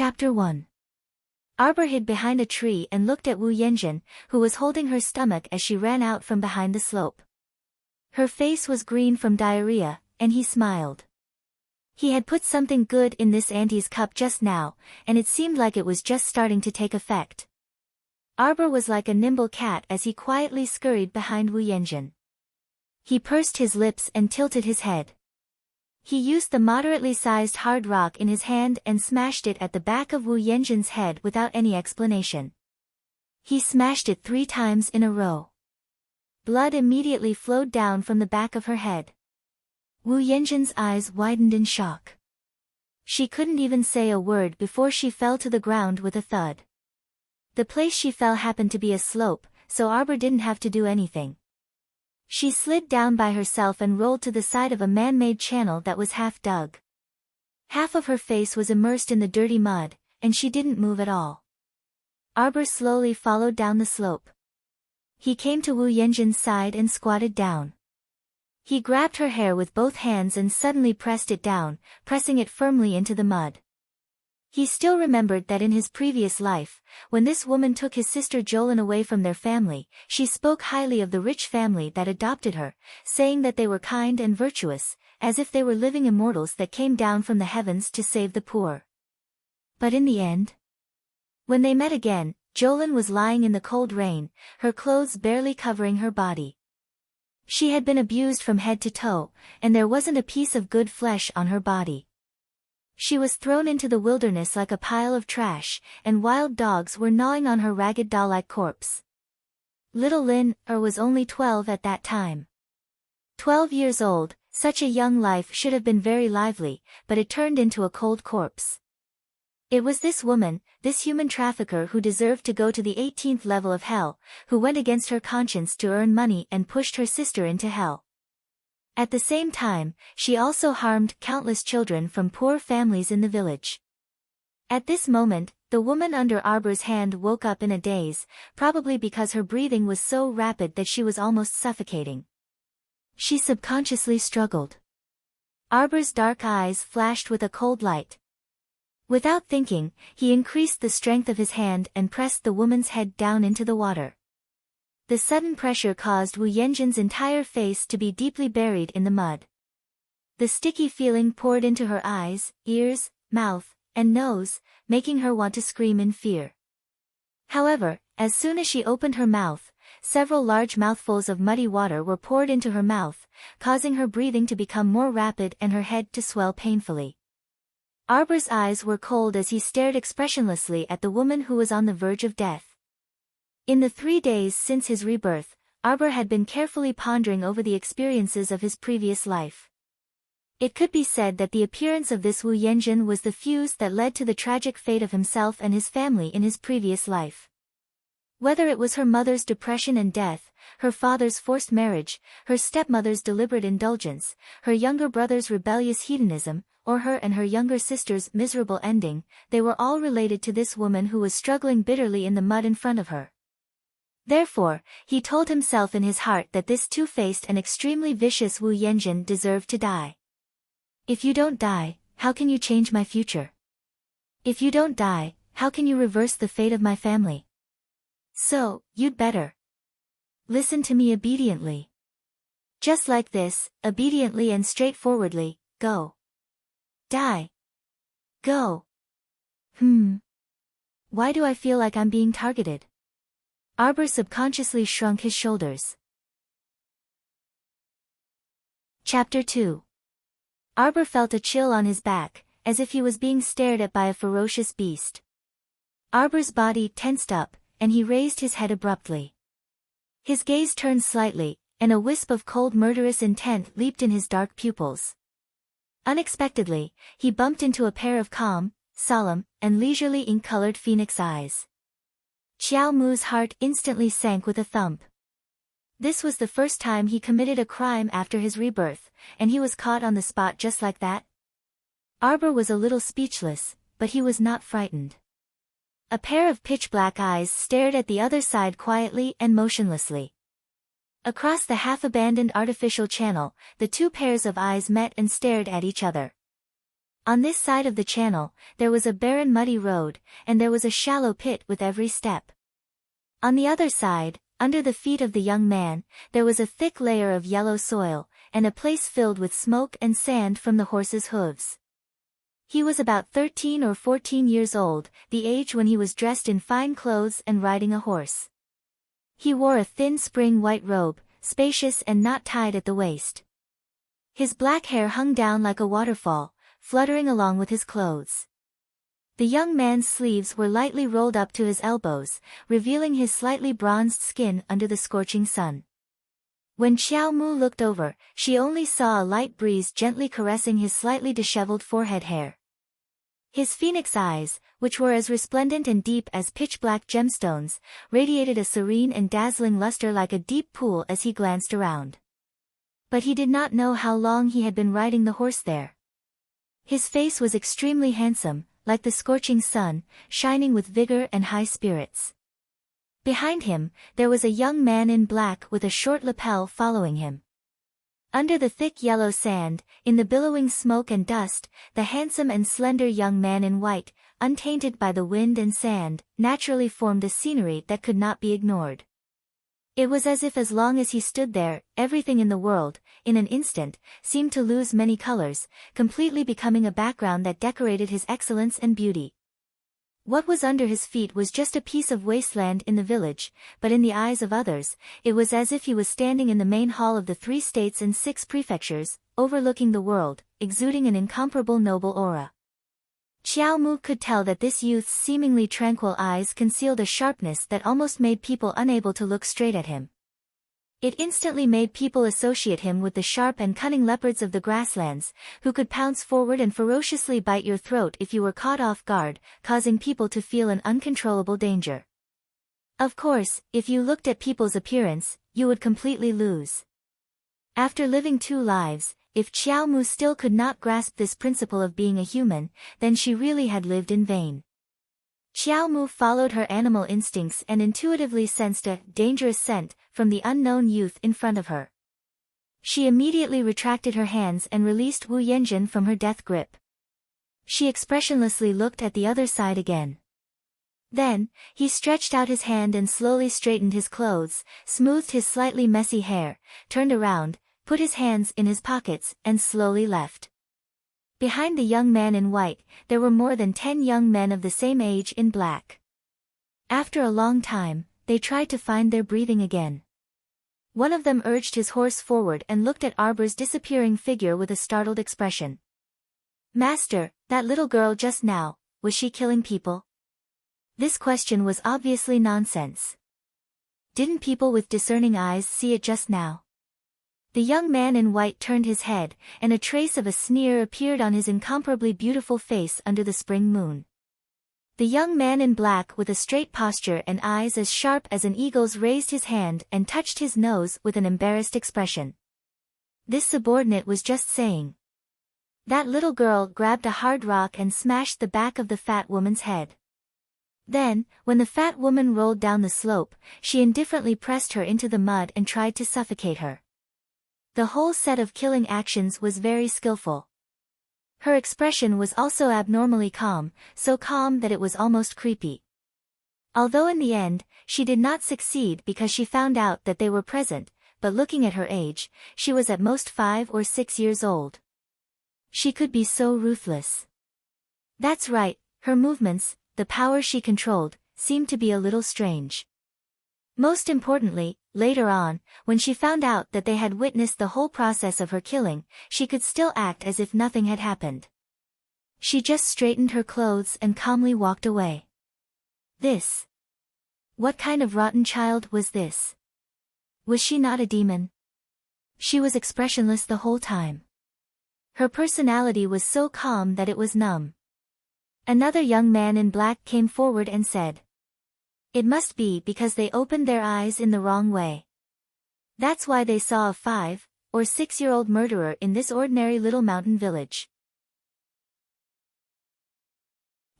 Chapter 1. Arbor hid behind a tree and looked at Wu Yanjun, who was holding her stomach as she ran out from behind the slope. Her face was green from diarrhea, and he smiled. He had put something good in this auntie's cup just now, and it seemed like it was just starting to take effect. Arbor was like a nimble cat as he quietly scurried behind Wu Yanjun. He pursed his lips and tilted his head. He used the moderately sized hard rock in his hand and smashed it at the back of Wu Yanjun's head without any explanation. He smashed it 3 times in a row. Blood immediately flowed down from the back of her head. Wu Yanjun's eyes widened in shock. She couldn't even say a word before she fell to the ground with a thud. The place she fell happened to be a slope, so Arbor didn't have to do anything. She slid down by herself and rolled to the side of a man-made channel that was half dug. Half of her face was immersed in the dirty mud, and she didn't move at all. Arbor slowly followed down the slope. He came to Wu Yanjun's side and squatted down. He grabbed her hair with both hands and suddenly pressed it down, pressing it firmly into the mud. He still remembered that in his previous life, when this woman took his sister Jolin away from their family, she spoke highly of the rich family that adopted her, saying that they were kind and virtuous, as if they were living immortals that came down from the heavens to save the poor. But in the end, when they met again, Jolin was lying in the cold rain, her clothes barely covering her body. She had been abused from head to toe, and there wasn't a piece of good flesh on her body. She was thrown into the wilderness like a pile of trash, and wild dogs were gnawing on her ragged doll-like corpse. Little Lin was only 12 at that time. 12 years old, such a young life should have been very lively, but it turned into a cold corpse. It was this woman, this human trafficker who deserved to go to the 18th level of hell, who went against her conscience to earn money and pushed her sister into hell. At the same time, she also harmed countless children from poor families in the village. At this moment, the woman under Arbor's hand woke up in a daze, probably because her breathing was so rapid that she was almost suffocating. She subconsciously struggled. Arbor's dark eyes flashed with a cold light. Without thinking, he increased the strength of his hand and pressed the woman's head down into the water. The sudden pressure caused Wu Yanjun's entire face to be deeply buried in the mud. The sticky feeling poured into her eyes, ears, mouth, and nose, making her want to scream in fear. However, as soon as she opened her mouth, several large mouthfuls of muddy water were poured into her mouth, causing her breathing to become more rapid and her head to swell painfully. Arbor's eyes were cold as he stared expressionlessly at the woman who was on the verge of death. In the 3 days since his rebirth, Arbor had been carefully pondering over the experiences of his previous life. It could be said that the appearance of this Wu Yanjun was the fuse that led to the tragic fate of himself and his family in his previous life. Whether it was her mother's depression and death, her father's forced marriage, her stepmother's deliberate indulgence, her younger brother's rebellious hedonism, or her and her younger sister's miserable ending, they were all related to this woman who was struggling bitterly in the mud in front of her. Therefore, he told himself in his heart that this two-faced and extremely vicious Wu Yanjun deserved to die. If you don't die, how can you change my future? If you don't die, how can you reverse the fate of my family? So, you'd better listen to me obediently. Just like this, obediently and straightforwardly, go. Die. Go. Why do I feel like I'm being targeted? Arbor subconsciously shrunk his shoulders. Chapter 2. Arbor felt a chill on his back, as if he was being stared at by a ferocious beast. Arbor's body tensed up, and he raised his head abruptly. His gaze turned slightly, and a wisp of cold murderous intent leaped in his dark pupils. Unexpectedly, he bumped into a pair of calm, solemn, and leisurely ink-colored phoenix eyes. Xiao Mu's heart instantly sank with a thump. This was the first time he committed a crime after his rebirth, and he was caught on the spot just like that. Arbor was a little speechless, but he was not frightened. A pair of pitch-black eyes stared at the other side quietly and motionlessly. Across the half-abandoned artificial channel, the 2 pairs of eyes met and stared at each other. On this side of the channel, there was a barren muddy road, and there was a shallow pit with every step. On the other side, under the feet of the young man, there was a thick layer of yellow soil, and a place filled with smoke and sand from the horse's hooves. He was about 13 or 14 years old, the age when he was dressed in fine clothes and riding a horse. He wore a thin spring white robe, spacious and not tied at the waist. His black hair hung down like a waterfall, fluttering along with his clothes. The young man's sleeves were lightly rolled up to his elbows, revealing his slightly bronzed skin under the scorching sun. When Xiao Mu looked over, she only saw a light breeze gently caressing his slightly disheveled forehead hair. His phoenix eyes, which were as resplendent and deep as pitch-black gemstones, radiated a serene and dazzling luster like a deep pool as he glanced around. But he did not know how long he had been riding the horse there. His face was extremely handsome, like the scorching sun, shining with vigor and high spirits. Behind him, there was a young man in black with a short lapel following him. Under the thick yellow sand, in the billowing smoke and dust, the handsome and slender young man in white, untainted by the wind and sand, naturally formed a scenery that could not be ignored. It was as if as long as he stood there, everything in the world, in an instant, seemed to lose many colors, completely becoming a background that decorated his excellence and beauty. What was under his feet was just a piece of wasteland in the village, but in the eyes of others, it was as if he was standing in the main hall of the 3 states and 6 prefectures, overlooking the world, exuding an incomparable noble aura. Xiao Mu could tell that this youth's seemingly tranquil eyes concealed a sharpness that almost made people unable to look straight at him. It instantly made people associate him with the sharp and cunning leopards of the grasslands, who could pounce forward and ferociously bite your throat if you were caught off guard, causing people to feel an uncontrollable danger. Of course, if you looked at people's appearance, you would completely lose. After living 2 lives, if Xiao Mu still could not grasp this principle of being a human, then she really had lived in vain. Xiao Mu followed her animal instincts and intuitively sensed a dangerous scent from the unknown youth in front of her. She immediately retracted her hands and released Wu Yanjun from her death grip. She expressionlessly looked at the other side again. Then, he stretched out his hand and slowly straightened his clothes, smoothed his slightly messy hair, turned around, put his hands in his pockets, and slowly left. Behind the young man in white, there were more than 10 young men of the same age in black. After a long time, they tried to find their breathing again. One of them urged his horse forward and looked at Arbor's disappearing figure with a startled expression. "Master, that little girl just now, was she killing people?" This question was obviously nonsense. Didn't people with discerning eyes see it just now? The young man in white turned his head, and a trace of a sneer appeared on his incomparably beautiful face under the spring moon. The young man in black with a straight posture and eyes as sharp as an eagle's raised his hand and touched his nose with an embarrassed expression. This subordinate was just saying. That little girl grabbed a hard rock and smashed the back of the fat woman's head. Then, when the fat woman rolled down the slope, she indifferently pressed her into the mud and tried to suffocate her. The whole set of killing actions was very skillful. Her expression was also abnormally calm, so calm that it was almost creepy. Although in the end, she did not succeed because she found out that they were present, but looking at her age, she was at most 5 or 6 years old. She could be so ruthless. That's right, her movements, the power she controlled, seemed to be a little strange. Most importantly, later on, when she found out that they had witnessed the whole process of her killing, she could still act as if nothing had happened. She just straightened her clothes and calmly walked away. This. What kind of rotten child was this? Was she not a demon? She was expressionless the whole time. Her personality was so calm that it was numb. Another young man in black came forward and said, "It must be because they opened their eyes in the wrong way. That's why they saw a 5 or 6-year-old murderer in this ordinary little mountain village."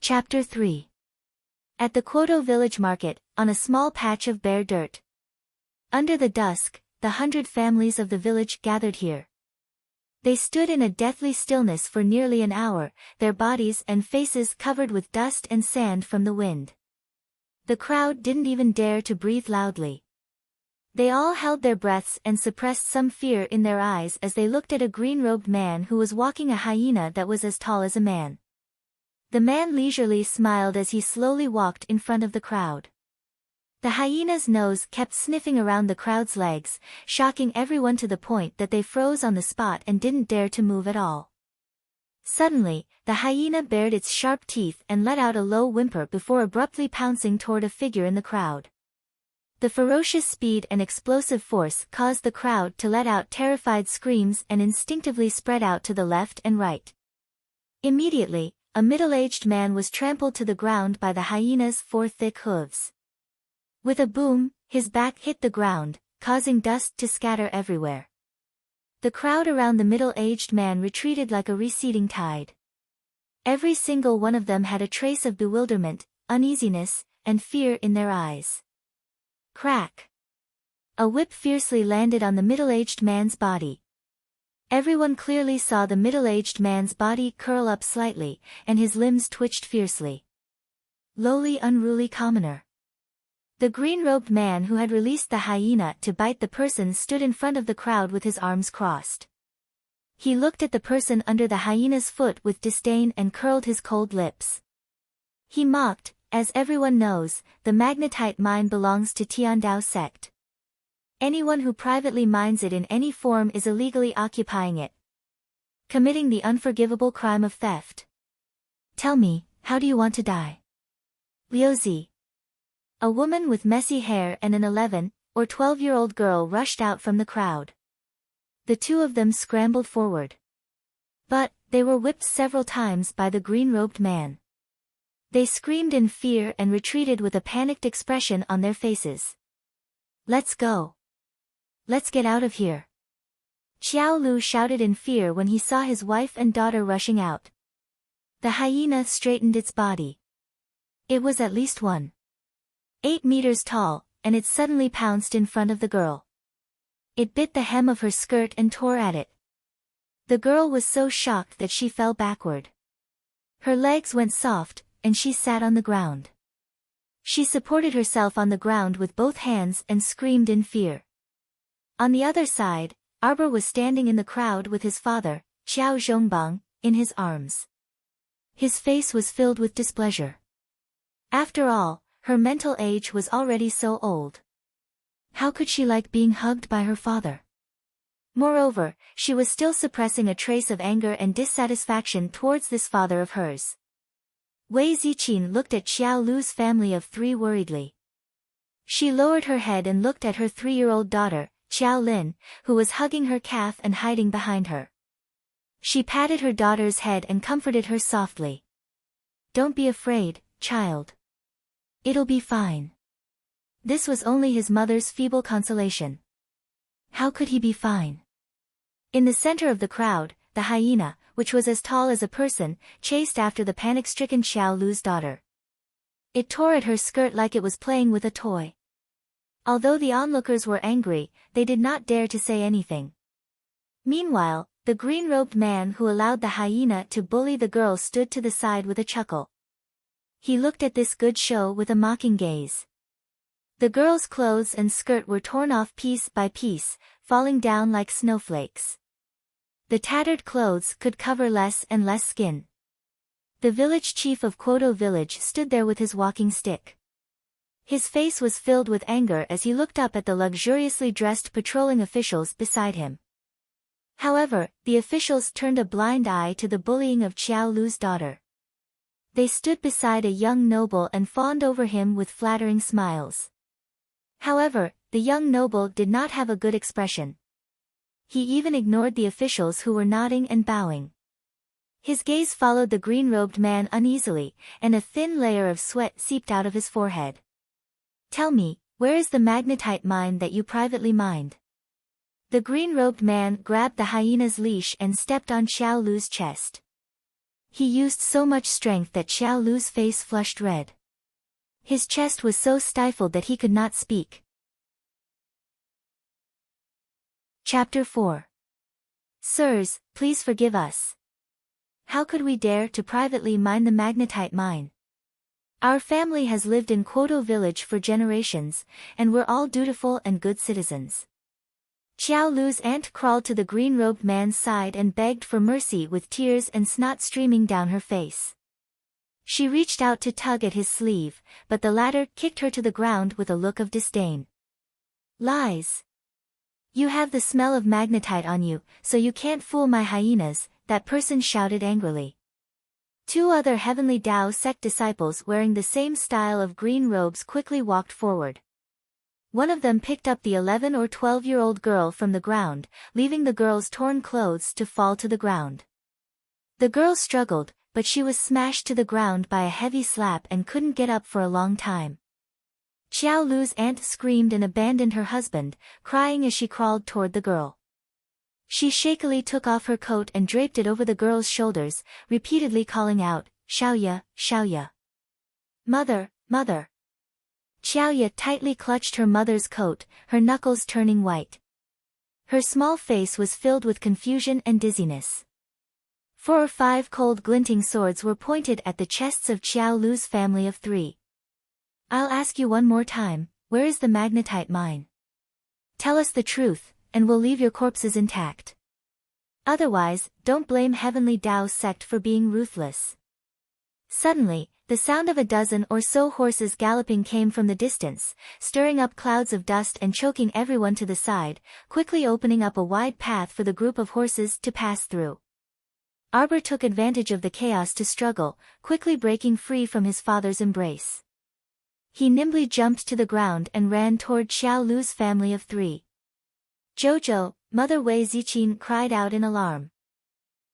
Chapter 3. At the Kwoto village market, on a small patch of bare dirt. Under the dusk, the 100 families of the village gathered here. They stood in a deathly stillness for nearly an hour, their bodies and faces covered with dust and sand from the wind. The crowd didn't even dare to breathe loudly. They all held their breaths and suppressed some fear in their eyes as they looked at a green-robed man who was walking a hyena that was as tall as a man. The man leisurely smiled as he slowly walked in front of the crowd. The hyena's nose kept sniffing around the crowd's legs, shocking everyone to the point that they froze on the spot and didn't dare to move at all. Suddenly, the hyena bared its sharp teeth and let out a low whimper before abruptly pouncing toward a figure in the crowd. The ferocious speed and explosive force caused the crowd to let out terrified screams and instinctively spread out to the left and right. Immediately, a middle-aged man was trampled to the ground by the hyena's four thick hooves. With a boom, his back hit the ground, causing dust to scatter everywhere. The crowd around the middle-aged man retreated like a receding tide. Every single one of them had a trace of bewilderment, uneasiness, and fear in their eyes. Crack! A whip fiercely landed on the middle-aged man's body. Everyone clearly saw the middle-aged man's body curl up slightly, and his limbs twitched fiercely. Lowly unruly commoner. The green-robed man who had released the hyena to bite the person stood in front of the crowd with his arms crossed. He looked at the person under the hyena's foot with disdain and curled his cold lips. He mocked, as everyone knows, the magnetite mine belongs to Tiandao sect. Anyone who privately mines it in any form is illegally occupying it, committing the unforgivable crime of theft. Tell me, how do you want to die? Liuzi. A woman with messy hair and an 11 or 12-year-old girl rushed out from the crowd. The two of them scrambled forward. But, they were whipped several times by the green-robed man. They screamed in fear and retreated with a panicked expression on their faces. Let's go. Let's get out of here. Xiao Lu shouted in fear when he saw his wife and daughter rushing out. The hyena straightened its body. It was at least 1.8 meters tall, and it suddenly pounced in front of the girl. It bit the hem of her skirt and tore at it. The girl was so shocked that she fell backward. Her legs went soft, and she sat on the ground. She supported herself on the ground with both hands and screamed in fear. On the other side, Arbor was standing in the crowd with his father, Xiao Zhongbang, in his arms. His face was filled with displeasure. After all, her mental age was already so old. How could she like being hugged by her father? Moreover, she was still suppressing a trace of anger and dissatisfaction towards this father of hers. Wei Ziqin looked at Xiao Lu's family of 3 worriedly. She lowered her head and looked at her 3-year-old daughter, Xiao Lin, who was hugging her calf and hiding behind her. She patted her daughter's head and comforted her softly. Don't be afraid, child. It'll be fine. This was only his mother's feeble consolation. How could he be fine? In the center of the crowd, the hyena, which was as tall as a person, chased after the panic-stricken Xiao Lu's daughter. It tore at her skirt like it was playing with a toy. Although the onlookers were angry, they did not dare to say anything. Meanwhile, the green-robed man who allowed the hyena to bully the girl stood to the side with a chuckle. He looked at this good show with a mocking gaze. The girl's clothes and skirt were torn off piece by piece, falling down like snowflakes. The tattered clothes could cover less and less skin. The village chief of Quoto village stood there with his walking stick. His face was filled with anger as he looked up at the luxuriously dressed patrolling officials beside him. However, the officials turned a blind eye to the bullying of Xiao Lu's daughter. They stood beside a young noble and fawned over him with flattering smiles. However, the young noble did not have a good expression. He even ignored the officials who were nodding and bowing. His gaze followed the green-robed man uneasily, and a thin layer of sweat seeped out of his forehead. Tell me, where is the magnetite mine that you privately mined? The green-robed man grabbed the hyena's leash and stepped on Xiao Lu's chest. He used so much strength that Xiao Lu's face flushed red. His chest was so stifled that he could not speak. Chapter 4. Sirs, please forgive us. How could we dare to privately mine the magnetite mine? Our family has lived in Kwoto village for generations, and we're all dutiful and good citizens. Qiao Lu's aunt crawled to the green-robed man's side and begged for mercy with tears and snot streaming down her face. She reached out to tug at his sleeve, but the latter kicked her to the ground with a look of disdain. Lies. You have the smell of magnetite on you, so you can't fool my hyenas, that person shouted angrily. Two other Heavenly Tao sect disciples wearing the same style of green robes quickly walked forward. One of them picked up the 11 or 12-year-old girl from the ground, leaving the girl's torn clothes to fall to the ground. The girl struggled, but she was smashed to the ground by a heavy slap and couldn't get up for a long time. Qiao Lu's aunt screamed and abandoned her husband, crying as she crawled toward the girl. She shakily took off her coat and draped it over the girl's shoulders, repeatedly calling out, Xiaoya, Xiaoya. Mother, mother. Xiaoya tightly clutched her mother's coat, her knuckles turning white. Her small face was filled with confusion and dizziness. 4 or 5 cold glinting swords were pointed at the chests of Qiao Lu's family of 3. I'll ask you one more time, where is the magnetite mine? Tell us the truth, and we'll leave your corpses intact. Otherwise, don't blame Heavenly Tao sect for being ruthless. Suddenly, the sound of a dozen or so horses galloping came from the distance, stirring up clouds of dust and choking everyone to the side, quickly opening up a wide path for the group of horses to pass through. Arbor took advantage of the chaos to struggle, quickly breaking free from his father's embrace. He nimbly jumped to the ground and ran toward Xiao Lu's family of 3. Jojo, Mother Wei Ziqin cried out in alarm.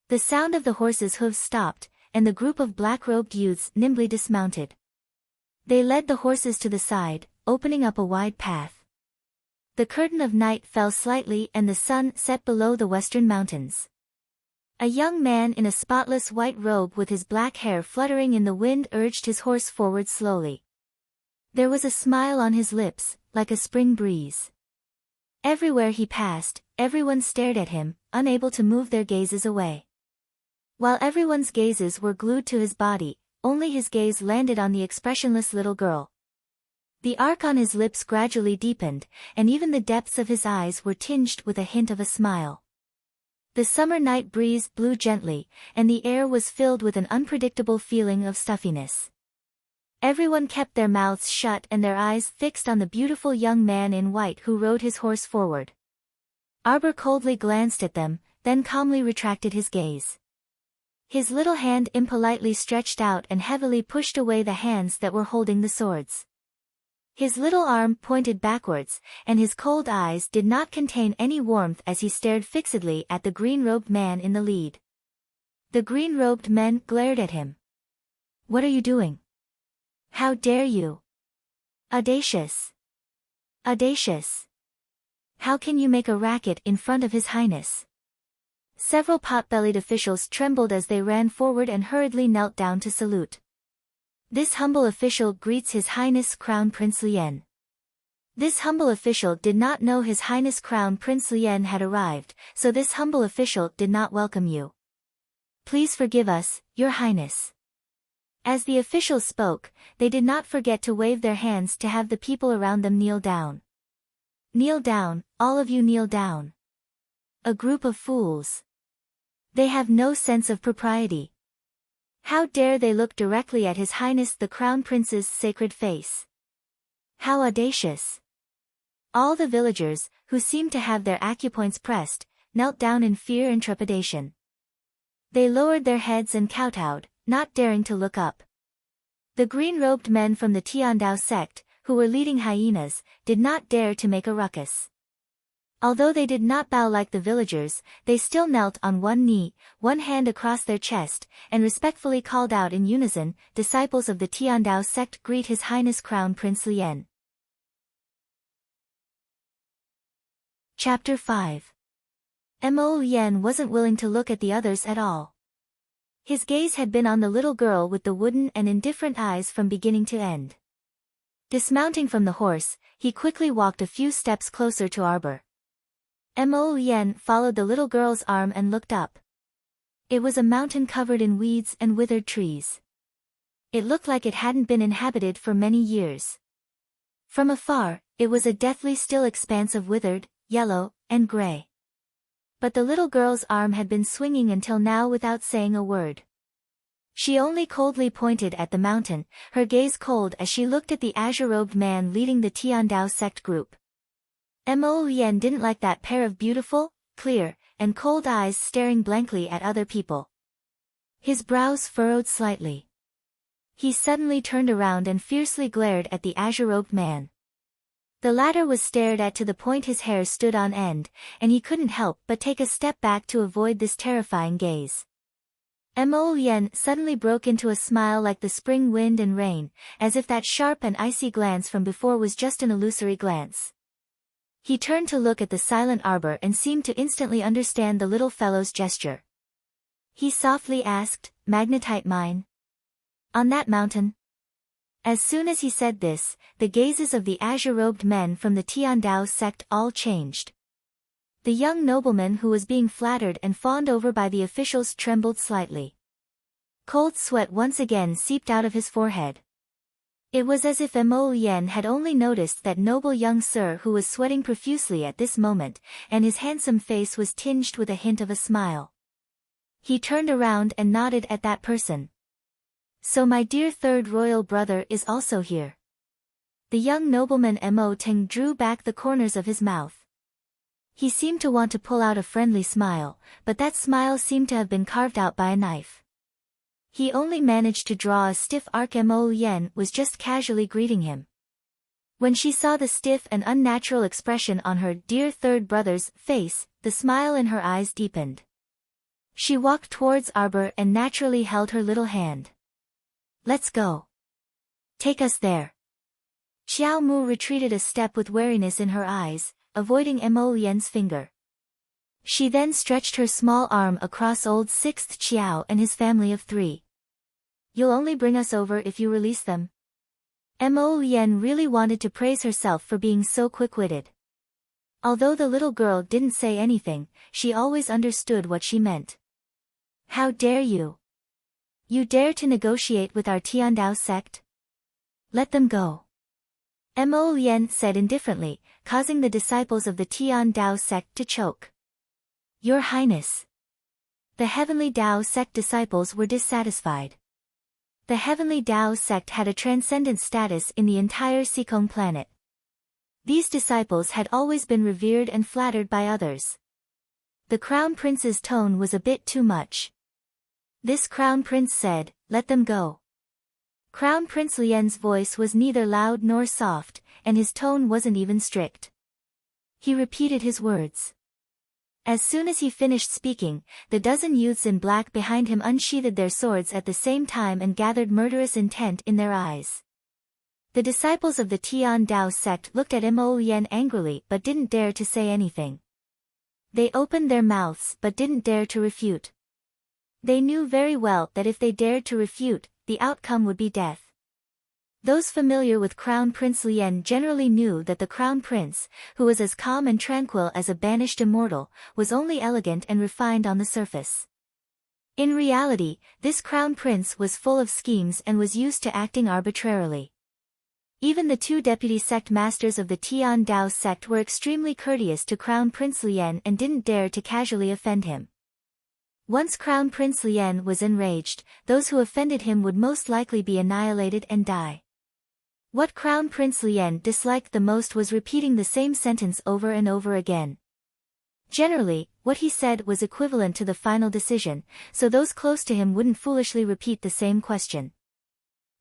The sound of the horses' hooves stopped, and the group of black-robed youths nimbly dismounted. They led the horses to the side, opening up a wide path. The curtain of night fell slightly and the sun set below the western mountains. A young man in a spotless white robe with his black hair fluttering in the wind urged his horse forward slowly. There was a smile on his lips, like a spring breeze. Everywhere he passed, everyone stared at him, unable to move their gazes away. While everyone's gazes were glued to his body, only his gaze landed on the expressionless little girl. The arc on his lips gradually deepened, and even the depths of his eyes were tinged with a hint of a smile. The summer night breeze blew gently, and the air was filled with an unpredictable feeling of stuffiness. Everyone kept their mouths shut and their eyes fixed on the beautiful young man in white who rode his horse forward. Arbor coldly glanced at them, then calmly retracted his gaze. His little hand impolitely stretched out and heavily pushed away the hands that were holding the swords. His little arm pointed backwards, and his cold eyes did not contain any warmth as he stared fixedly at the green-robed man in the lead. The green-robed men glared at him. What are you doing? How dare you? Audacious! Audacious! How can you make a racket in front of His Highness? Several pot-bellied officials trembled as they ran forward and hurriedly knelt down to salute. This humble official greets His Highness Crown Prince Lien. This humble official did not know His Highness Crown Prince Lien had arrived, so this humble official did not welcome you. Please forgive us, Your Highness. As the officials spoke, they did not forget to wave their hands to have the people around them kneel down. Kneel down, all of you kneel down. A group of fools. They have no sense of propriety. How dare they look directly at His Highness the Crown Prince's sacred face? How audacious! All the villagers, who seemed to have their acupoints pressed, knelt down in fear and trepidation. They lowered their heads and kowtowed, not daring to look up. The green-robed men from the Tiandao sect, who were leading hyenas, did not dare to make a ruckus. Although they did not bow like the villagers, they still knelt on one knee, one hand across their chest, and respectfully called out in unison, "Disciples of the Tiandao sect greet His Highness Crown Prince Lien." Chapter 5. Mo Lien wasn't willing to look at the others at all. His gaze had been on the little girl with the wooden and indifferent eyes from beginning to end. Dismounting from the horse, he quickly walked a few steps closer to Arbor. Mo Lien followed the little girl's arm and looked up. It was a mountain covered in weeds and withered trees. It looked like it hadn't been inhabited for many years. From afar, it was a deathly still expanse of withered, yellow, and gray. But the little girl's arm had been swinging until now without saying a word. She only coldly pointed at the mountain, her gaze cold as she looked at the azure-robed man leading the Tiandao sect group. Mo Lien didn't like that pair of beautiful, clear, and cold eyes staring blankly at other people. His brows furrowed slightly. He suddenly turned around and fiercely glared at the azure-robed man. The latter was stared at to the point his hair stood on end, and he couldn't help but take a step back to avoid this terrifying gaze. Mo Lien suddenly broke into a smile like the spring wind and rain, as if that sharp and icy glance from before was just an illusory glance. He turned to look at the silent arbor and seemed to instantly understand the little fellow's gesture. He softly asked, "Magnetite mine? On that mountain?" As soon as he said this, the gazes of the azure-robed men from the Tiandao sect all changed. The young nobleman who was being flattered and fawned over by the officials trembled slightly. Cold sweat once again seeped out of his forehead. It was as if Mo Lien had only noticed that noble young sir who was sweating profusely at this moment, and his handsome face was tinged with a hint of a smile. He turned around and nodded at that person. "So my dear third royal brother is also here." The young nobleman Mo Ting drew back the corners of his mouth. He seemed to want to pull out a friendly smile, but that smile seemed to have been carved out by a knife. He only managed to draw a stiff arc. Mo Lien was just casually greeting him. When she saw the stiff and unnatural expression on her dear third brother's face, the smile in her eyes deepened. She walked towards Arbor and naturally held her little hand. "Let's go. Take us there." Xiao Mu retreated a step with wariness in her eyes, avoiding Mo Lien's finger. She then stretched her small arm across old Sixth Xiao and his family of 3. "You'll only bring us over if you release them?" Mo Lien really wanted to praise herself for being so quick-witted. Although the little girl didn't say anything, she always understood what she meant. "How dare you? You dare to negotiate with our Tiandao sect? Let them go." Mo Lien said indifferently, causing the disciples of the Tiandao sect to choke. "Your Highness." The Heavenly Dao sect disciples were dissatisfied. The Heavenly Dao sect had a transcendent status in the entire Seikong planet. These disciples had always been revered and flattered by others. The Crown Prince's tone was a bit too much. This Crown Prince said, "Let them go." Crown Prince Lien's voice was neither loud nor soft, and his tone wasn't even strict. He repeated his words. As soon as he finished speaking, the dozen youths in black behind him unsheathed their swords at the same time and gathered murderous intent in their eyes. The disciples of the Tiandao sect looked at Mo Lien angrily but didn't dare to say anything. They opened their mouths but didn't dare to refute. They knew very well that if they dared to refute, the outcome would be death. Those familiar with Crown Prince Lien generally knew that the Crown Prince, who was as calm and tranquil as a banished immortal, was only elegant and refined on the surface. In reality, this Crown Prince was full of schemes and was used to acting arbitrarily. Even the 2 deputy sect masters of the Tiandao sect were extremely courteous to Crown Prince Lien and didn't dare to casually offend him. Once Crown Prince Lien was enraged, those who offended him would most likely be annihilated and die. What Crown Prince Lien disliked the most was repeating the same sentence over and over again. Generally, what he said was equivalent to the final decision, so those close to him wouldn't foolishly repeat the same question.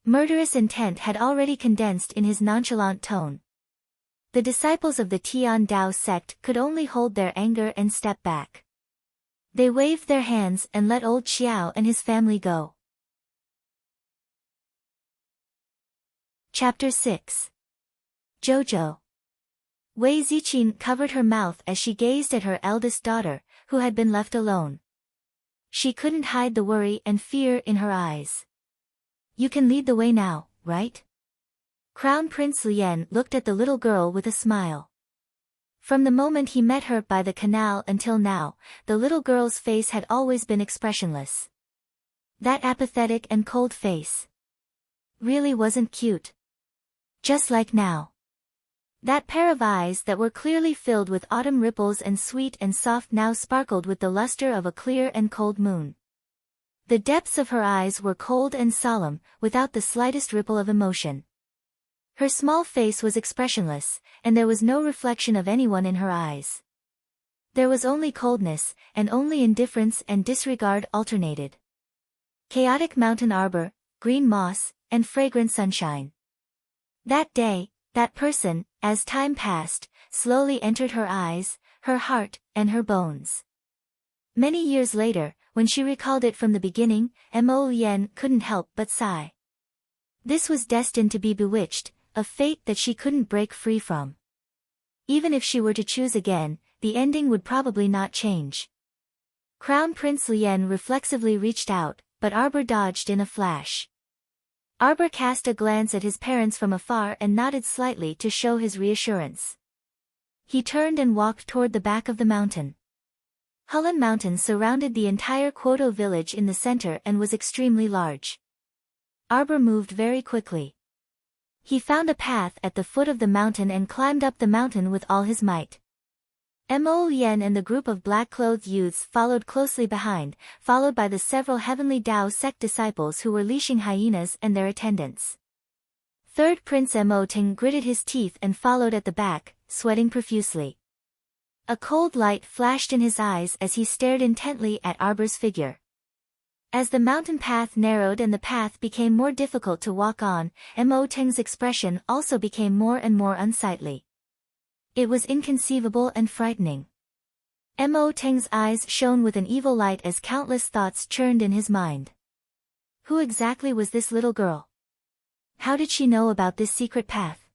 Murderous intent had already condensed in his nonchalant tone. The disciples of the Tiandao sect could only hold their anger and step back. They waved their hands and let old Xiao and his family go. Chapter 6. Jojo. Wei Ziqin covered her mouth as she gazed at her eldest daughter, who had been left alone. She couldn't hide the worry and fear in her eyes. "You can lead the way now, right?" Crown Prince Lien looked at the little girl with a smile. From the moment he met her by the canal until now, the little girl's face had always been expressionless. That apathetic and cold face really wasn't cute. Just like now. That pair of eyes that were clearly filled with autumn ripples and sweet and soft now sparkled with the luster of a clear and cold moon. The depths of her eyes were cold and solemn, without the slightest ripple of emotion. Her small face was expressionless, and there was no reflection of anyone in her eyes. There was only coldness, and only indifference and disregard alternated. Chaotic mountain arbor, green moss, and fragrant sunshine. That day, that person, as time passed, slowly entered her eyes, her heart, and her bones. Many years later, when she recalled it from the beginning, Mo Yen couldn't help but sigh. This was destined to be bewitched, a fate that she couldn't break free from. Even if she were to choose again, the ending would probably not change. Crown Prince Lien reflexively reached out, but Arbor dodged in a flash. Arbor cast a glance at his parents from afar and nodded slightly to show his reassurance. He turned and walked toward the back of the mountain. Hulun Mountain surrounded the entire Kwoto village in the center and was extremely large. Arbor moved very quickly. He found a path at the foot of the mountain and climbed up the mountain with all his might. Mo Yen and the group of black-clothed youths followed closely behind, followed by the several Heavenly Tao sect disciples who were leashing hyenas and their attendants. Third Prince Mo Ting gritted his teeth and followed at the back, sweating profusely. A cold light flashed in his eyes as he stared intently at Arbor's figure. As the mountain path narrowed and the path became more difficult to walk on, Mo Ting's expression also became more and more unsightly. It was inconceivable and frightening. Mo Ting's eyes shone with an evil light as countless thoughts churned in his mind. Who exactly was this little girl? How did she know about this secret path?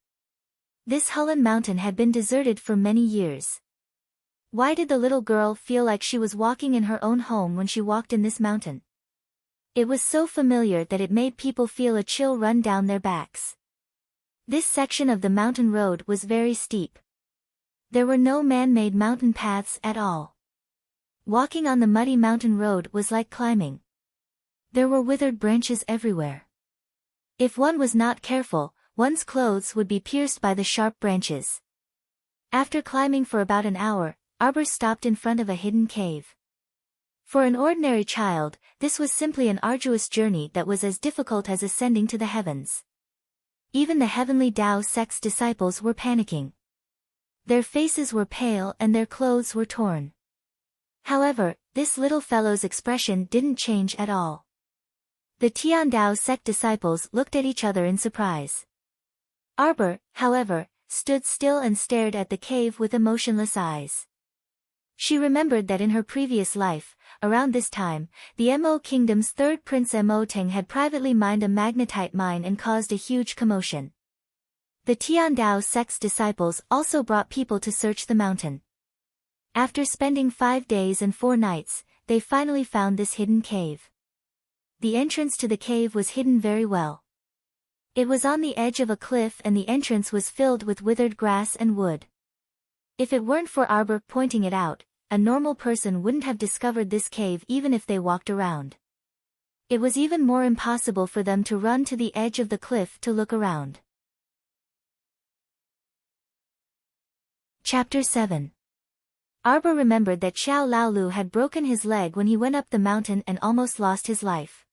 This Hulun Mountain had been deserted for many years. Why did the little girl feel like she was walking in her own home when she walked in this mountain? It was so familiar that it made people feel a chill run down their backs. This section of the mountain road was very steep. There were no man-made mountain paths at all. Walking on the muddy mountain road was like climbing. There were withered branches everywhere. If one was not careful, one's clothes would be pierced by the sharp branches. After climbing for about an hour, Arbor stopped in front of a hidden cave. For an ordinary child, this was simply an arduous journey that was as difficult as ascending to the heavens. Even the Heavenly Tao sect's disciples were panicking. Their faces were pale and their clothes were torn. However, this little fellow's expression didn't change at all. The Tiandao sect disciples looked at each other in surprise. Arbor, however, stood still and stared at the cave with emotionless eyes. She remembered that in her previous life, around this time, the Mo Kingdom's third prince Mo Ting had privately mined a magnetite mine and caused a huge commotion. The Tiandao sect's disciples also brought people to search the mountain. After spending 5 days and 4 nights, they finally found this hidden cave. The entrance to the cave was hidden very well. It was on the edge of a cliff and the entrance was filled with withered grass and wood. If it weren't for Arbor pointing it out, a normal person wouldn't have discovered this cave even if they walked around. It was even more impossible for them to run to the edge of the cliff to look around. Chapter 7. Arbor remembered that Xiao Laolu had broken his leg when he went up the mountain and almost lost his life.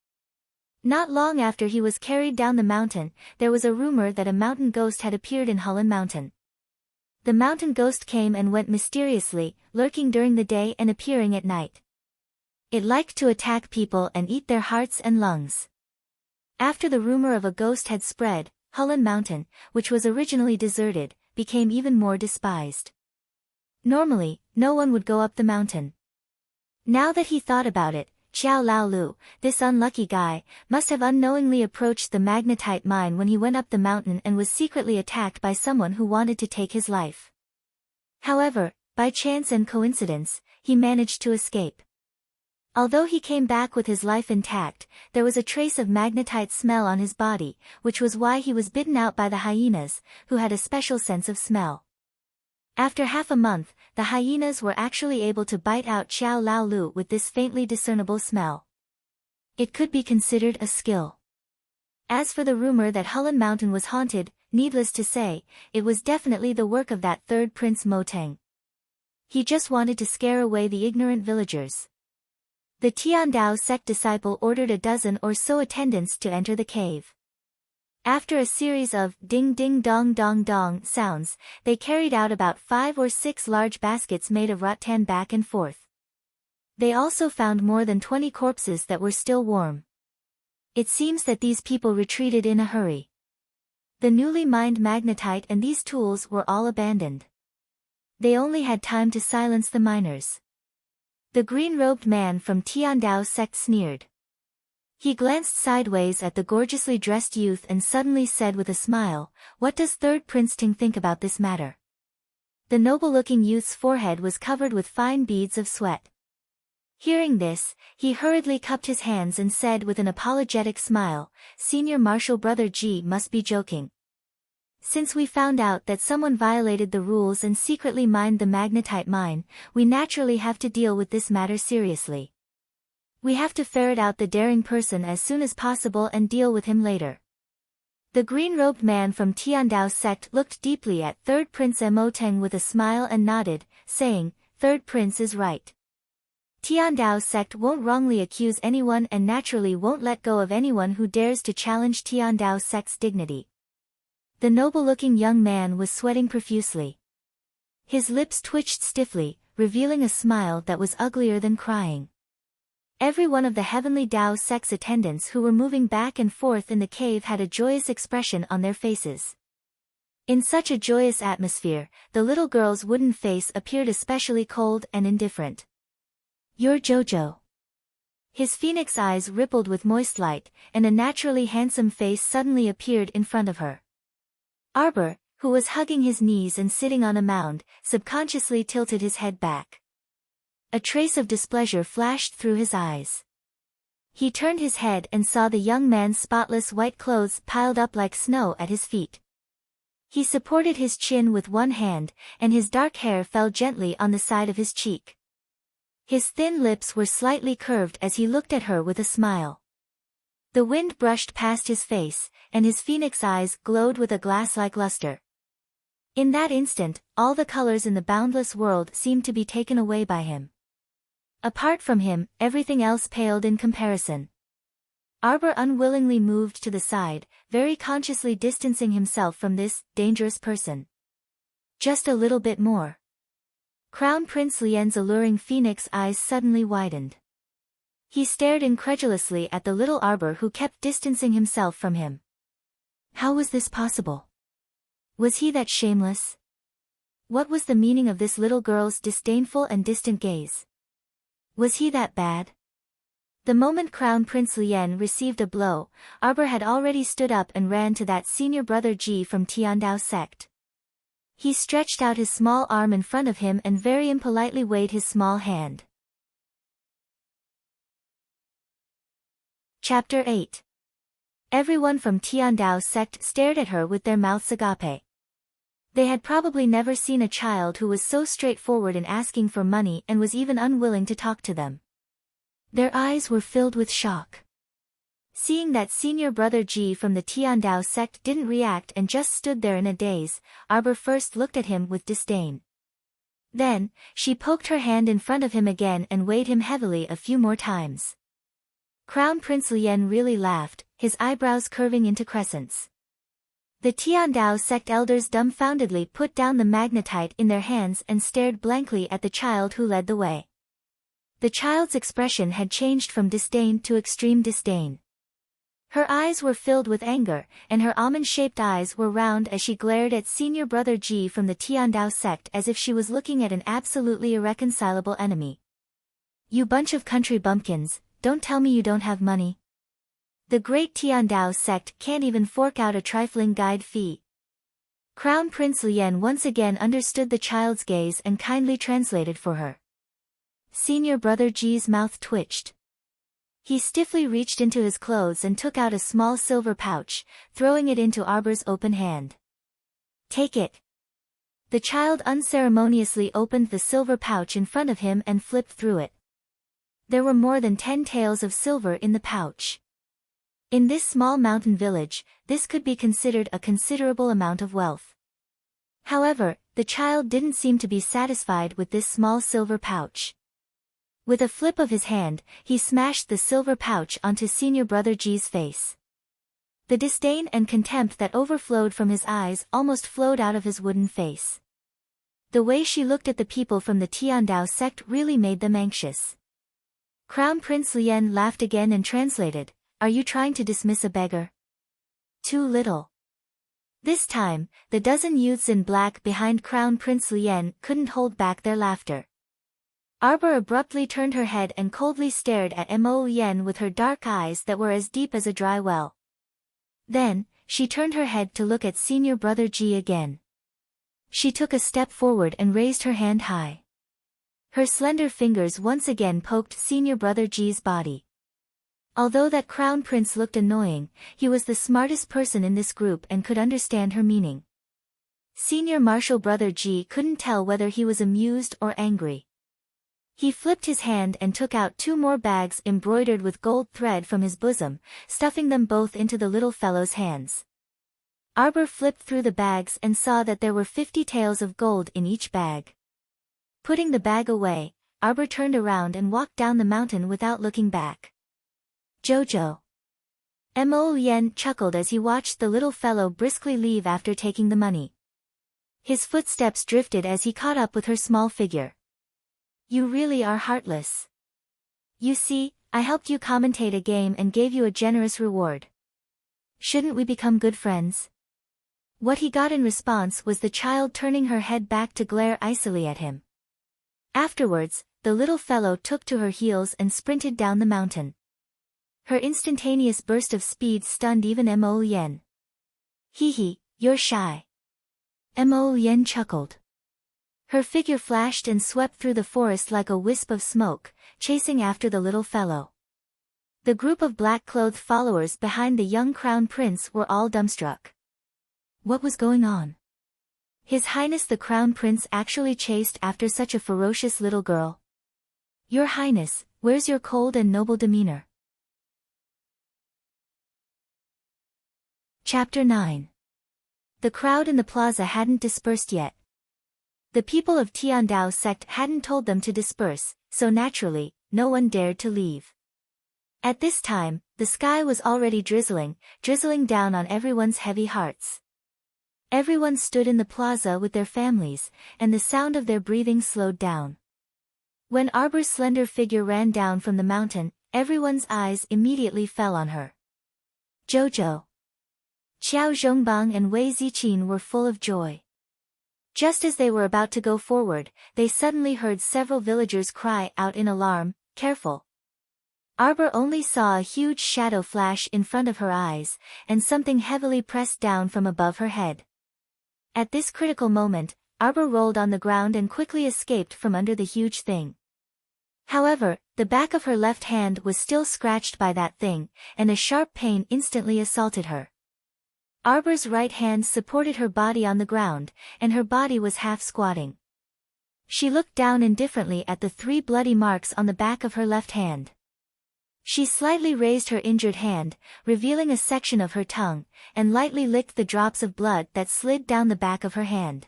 Not long after he was carried down the mountain, there was a rumor that a mountain ghost had appeared in Hulun Mountain. The mountain ghost came and went mysteriously, lurking during the day and appearing at night. It liked to attack people and eat their hearts and lungs. After the rumor of a ghost had spread, Hulun Mountain, which was originally deserted, became even more despised. Normally, no one would go up the mountain. Now that he thought about it, Xiao Laolu, this unlucky guy, must have unknowingly approached the magnetite mine when he went up the mountain and was secretly attacked by someone who wanted to take his life. However, by chance and coincidence, he managed to escape. Although he came back with his life intact, there was a trace of magnetite smell on his body, which was why he was bitten out by the hyenas, who had a special sense of smell. After half a month, the hyenas were actually able to bite out Xiao Lao Lu with this faintly discernible smell. It could be considered a skill. As for the rumor that Hulun Mountain was haunted, needless to say, it was definitely the work of that third Prince Mo Teng. He just wanted to scare away the ignorant villagers. The Tiandao sect disciple ordered a dozen or so attendants to enter the cave. After a series of ding-ding-dong-dong-dong sounds, they carried out about 5 or 6 large baskets made of rattan back and forth. They also found more than 20 corpses that were still warm. It seems that these people retreated in a hurry. The newly mined magnetite and these tools were all abandoned. They only had time to silence the miners. The green-robed man from Tiandao sect sneered. He glanced sideways at the gorgeously dressed youth and suddenly said with a smile, "What does Third Prince Ting think about this matter?" The noble-looking youth's forehead was covered with fine beads of sweat. Hearing this, he hurriedly cupped his hands and said with an apologetic smile, "Senior Marshal Brother Ji must be joking. Since we found out that someone violated the rules and secretly mined the magnetite mine, we naturally have to deal with this matter seriously. We have to ferret out the daring person as soon as possible and deal with him later." The green-robed man from Tiandao sect looked deeply at Third Prince Mo Teng with a smile and nodded, saying, "Third Prince is right. Tiandao sect won't wrongly accuse anyone and naturally won't let go of anyone who dares to challenge Tiandao sect's dignity." The noble-looking young man was sweating profusely. His lips twitched stiffly, revealing a smile that was uglier than crying. Every one of the Heavenly Dao sect's attendants who were moving back and forth in the cave had a joyous expression on their faces. In such a joyous atmosphere, the little girl's wooden face appeared especially cold and indifferent. "You're Jojo." His phoenix eyes rippled with moist light, and a naturally handsome face suddenly appeared in front of her. Arbor, who was hugging his knees and sitting on a mound, subconsciously tilted his head back. A trace of displeasure flashed through his eyes. He turned his head and saw the young man's spotless white clothes piled up like snow at his feet. He supported his chin with one hand, and his dark hair fell gently on the side of his cheek. His thin lips were slightly curved as he looked at her with a smile. The wind brushed past his face, and his phoenix eyes glowed with a glass-like luster. In that instant, all the colors in the boundless world seemed to be taken away by him. Apart from him, everything else paled in comparison. Arbor unwillingly moved to the side, very consciously distancing himself from this dangerous person. Just a little bit more. Crown Prince Lien's alluring phoenix eyes suddenly widened. He stared incredulously at the little Arbor who kept distancing himself from him. How was this possible? Was he that shameless? What was the meaning of this little girl's disdainful and distant gaze? Was he that bad? The moment Crown Prince Lien received a blow, Arbor had already stood up and ran to that senior brother Ji from Tiandao sect. He stretched out his small arm in front of him and very impolitely waved his small hand. Chapter 8. Everyone from Tiandao sect stared at her with their mouths agape. They had probably never seen a child who was so straightforward in asking for money and was even unwilling to talk to them. Their eyes were filled with shock. Seeing that senior brother Ji from the Tiandao sect didn't react and just stood there in a daze, Arbor first looked at him with disdain. Then, she poked her hand in front of him again and weighed him heavily a few more times. Crown Prince Lien really laughed, his eyebrows curving into crescents. The Tiandao sect elders dumbfoundedly put down the magnetite in their hands and stared blankly at the child who led the way. The child's expression had changed from disdain to extreme disdain. Her eyes were filled with anger, and her almond-shaped eyes were round as she glared at senior brother Ji from the Tiandao sect as if she was looking at an absolutely irreconcilable enemy. "You bunch of country bumpkins, don't tell me you don't have money. The great Tiandao sect can't even fork out a trifling guide fee." Crown Prince Lien once again understood the child's gaze and kindly translated for her. Senior brother Ji's mouth twitched. He stiffly reached into his clothes and took out a small silver pouch, throwing it into Arbor's open hand. "Take it." The child unceremoniously opened the silver pouch in front of him and flipped through it. There were more than 10 taels of silver in the pouch. In this small mountain village, this could be considered a considerable amount of wealth. However, the child didn't seem to be satisfied with this small silver pouch. With a flip of his hand, he smashed the silver pouch onto senior brother G's face. The disdain and contempt that overflowed from his eyes almost flowed out of his wooden face. The way she looked at the people from the Tiandao sect really made them anxious. Crown Prince Lien laughed again and translated, "Are you trying to dismiss a beggar? Too little." This time, the dozen youths in black behind Crown Prince Lien couldn't hold back their laughter. Arbor abruptly turned her head and coldly stared at Mo Lien with her dark eyes that were as deep as a dry well. Then, she turned her head to look at senior brother G again. She took a step forward and raised her hand high. Her slender fingers once again poked senior brother G's body. Although that crown prince looked annoying, he was the smartest person in this group and could understand her meaning. Senior marshal brother G couldn't tell whether he was amused or angry. He flipped his hand and took out 2 more bags embroidered with gold thread from his bosom, stuffing them both into the little fellow's hands. Arbor flipped through the bags and saw that there were 50 taels of gold in each bag. Putting the bag away, Arbor turned around and walked down the mountain without looking back. Jojo. Mo Lien chuckled as he watched the little fellow briskly leave after taking the money. His footsteps drifted as he caught up with her small figure. "You really are heartless. You see, I helped you commentate a game and gave you a generous reward. Shouldn't we become good friends?" What he got in response was the child turning her head back to glare icily at him. Afterwards, the little fellow took to her heels and sprinted down the mountain. Her instantaneous burst of speed stunned even Mo Lien. "Hee hee, you're shy." Mo Lien chuckled. Her figure flashed and swept through the forest like a wisp of smoke, chasing after the little fellow. The group of black-clothed followers behind the young crown prince were all dumbstruck. What was going on? His Highness the Crown Prince actually chased after such a ferocious little girl. "Your Highness, where's your cold and noble demeanor?" Chapter 9. The crowd in the plaza hadn't dispersed yet. The people of Tiandao sect hadn't told them to disperse, so naturally, no one dared to leave. At this time, the sky was already drizzling down on everyone's heavy hearts. Everyone stood in the plaza with their families, and the sound of their breathing slowed down. When Arbor's slender figure ran down from the mountain, everyone's eyes immediately fell on her. Jojo. Xiao Zhongbang and Wei Ziqin were full of joy. Just as they were about to go forward, they suddenly heard several villagers cry out in alarm, "Careful!" Arbor only saw a huge shadow flash in front of her eyes, and something heavily pressed down from above her head. At this critical moment, Arbor rolled on the ground and quickly escaped from under the huge thing. However, the back of her left hand was still scratched by that thing, and a sharp pain instantly assaulted her. Arbor's right hand supported her body on the ground, and her body was half squatting. She looked down indifferently at the 3 bloody marks on the back of her left hand. She slightly raised her injured hand, revealing a section of her tongue, and lightly licked the drops of blood that slid down the back of her hand.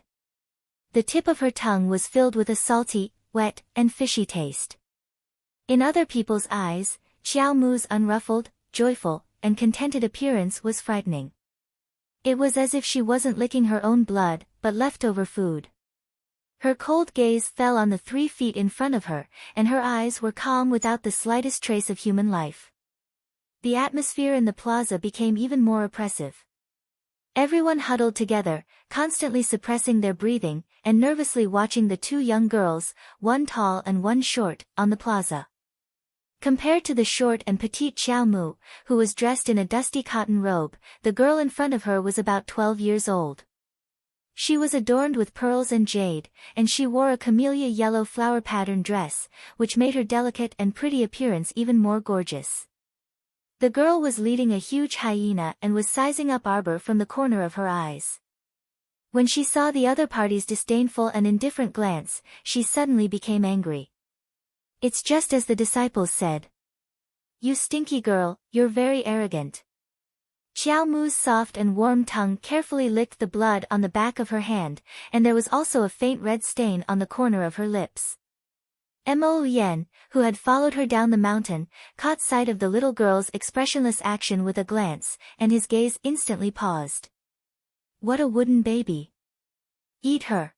The tip of her tongue was filled with a salty, wet, and fishy taste. In other people's eyes, Xiao Mu's unruffled, joyful, and contented appearance was frightening. It was as if she wasn't licking her own blood, but leftover food. Her cold gaze fell on the 3 feet in front of her, and her eyes were calm without the slightest trace of human life. The atmosphere in the plaza became even more oppressive. Everyone huddled together, constantly suppressing their breathing, and nervously watching the 2 young girls, one tall and one short, on the plaza. Compared to the short and petite Xiao Mu, who was dressed in a dusty cotton robe, the girl in front of her was about 12 years old. She was adorned with pearls and jade, and she wore a camellia yellow flower pattern dress, which made her delicate and pretty appearance even more gorgeous. The girl was leading a huge hyena and was sizing up Arbor from the corner of her eyes. When she saw the other party's disdainful and indifferent glance, she suddenly became angry. It's just as the disciples said. You stinky girl, you're very arrogant. Xiao Mu's soft and warm tongue carefully licked the blood on the back of her hand, and there was also a faint red stain on the corner of her lips. Mo Yen, who had followed her down the mountain, caught sight of the little girl's expressionless action with a glance, and his gaze instantly paused. What a wooden baby. Eat her.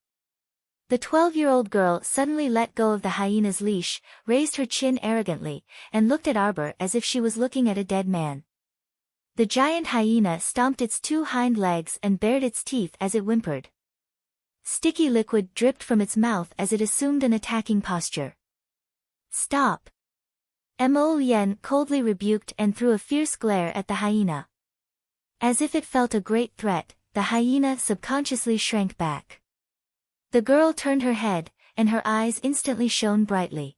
The 12-year-old girl suddenly let go of the hyena's leash, raised her chin arrogantly, and looked at Arbor as if she was looking at a dead man. The giant hyena stomped its 2 hind legs and bared its teeth as it whimpered. Sticky liquid dripped from its mouth as it assumed an attacking posture. Stop! Mo Yen coldly rebuked and threw a fierce glare at the hyena. As if it felt a great threat, the hyena subconsciously shrank back. The girl turned her head, and her eyes instantly shone brightly.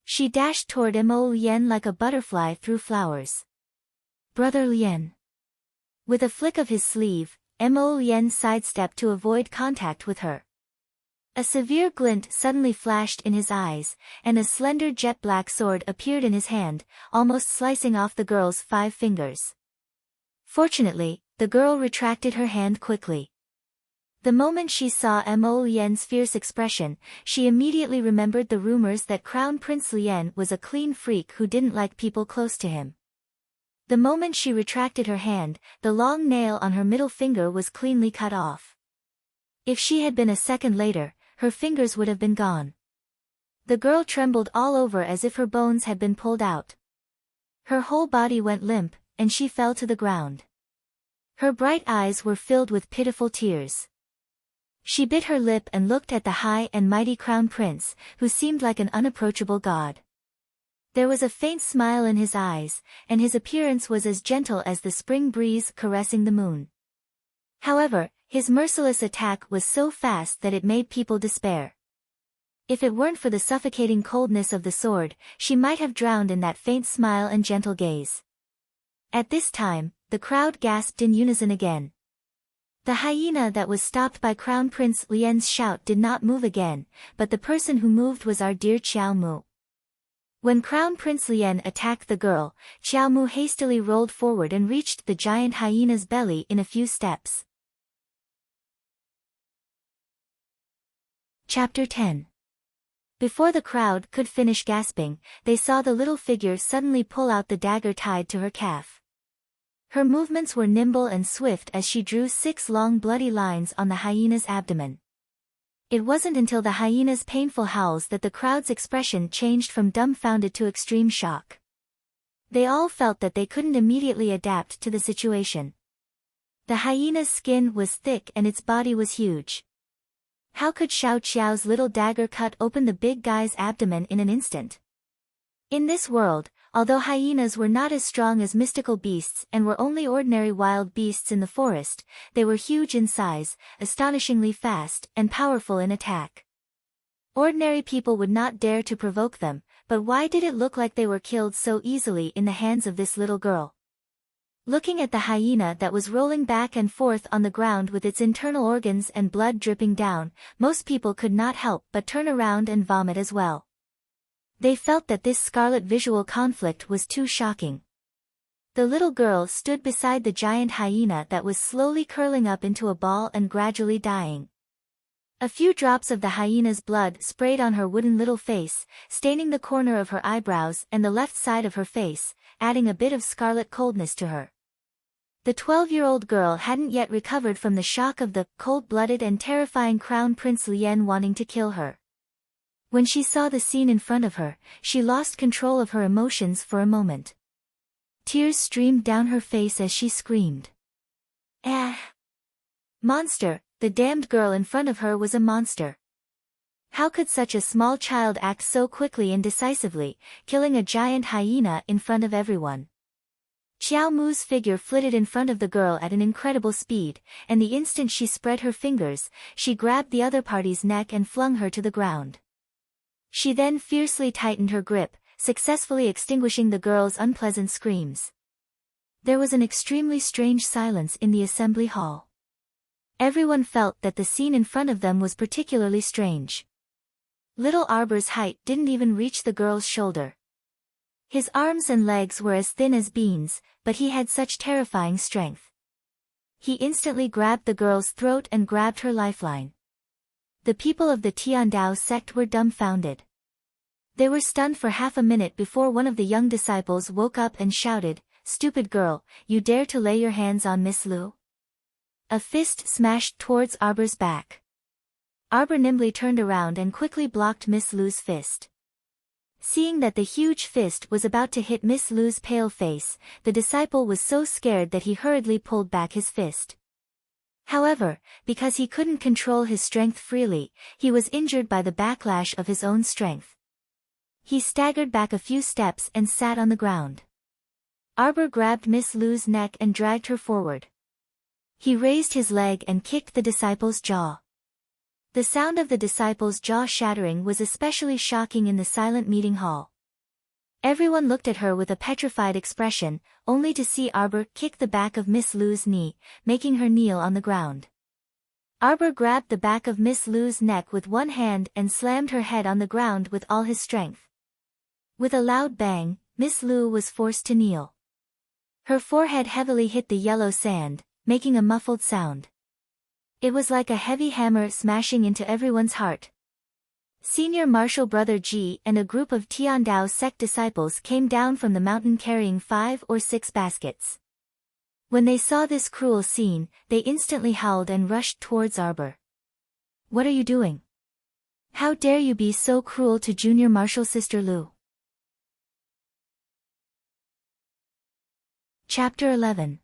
She dashed toward Mo Yen like a butterfly through flowers. Brother Lien. With a flick of his sleeve, Mo Yen sidestepped to avoid contact with her. A severe glint suddenly flashed in his eyes, and a slender jet-black sword appeared in his hand, almost slicing off the girl's 5 fingers. Fortunately, the girl retracted her hand quickly. The moment she saw Mo Lien's fierce expression, she immediately remembered the rumors that Crown Prince Lien was a clean freak who didn't like people close to him. The moment she retracted her hand, the long nail on her middle finger was cleanly cut off. If she had been a second later, her fingers would have been gone. The girl trembled all over as if her bones had been pulled out. Her whole body went limp, and she fell to the ground. Her bright eyes were filled with pitiful tears. She bit her lip and looked at the high and mighty crown prince, who seemed like an unapproachable god. There was a faint smile in his eyes, and his appearance was as gentle as the spring breeze caressing the moon. However, his merciless attack was so fast that it made people despair. If it weren't for the suffocating coldness of the sword, she might have drowned in that faint smile and gentle gaze. At this time, the crowd gasped in unison again. The hyena that was stopped by Crown Prince Lien's shout did not move again, but the person who moved was our dear Xiao Mu. When Crown Prince Lien attacked the girl, Xiao Mu hastily rolled forward and reached the giant hyena's belly in a few steps. Chapter 10. Before the crowd could finish gasping, they saw the little figure suddenly pull out the dagger tied to her calf. Her movements were nimble and swift as she drew 6 long bloody lines on the hyena's abdomen. It wasn't until the hyena's painful howls that the crowd's expression changed from dumbfounded to extreme shock. They all felt that they couldn't immediately adapt to the situation. The hyena's skin was thick and its body was huge. How could Xiao Qiao's little dagger cut open the big guy's abdomen in an instant? In this world, although hyenas were not as strong as mystical beasts and were only ordinary wild beasts in the forest, they were huge in size, astonishingly fast, and powerful in attack. Ordinary people would not dare to provoke them, but why did it look like they were killed so easily in the hands of this little girl? Looking at the hyena that was rolling back and forth on the ground with its internal organs and blood dripping down, most people could not help but turn around and vomit as well. They felt that this scarlet visual conflict was too shocking. The little girl stood beside the giant hyena that was slowly curling up into a ball and gradually dying. A few drops of the hyena's blood sprayed on her wooden little face, staining the corner of her eyebrows and the left side of her face, adding a bit of scarlet coldness to her. The 12-year-old girl hadn't yet recovered from the shock of the cold-blooded and terrifying Crown Prince Lien wanting to kill her. When she saw the scene in front of her, she lost control of her emotions for a moment. Tears streamed down her face as she screamed. "Ah! Monster!" The damned girl in front of her was a monster. How could such a small child act so quickly and decisively, killing a giant hyena in front of everyone? Xiao Mu's figure flitted in front of the girl at an incredible speed, and the instant she spread her fingers, she grabbed the other party's neck and flung her to the ground. She then fiercely tightened her grip, successfully extinguishing the girl's unpleasant screams. There was an extremely strange silence in the assembly hall. Everyone felt that the scene in front of them was particularly strange. Little Arbor's height didn't even reach the girl's shoulder. His arms and legs were as thin as beans, but he had such terrifying strength. He instantly grabbed the girl's throat and grabbed her lifeline. The people of the Tiandao sect were dumbfounded. They were stunned for half a minute before one of the young disciples woke up and shouted, "Stupid girl, you dare to lay your hands on Miss Lu?" A fist smashed towards Arbor's back. Arbor nimbly turned around and quickly blocked Miss Lu's fist. Seeing that the huge fist was about to hit Miss Lu's pale face, the disciple was so scared that he hurriedly pulled back his fist. However, because he couldn't control his strength freely, he was injured by the backlash of his own strength. He staggered back a few steps and sat on the ground. Arbor grabbed Miss Lu's neck and dragged her forward. He raised his leg and kicked the disciple's jaw. The sound of the disciple's jaw shattering was especially shocking in the silent meeting hall. Everyone looked at her with a petrified expression, only to see Arbor kick the back of Miss Lu's knee, making her kneel on the ground. Arbor grabbed the back of Miss Lu's neck with one hand and slammed her head on the ground with all his strength. With a loud bang, Miss Lu was forced to kneel. Her forehead heavily hit the yellow sand, making a muffled sound. It was like a heavy hammer smashing into everyone's heart. Senior Marshal Brother Ji and a group of Tiandao sect disciples came down from the mountain carrying 5 or 6 baskets. When they saw this cruel scene, they instantly howled and rushed towards Arbor. "What are you doing? How dare you be so cruel to Junior Marshal Sister Lu?" Chapter 11.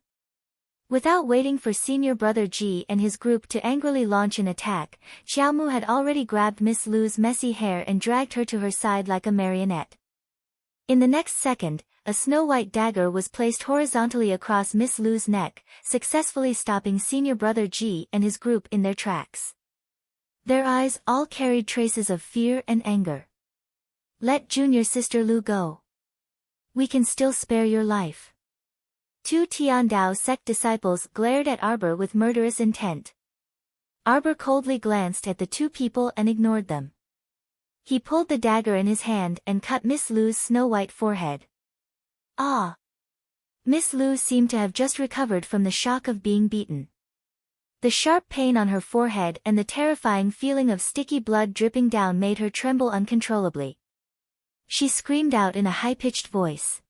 Without waiting for Senior Brother Ji and his group to angrily launch an attack, Xiaomu had already grabbed Miss Lu's messy hair and dragged her to her side like a marionette. In the next second, a snow-white dagger was placed horizontally across Miss Lu's neck, successfully stopping Senior Brother Ji and his group in their tracks. Their eyes all carried traces of fear and anger. "Let Junior Sister Lu go. We can still spare your life." 2 Tiandao sect disciples glared at Arbor with murderous intent. Arbor coldly glanced at the 2 people and ignored them. He pulled the dagger in his hand and cut Miss Lu's snow-white forehead. Ah! Miss Lu seemed to have just recovered from the shock of being beaten. The sharp pain on her forehead and the terrifying feeling of sticky blood dripping down made her tremble uncontrollably. She screamed out in a high-pitched voice.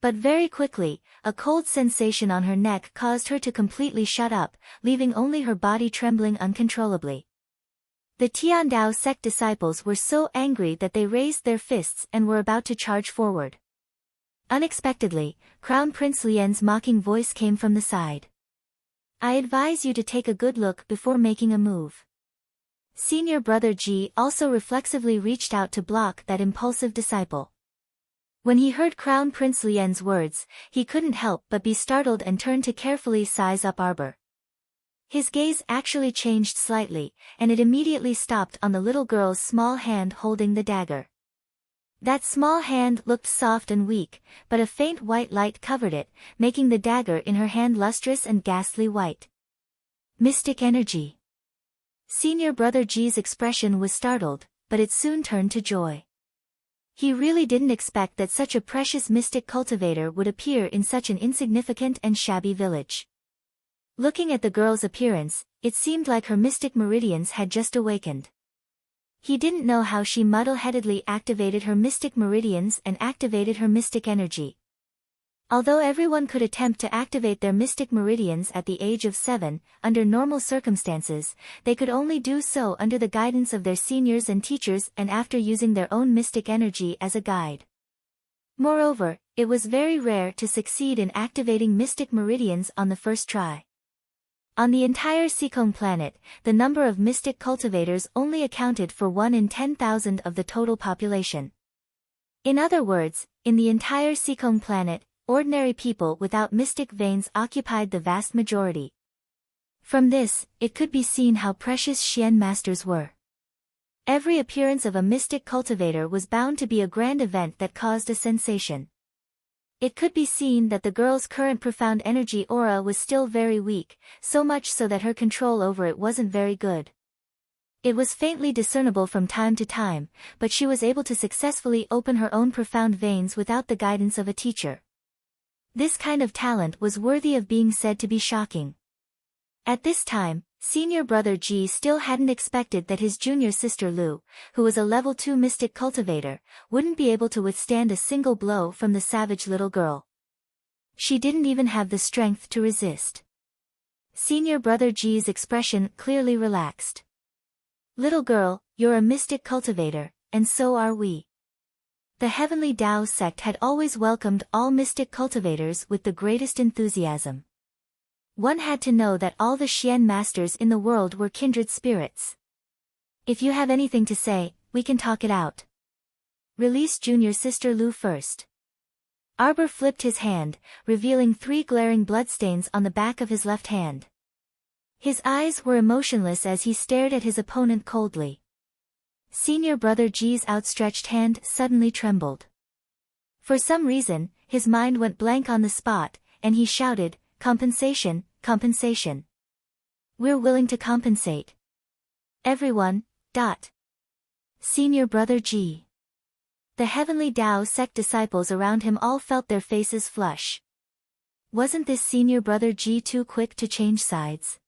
But very quickly, a cold sensation on her neck caused her to completely shut up, leaving only her body trembling uncontrollably. The Tiandao sect disciples were so angry that they raised their fists and were about to charge forward. Unexpectedly, Crown Prince Lian's mocking voice came from the side. "I advise you to take a good look before making a move." Senior Brother Ji also reflexively reached out to block that impulsive disciple. When he heard Crown Prince Lian's words, he couldn't help but be startled and turned to carefully size up Arbor. His gaze actually changed slightly, and it immediately stopped on the little girl's small hand holding the dagger. That small hand looked soft and weak, but a faint white light covered it, making the dagger in her hand lustrous and ghastly white. Mystic energy. Senior Brother Ji's expression was startled, but it soon turned to joy. He really didn't expect that such a precious mystic cultivator would appear in such an insignificant and shabby village. Looking at the girl's appearance, it seemed like her mystic meridians had just awakened. He didn't know how she muddle-headedly activated her mystic meridians and activated her mystic energy. Although everyone could attempt to activate their mystic meridians at the age of 7, under normal circumstances, they could only do so under the guidance of their seniors and teachers and after using their own mystic energy as a guide. Moreover, it was very rare to succeed in activating mystic meridians on the first try. On the entire Seekong planet, the number of mystic cultivators only accounted for 1 in 10,000 of the total population. In other words, in the entire Seekong planet, ordinary people without mystic veins occupied the vast majority. From this, it could be seen how precious Xian masters were. Every appearance of a mystic cultivator was bound to be a grand event that caused a sensation. It could be seen that the girl's current profound energy aura was still very weak, so much so that her control over it wasn't very good. It was faintly discernible from time to time, but she was able to successfully open her own profound veins without the guidance of a teacher. This kind of talent was worthy of being said to be shocking. At this time, senior brother Ji still hadn't expected that his junior sister Lu, who was a level 2 mystic cultivator, wouldn't be able to withstand a single blow from the savage little girl. She didn't even have the strength to resist. Senior brother Ji's expression clearly relaxed. Little girl, you're a mystic cultivator, and so are we. The Heavenly Tao sect had always welcomed all mystic cultivators with the greatest enthusiasm. One had to know that all the Xian masters in the world were kindred spirits. If you have anything to say, we can talk it out. Release junior sister Lu first. Arbor flipped his hand, revealing 3 glaring bloodstains on the back of his left hand. His eyes were emotionless as he stared at his opponent coldly. Senior brother Ji's outstretched hand suddenly trembled. For some reason, his mind went blank on the spot, and he shouted, "Compensation, compensation. We're willing to compensate. Everyone, dot." Senior brother Ji. The Heavenly Tao sect disciples around him all felt their faces flush. Wasn't this senior brother Ji too quick to change sides?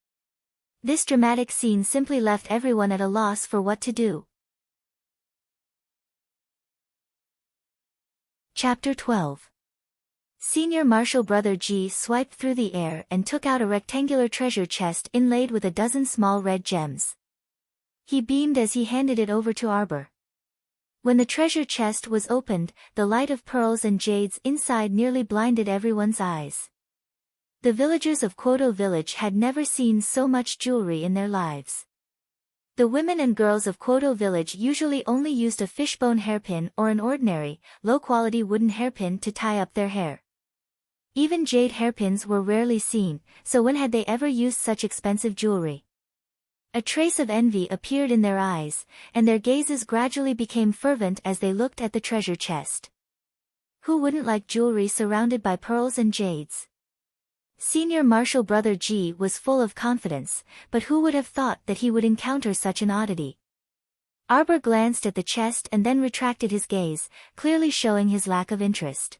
This dramatic scene simply left everyone at a loss for what to do. Chapter 12. Senior martial brother Ji swiped through the air and took out a rectangular treasure chest inlaid with a dozen small red gems. He beamed as he handed it over to Arbor. When the treasure chest was opened, the light of pearls and jades inside nearly blinded everyone's eyes. The villagers of Quoto village had never seen so much jewelry in their lives. The women and girls of Quoto village usually only used a fishbone hairpin or an ordinary, low-quality wooden hairpin to tie up their hair. Even jade hairpins were rarely seen, so when had they ever used such expensive jewelry? A trace of envy appeared in their eyes, and their gazes gradually became fervent as they looked at the treasure chest. Who wouldn't like jewelry surrounded by pearls and jades? Senior martial brother Ji was full of confidence, but who would have thought that he would encounter such an oddity? Arbor glanced at the chest and then retracted his gaze, clearly showing his lack of interest.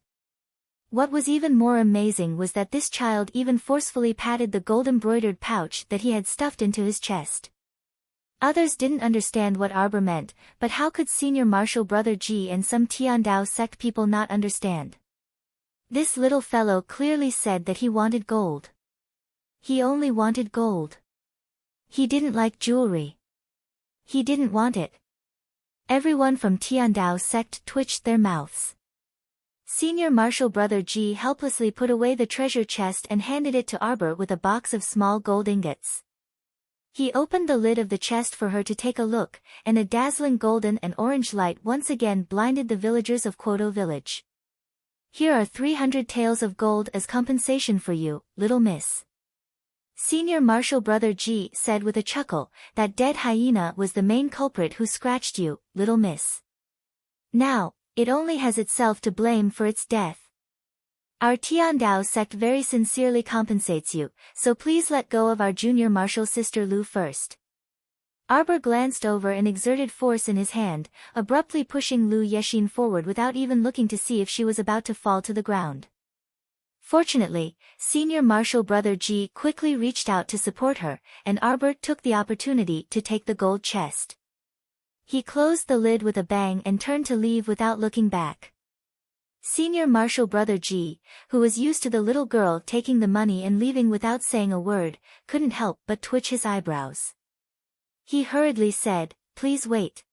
What was even more amazing was that this child even forcefully patted the gold-embroidered pouch that he had stuffed into his chest. Others didn't understand what Arbor meant, but how could senior martial brother Ji and some Tiandao sect people not understand? This little fellow clearly said that he wanted gold. He only wanted gold. He didn't like jewelry. He didn't want it. Everyone from Tiandao sect twitched their mouths. Senior martial brother Ji helplessly put away the treasure chest and handed it to Arbor with a box of small gold ingots. He opened the lid of the chest for her to take a look, and a dazzling golden and orange light once again blinded the villagers of Quoto village. Here are 300 taels of gold as compensation for you, little miss. Senior martial brother Ji said with a chuckle, that dead hyena was the main culprit who scratched you, little miss. Now, it only has itself to blame for its death. Our Tiandao sect very sincerely compensates you, so please let go of our junior martial sister Lu first. Arbor glanced over and exerted force in his hand, abruptly pushing Lu Yexin forward without even looking to see if she was about to fall to the ground. Fortunately, senior martial brother Ji quickly reached out to support her, and Arbor took the opportunity to take the gold chest. He closed the lid with a bang and turned to leave without looking back. Senior martial brother Ji, who was used to the little girl taking the money and leaving without saying a word, couldn't help but twitch his eyebrows. He hurriedly said, "Please wait.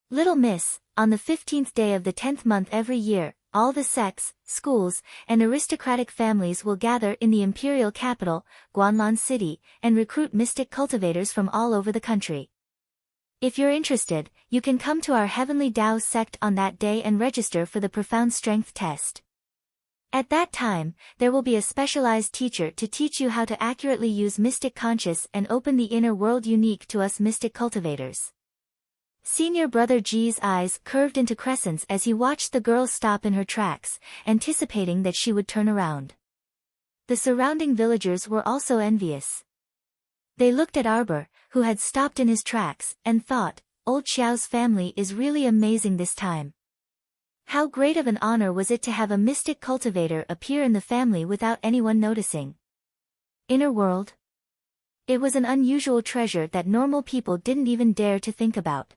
Little miss, on the 15th day of the 10th month every year, all the sects, schools, and aristocratic families will gather in the imperial capital, Guanlan City, and recruit mystic cultivators from all over the country. If you're interested, you can come to our Heavenly Tao sect on that day and register for the profound strength test. At that time, there will be a specialized teacher to teach you how to accurately use mystic conscious and open the inner world unique to us mystic cultivators. Senior brother G's eyes curved into crescents as he watched the girl stop in her tracks, anticipating that she would turn around. The surrounding villagers were also envious. They looked at Arbor, who had stopped in his tracks, and thought, "Old Xiao's family is really amazing this time." How great of an honor was it to have a mystic cultivator appear in the family without anyone noticing. Inner world? It was an unusual treasure that normal people didn't even dare to think about.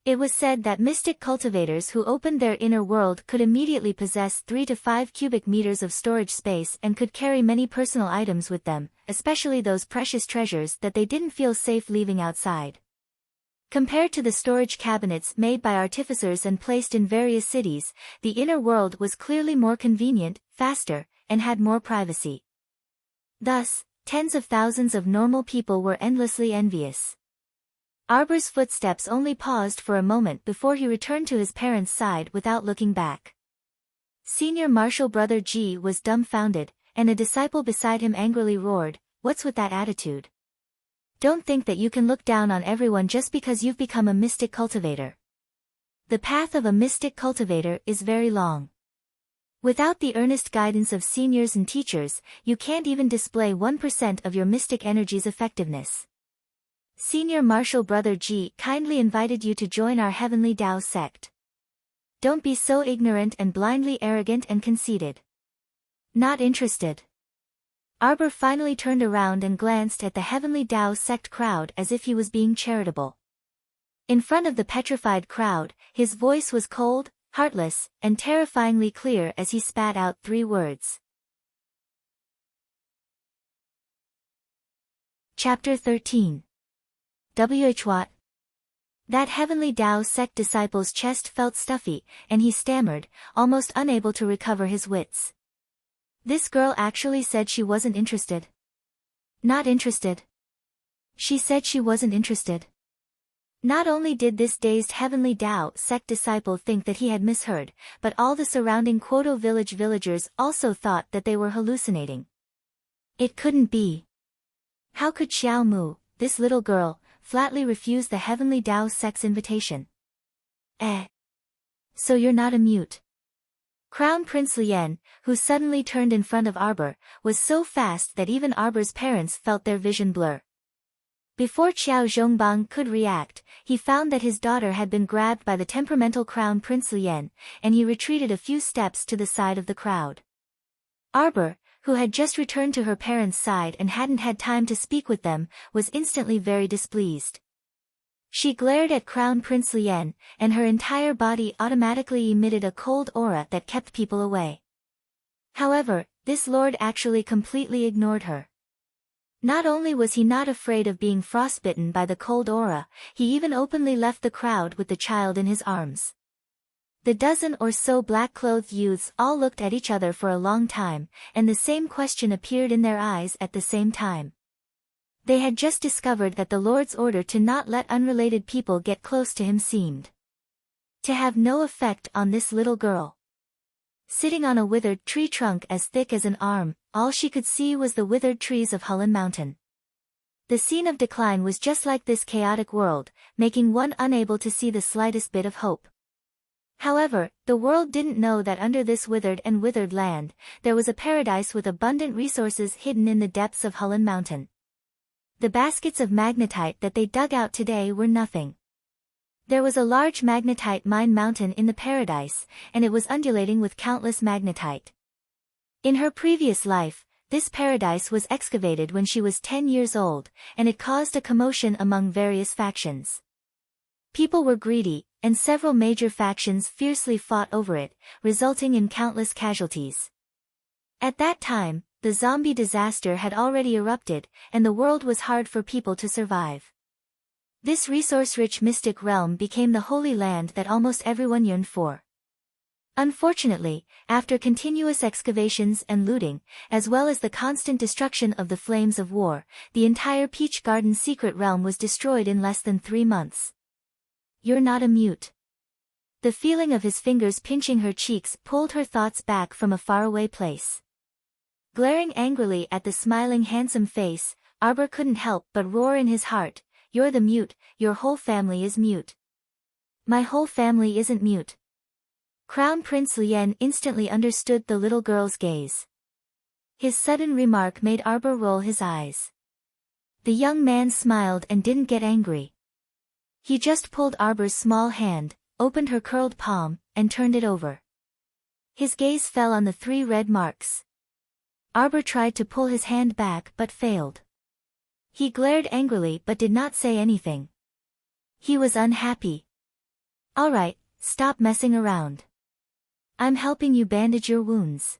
It was said that mystic cultivators who opened their inner world could immediately possess 3 to 5 cubic meters of storage space and could carry many personal items with them, especially those precious treasures that they didn't feel safe leaving outside. Compared to the storage cabinets made by artificers and placed in various cities, the inner world was clearly more convenient, faster, and had more privacy. Thus, tens of thousands of normal people were endlessly envious. Arbor's footsteps only paused for a moment before he returned to his parents' side without looking back. Senior martial brother G was dumbfounded, and a disciple beside him angrily roared, "What's with that attitude? Don't think that you can look down on everyone just because you've become a mystic cultivator. The path of a mystic cultivator is very long. Without the earnest guidance of seniors and teachers, you can't even display 1% of your mystic energy's effectiveness. Senior martial brother G kindly invited you to join our Heavenly Tao sect. Don't be so ignorant and blindly arrogant and conceited." Not interested. Arbor finally turned around and glanced at the Heavenly Tao sect crowd as if he was being charitable. In front of the petrified crowd, his voice was cold, heartless, and terrifyingly clear as he spat out 3 words. Chapter 13. What? That Heavenly Tao sect disciple's chest felt stuffy, and he stammered, almost unable to recover his wits. This girl actually said she wasn't interested. Not interested. She said she wasn't interested. Not only did this dazed Heavenly Tao sect disciple think that he had misheard, but all the surrounding Quoto village villagers also thought that they were hallucinating. It couldn't be. How could Xiao Mu, this little girl, flatly refuse the Heavenly Tao sect's invitation? So you're not a mute. Crown Prince Lien, who suddenly turned in front of Arbor, was so fast that even Arbor's parents felt their vision blur. Before Qiao Zhongbang could react, he found that his daughter had been grabbed by the temperamental Crown Prince Lien, and he retreated a few steps to the side of the crowd. Arbor, who had just returned to her parents' side and hadn't had time to speak with them, was instantly very displeased. She glared at Crown Prince Lien, and her entire body automatically emitted a cold aura that kept people away. However, this lord actually completely ignored her. Not only was he not afraid of being frostbitten by the cold aura, he even openly left the crowd with the child in his arms. The dozen or so black-clothed youths all looked at each other for a long time, and the same question appeared in their eyes at the same time. They had just discovered that the Lord's order to not let unrelated people get close to him seemed to have no effect on this little girl. Sitting on a withered tree trunk as thick as an arm, all she could see was the withered trees of Hulun Mountain. The scene of decline was just like this chaotic world, making one unable to see the slightest bit of hope. However, the world didn't know that under this withered land, there was a paradise with abundant resources hidden in the depths of Hulun Mountain. The baskets of magnetite that they dug out today were nothing. There was a large magnetite mine mountain in the paradise, and it was undulating with countless magnetite. In her previous life, this paradise was excavated when she was 10 years old, and it caused a commotion among various factions. People were greedy, and several major factions fiercely fought over it, resulting in countless casualties. At that time, the zombie disaster had already erupted, and the world was hard for people to survive. This resource-rich mystic realm became the holy land that almost everyone yearned for. Unfortunately, after continuous excavations and looting, as well as the constant destruction of the flames of war, the entire Peach Garden secret realm was destroyed in less than 3 months. You're not a mute. The feeling of his fingers pinching her cheeks pulled her thoughts back from a faraway place. Glaring angrily at the smiling handsome face, Arbor couldn't help but roar in his heart, "You're the mute, your whole family is mute." My whole family isn't mute. Crown Prince Lien instantly understood the little girl's gaze. His sudden remark made Arbor roll his eyes. The young man smiled and didn't get angry. He just pulled Arbor's small hand, opened her curled palm, and turned it over. His gaze fell on the 3 red marks. Arbor tried to pull his hand back but failed. He glared angrily but did not say anything. He was unhappy. All right, stop messing around. I'm helping you bandage your wounds.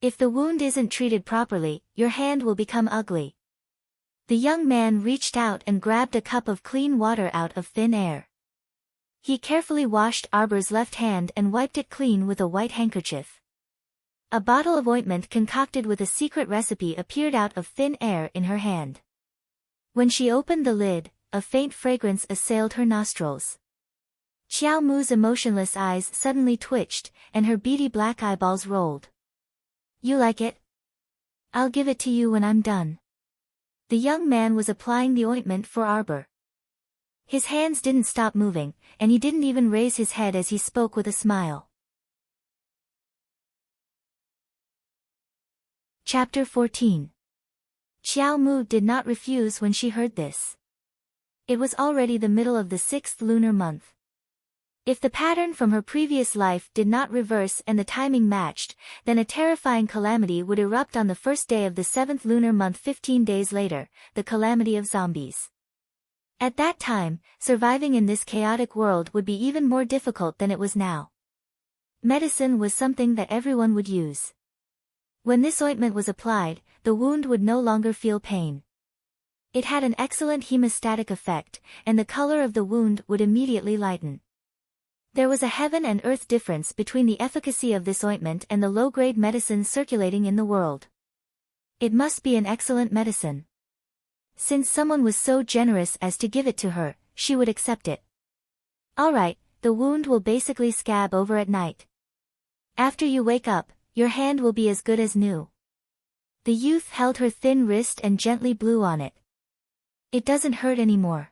If the wound isn't treated properly, your hand will become ugly. The young man reached out and grabbed a cup of clean water out of thin air. He carefully washed Arbor's left hand and wiped it clean with a white handkerchief. A bottle of ointment concocted with a secret recipe appeared out of thin air in her hand. When she opened the lid, a faint fragrance assailed her nostrils. Xiao Mu's emotionless eyes suddenly twitched, and her beady black eyeballs rolled. You like it? I'll give it to you when I'm done. The young man was applying the ointment for Arbor. His hands didn't stop moving, and he didn't even raise his head as he spoke with a smile. Chapter 14. Xiao Mu did not refuse when she heard this. It was already the middle of the 6th lunar month. If the pattern from her previous life did not reverse and the timing matched, then a terrifying calamity would erupt on the first day of the 7th lunar month 15 days later, the calamity of zombies. At that time, surviving in this chaotic world would be even more difficult than it was now. Medicine was something that everyone would use. When this ointment was applied, the wound would no longer feel pain. It had an excellent hemostatic effect, and the color of the wound would immediately lighten. There was a heaven and earth difference between the efficacy of this ointment and the low-grade medicine circulating in the world. It must be an excellent medicine. Since someone was so generous as to give it to her, she would accept it. Alright, the wound will basically scab over at night. After you wake up, your hand will be as good as new. The youth held her thin wrist and gently blew on it. It doesn't hurt anymore.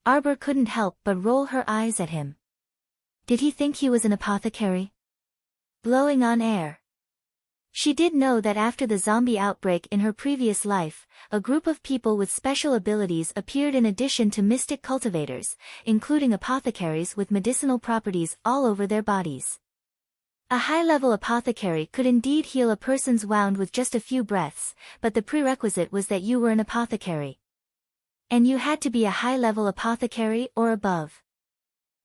Arbor couldn't help but roll her eyes at him. Did he think he was an apothecary? Blowing on air. She did know that after the zombie outbreak in her previous life, a group of people with special abilities appeared in addition to mystic cultivators, including apothecaries with medicinal properties all over their bodies. A high-level apothecary could indeed heal a person's wound with just a few breaths, but the prerequisite was that you were an apothecary. And you had to be a high-level apothecary or above.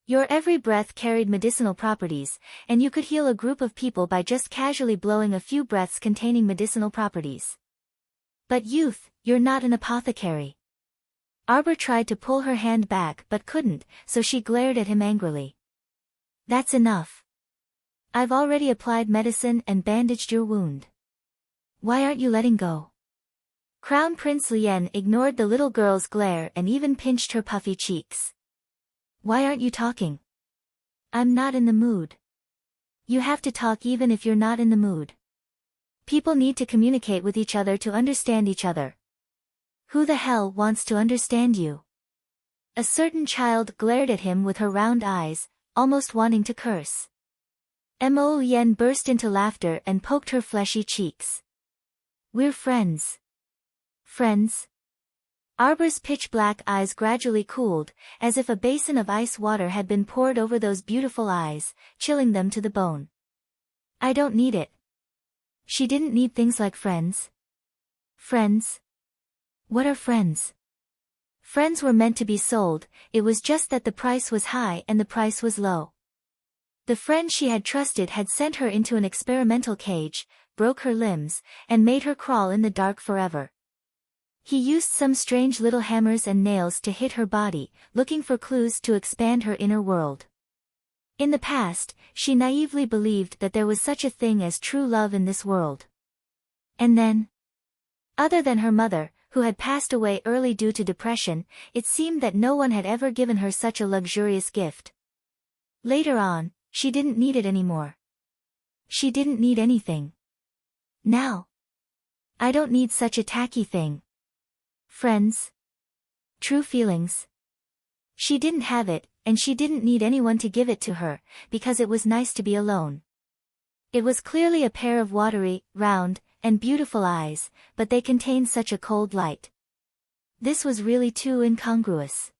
Your every breath carried medicinal properties, and you could heal a group of people by just casually blowing a few breaths containing medicinal properties. But youth, you're not an apothecary. Arbor tried to pull her hand back but couldn't, so she glared at him angrily. That's enough. I've already applied medicine and bandaged your wound. Why aren't you letting go? Crown Prince Lien ignored the little girl's glare and even pinched her puffy cheeks. Why aren't you talking? I'm not in the mood. You have to talk even if you're not in the mood. People need to communicate with each other to understand each other. Who the hell wants to understand you? A certain child glared at him with her round eyes, almost wanting to curse. Mo Lien burst into laughter and poked her fleshy cheeks. We're friends. Friends? Arbor's pitch-black eyes gradually cooled, as if a basin of ice water had been poured over those beautiful eyes, chilling them to the bone. I don't need it. She didn't need things like friends. Friends? What are friends? Friends were meant to be sold, it was just that the price was high and the price was low. The friend she had trusted had sent her into an experimental cage, broke her limbs, and made her crawl in the dark forever. He used some strange little hammers and nails to hit her body, looking for clues to expand her inner world. In the past, she naively believed that there was such a thing as true love in this world. And then? Other than her mother, who had passed away early due to depression, it seemed that no one had ever given her such a luxurious gift. Later on, she didn't need it anymore. She didn't need anything. Now. I don't need such a tacky thing. Friends? True feelings? She didn't have it, and she didn't need anyone to give it to her, because it was nice to be alone. It was clearly a pair of watery, round, and beautiful eyes, but they contained such a cold light. This was really too incongruous.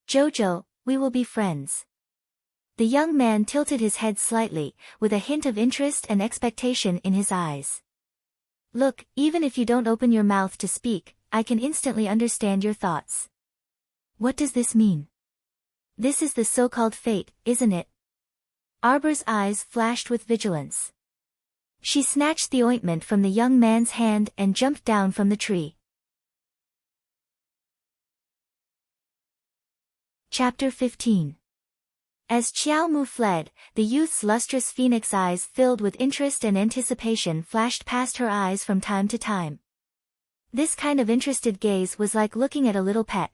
Jojo, we will be friends. The young man tilted his head slightly, with a hint of interest and expectation in his eyes. Look, even if you don't open your mouth to speak, I can instantly understand your thoughts. What does this mean? This is the so-called fate, isn't it? Arbor's eyes flashed with vigilance. She snatched the ointment from the young man's hand and jumped down from the tree. Chapter 15. As Xiao Mu fled, the youth's lustrous phoenix eyes filled with interest and anticipation flashed past her eyes from time to time. This kind of interested gaze was like looking at a little pet.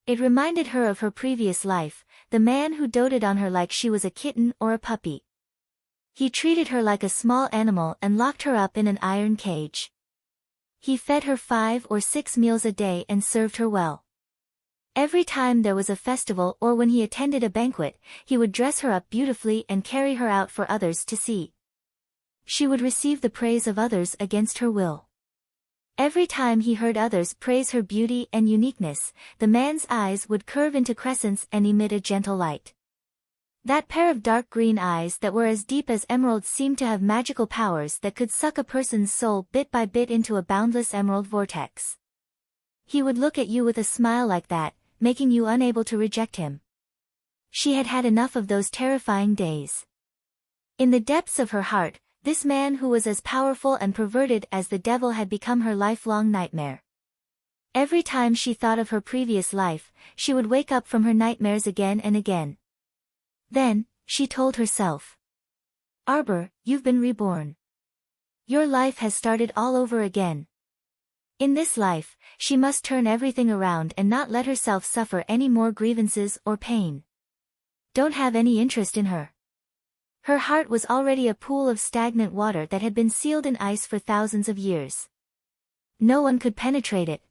It reminded her of her previous life, the man who doted on her like she was a kitten or a puppy. He treated her like a small animal and locked her up in an iron cage. He fed her 5 or 6 meals a day and served her well. Every time there was a festival or when he attended a banquet, he would dress her up beautifully and carry her out for others to see. She would receive the praise of others against her will. Every time he heard others praise her beauty and uniqueness, the man's eyes would curve into crescents and emit a gentle light. That pair of dark green eyes that were as deep as emeralds seemed to have magical powers that could suck a person's soul bit by bit into a boundless emerald vortex. He would look at you with a smile like that, making you unable to reject him. She had had enough of those terrifying days. In the depths of her heart, this man who was as powerful and perverted as the devil had become her lifelong nightmare. Every time she thought of her previous life, she would wake up from her nightmares again and again. Then, she told herself. Arbor, you've been reborn. Your life has started all over again. In this life, she must turn everything around and not let herself suffer any more grievances or pain. Don't have any interest in her. Her heart was already a pool of stagnant water that had been sealed in ice for thousands of years. No one could penetrate it.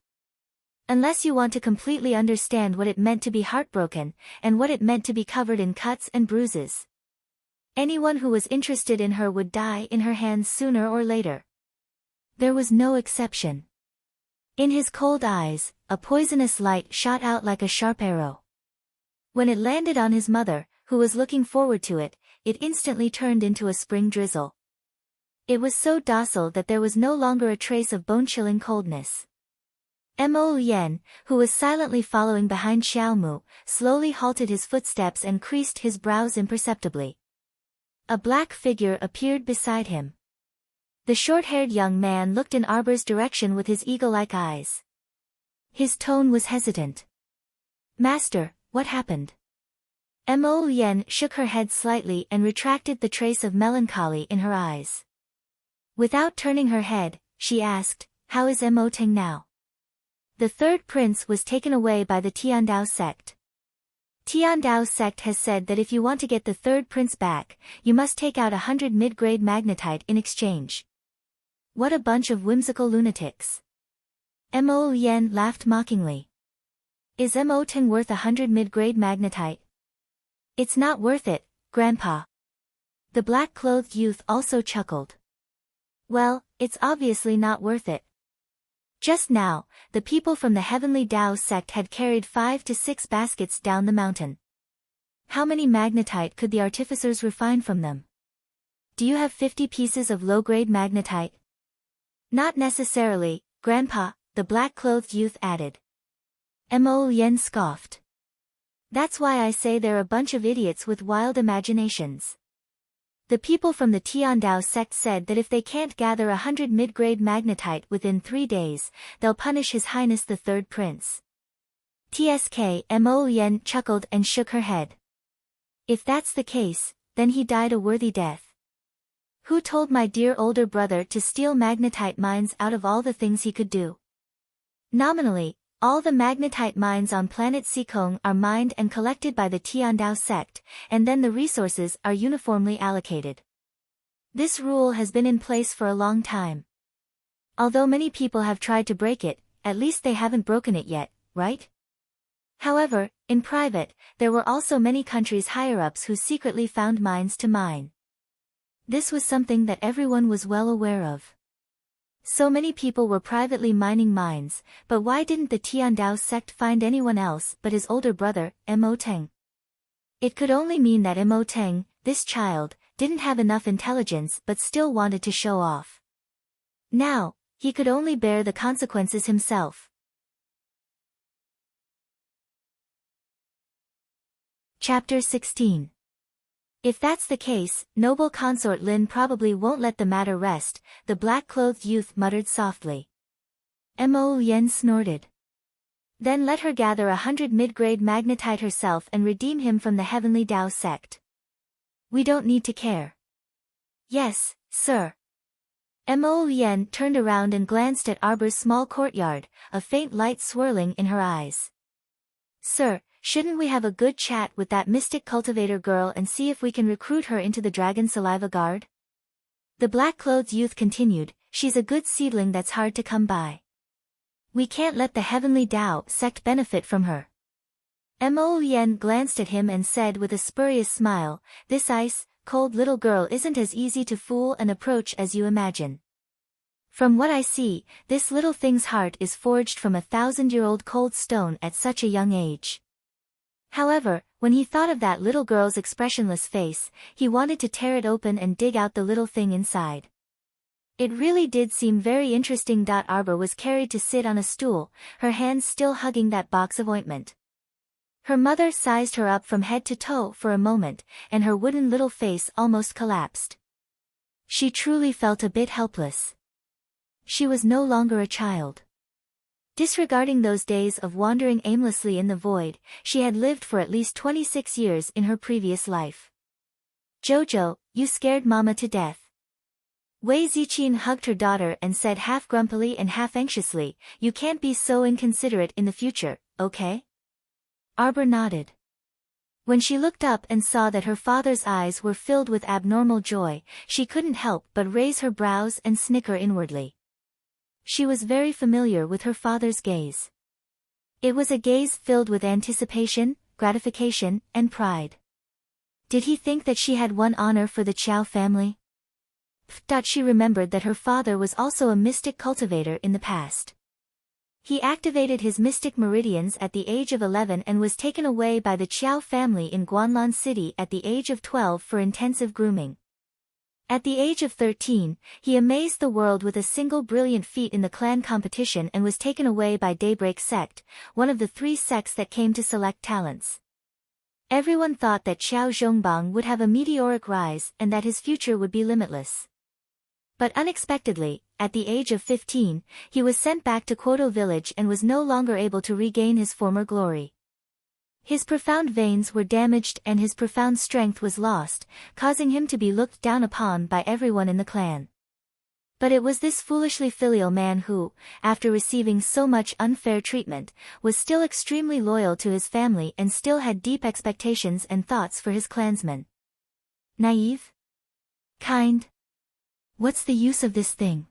Unless you want to completely understand what it meant to be heartbroken, and what it meant to be covered in cuts and bruises. Anyone who was interested in her would die in her hands sooner or later. There was no exception. In his cold eyes, a poisonous light shot out like a sharp arrow. When it landed on his mother, who was looking forward to it, it instantly turned into a spring drizzle. It was so docile that there was no longer a trace of bone-chilling coldness. Mo Yen, who was silently following behind Xiaomu, slowly halted his footsteps and creased his brows imperceptibly. A black figure appeared beside him. The short-haired young man looked in Arbor's direction with his eagle-like eyes. His tone was hesitant. Master, what happened? Mo Yen shook her head slightly and retracted the trace of melancholy in her eyes. Without turning her head, she asked, how is Mo Ting now? The third prince was taken away by the Tiandao sect. Tiandao sect has said that if you want to get the third prince back, you must take out 100 mid-grade magnetite in exchange. What a bunch of whimsical lunatics. Mo Yen laughed mockingly. Is Mo Ting worth 100 mid-grade magnetite? It's not worth it, Grandpa. The black-clothed youth also chuckled. Well, it's obviously not worth it. Just now, the people from the Heavenly Dao sect had carried 5 to 6 baskets down the mountain. How many magnetite could the artificers refine from them? Do you have 50 pieces of low-grade magnetite? Not necessarily, Grandpa, the black-clothed youth added. Mo Yen scoffed. That's why I say they're a bunch of idiots with wild imaginations. The people from the Tiandao sect said that if they can't gather 100 mid-grade magnetite within 3 days, they'll punish His Highness the Third Prince. Mo Yen chuckled and shook her head. If that's the case, then he died a worthy death. Who told my dear older brother to steal magnetite mines out of all the things he could do? Nominally, all the magnetite mines on planet Sikong are mined and collected by the Tiandao sect, and then the resources are uniformly allocated. This rule has been in place for a long time. Although many people have tried to break it, at least they haven't broken it yet, right? However, in private, there were also many countries' higher-ups who secretly found mines to mine. This was something that everyone was well aware of. So many people were privately mining mines, but why didn't the Tiandao sect find anyone else but his older brother, Mo Teng? It could only mean that Mo Teng, this child, didn't have enough intelligence but still wanted to show off. Now, he could only bear the consequences himself. Chapter 16. If that's the case, noble consort Lin probably won't let the matter rest, the black-clothed youth muttered softly. Mo Yen snorted. Then let her gather 100 mid-grade magnetite herself and redeem him from the heavenly Dao sect. We don't need to care. Yes, sir. Mo Yen turned around and glanced at Arbor's small courtyard, a faint light swirling in her eyes. Sir, shouldn't we have a good chat with that mystic cultivator girl and see if we can recruit her into the Dragon Saliva Guard? The black-clothed youth continued, she's a good seedling that's hard to come by. We can't let the heavenly Dao sect benefit from her. Mo Yen glanced at him and said with a spurious smile, this ice-cold little girl isn't as easy to fool and approach as you imagine. From what I see, this little thing's heart is forged from 1,000-year-old cold stone at such a young age. However, when he thought of that little girl's expressionless face, he wanted to tear it open and dig out the little thing inside. It really did seem very interesting. Arbor was carried to sit on a stool, her hands still hugging that box of ointment. Her mother sized her up from head to toe for a moment, and her wooden little face almost collapsed. She truly felt a bit helpless. She was no longer a child. Disregarding those days of wandering aimlessly in the void, she had lived for at least 26 years in her previous life. Jojo, you scared Mama to death. Wei Ziqin hugged her daughter and said half grumpily and half anxiously, you can't be so inconsiderate in the future, okay? Arbor nodded. When she looked up and saw that her father's eyes were filled with abnormal joy, she couldn't help but raise her brows and snicker inwardly. She was very familiar with her father's gaze. It was a gaze filled with anticipation, gratification, and pride. Did he think that she had won honor for the Qiao family? She remembered that her father was also a mystic cultivator in the past. He activated his mystic meridians at the age of 11 and was taken away by the Qiao family in Guanlan City at the age of 12 for intensive grooming. At the age of 13, he amazed the world with a single brilliant feat in the clan competition and was taken away by Daybreak Sect, one of the 3 sects that came to select talents. Everyone thought that Qiao Zhongbang would have a meteoric rise and that his future would be limitless. But unexpectedly, at the age of 15, he was sent back to Quoto village and was no longer able to regain his former glory. His profound veins were damaged and his profound strength was lost, causing him to be looked down upon by everyone in the clan. But it was this foolishly filial man who, after receiving so much unfair treatment, was still extremely loyal to his family and still had deep expectations and thoughts for his clansmen. Naive? Kind? What's the use of this thing?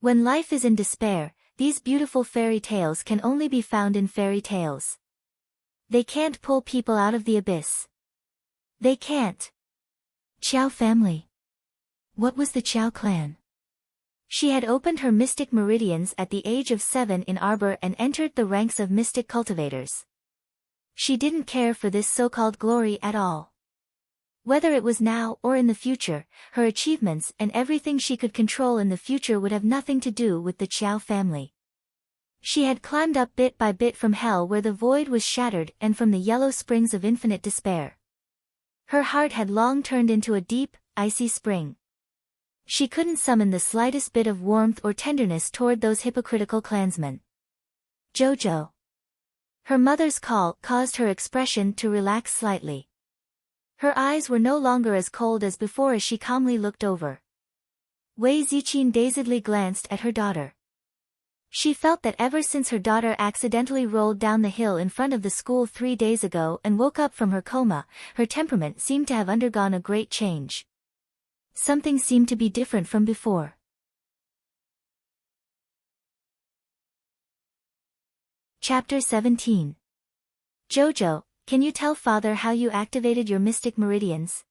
When life is in despair, these beautiful fairy tales can only be found in fairy tales. They can't pull people out of the abyss. They can't. Qiao family. What was the Qiao clan? She had opened her mystic meridians at the age of 7 in Arbor and entered the ranks of mystic cultivators. She didn't care for this so-called glory at all. Whether it was now or in the future, her achievements and everything she could control in the future would have nothing to do with the Qiao family. She had climbed up bit by bit from hell where the void was shattered and from the yellow springs of infinite despair. Her heart had long turned into a deep, icy spring. She couldn't summon the slightest bit of warmth or tenderness toward those hypocritical clansmen. Jojo. Her mother's call caused her expression to relax slightly. Her eyes were no longer as cold as before as she calmly looked over. Wei Ziqin dazedly glanced at her daughter. She felt that ever since her daughter accidentally rolled down the hill in front of the school 3 days ago and woke up from her coma, her temperament seemed to have undergone a great change. Something seemed to be different from before. Chapter 17. Jojo, can you tell father how you activated your mystic meridians?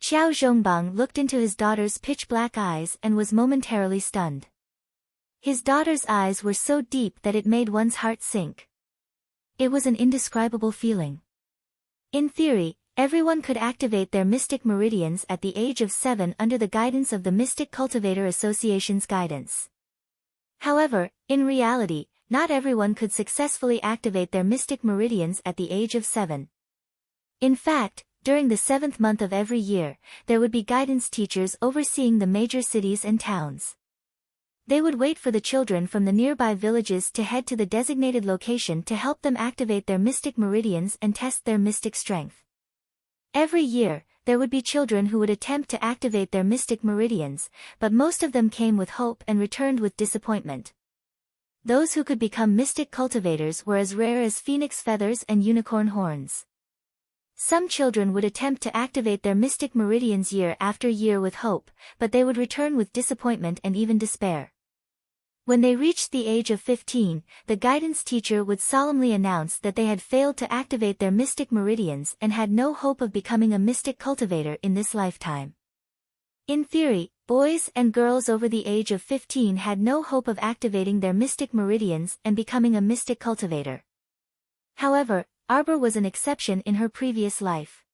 Xiao Zhongbang looked into his daughter's pitch-black eyes and was momentarily stunned. His daughter's eyes were so deep that it made one's heart sink. It was an indescribable feeling. In theory, everyone could activate their mystic meridians at the age of 7 under the guidance of the Mystic Cultivator Association's guidance. However, in reality, not everyone could successfully activate their mystic meridians at the age of 7. In fact, during the 7th month of every year, there would be guidance teachers overseeing the major cities and towns. They would wait for the children from the nearby villages to head to the designated location to help them activate their mystic meridians and test their mystic strength. Every year, there would be children who would attempt to activate their mystic meridians, but most of them came with hope and returned with disappointment. Those who could become mystic cultivators were as rare as phoenix feathers and unicorn horns. Some children would attempt to activate their mystic meridians year after year with hope, but they would return with disappointment and even despair. When they reached the age of 15, the guidance teacher would solemnly announce that they had failed to activate their mystic meridians and had no hope of becoming a mystic cultivator in this lifetime. In theory, boys and girls over the age of 15 had no hope of activating their mystic meridians and becoming a mystic cultivator. However, Arbor was an exception in her previous life.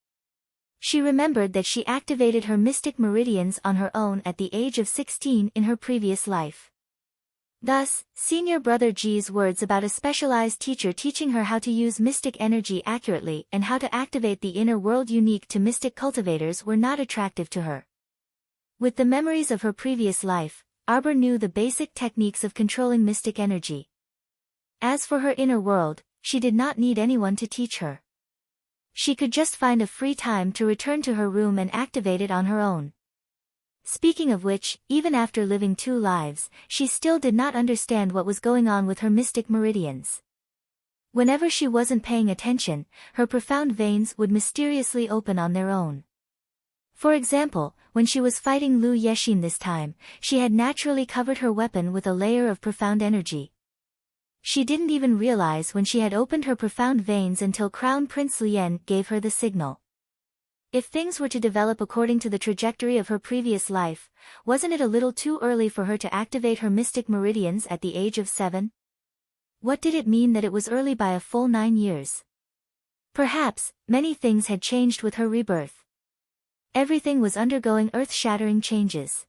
She remembered that she activated her mystic meridians on her own at the age of 16 in her previous life. Thus, senior brother Ji's words about a specialized teacher teaching her how to use mystic energy accurately and how to activate the inner world unique to mystic cultivators were not attractive to her. With the memories of her previous life, Arbor knew the basic techniques of controlling mystic energy. As for her inner world, she did not need anyone to teach her. She could just find a free time to return to her room and activate it on her own. Speaking of which, even after living 2 lives, she still did not understand what was going on with her mystic meridians. Whenever she wasn't paying attention, her profound veins would mysteriously open on their own. For example, when she was fighting Lu Yexin this time, she had naturally covered her weapon with a layer of profound energy. She didn't even realize when she had opened her profound veins until Crown Prince Lien gave her the signal. If things were to develop according to the trajectory of her previous life, wasn't it a little too early for her to activate her mystic meridians at the age of 7? What did it mean that it was early by a full 9 years? Perhaps, many things had changed with her rebirth. Everything was undergoing earth-shattering changes.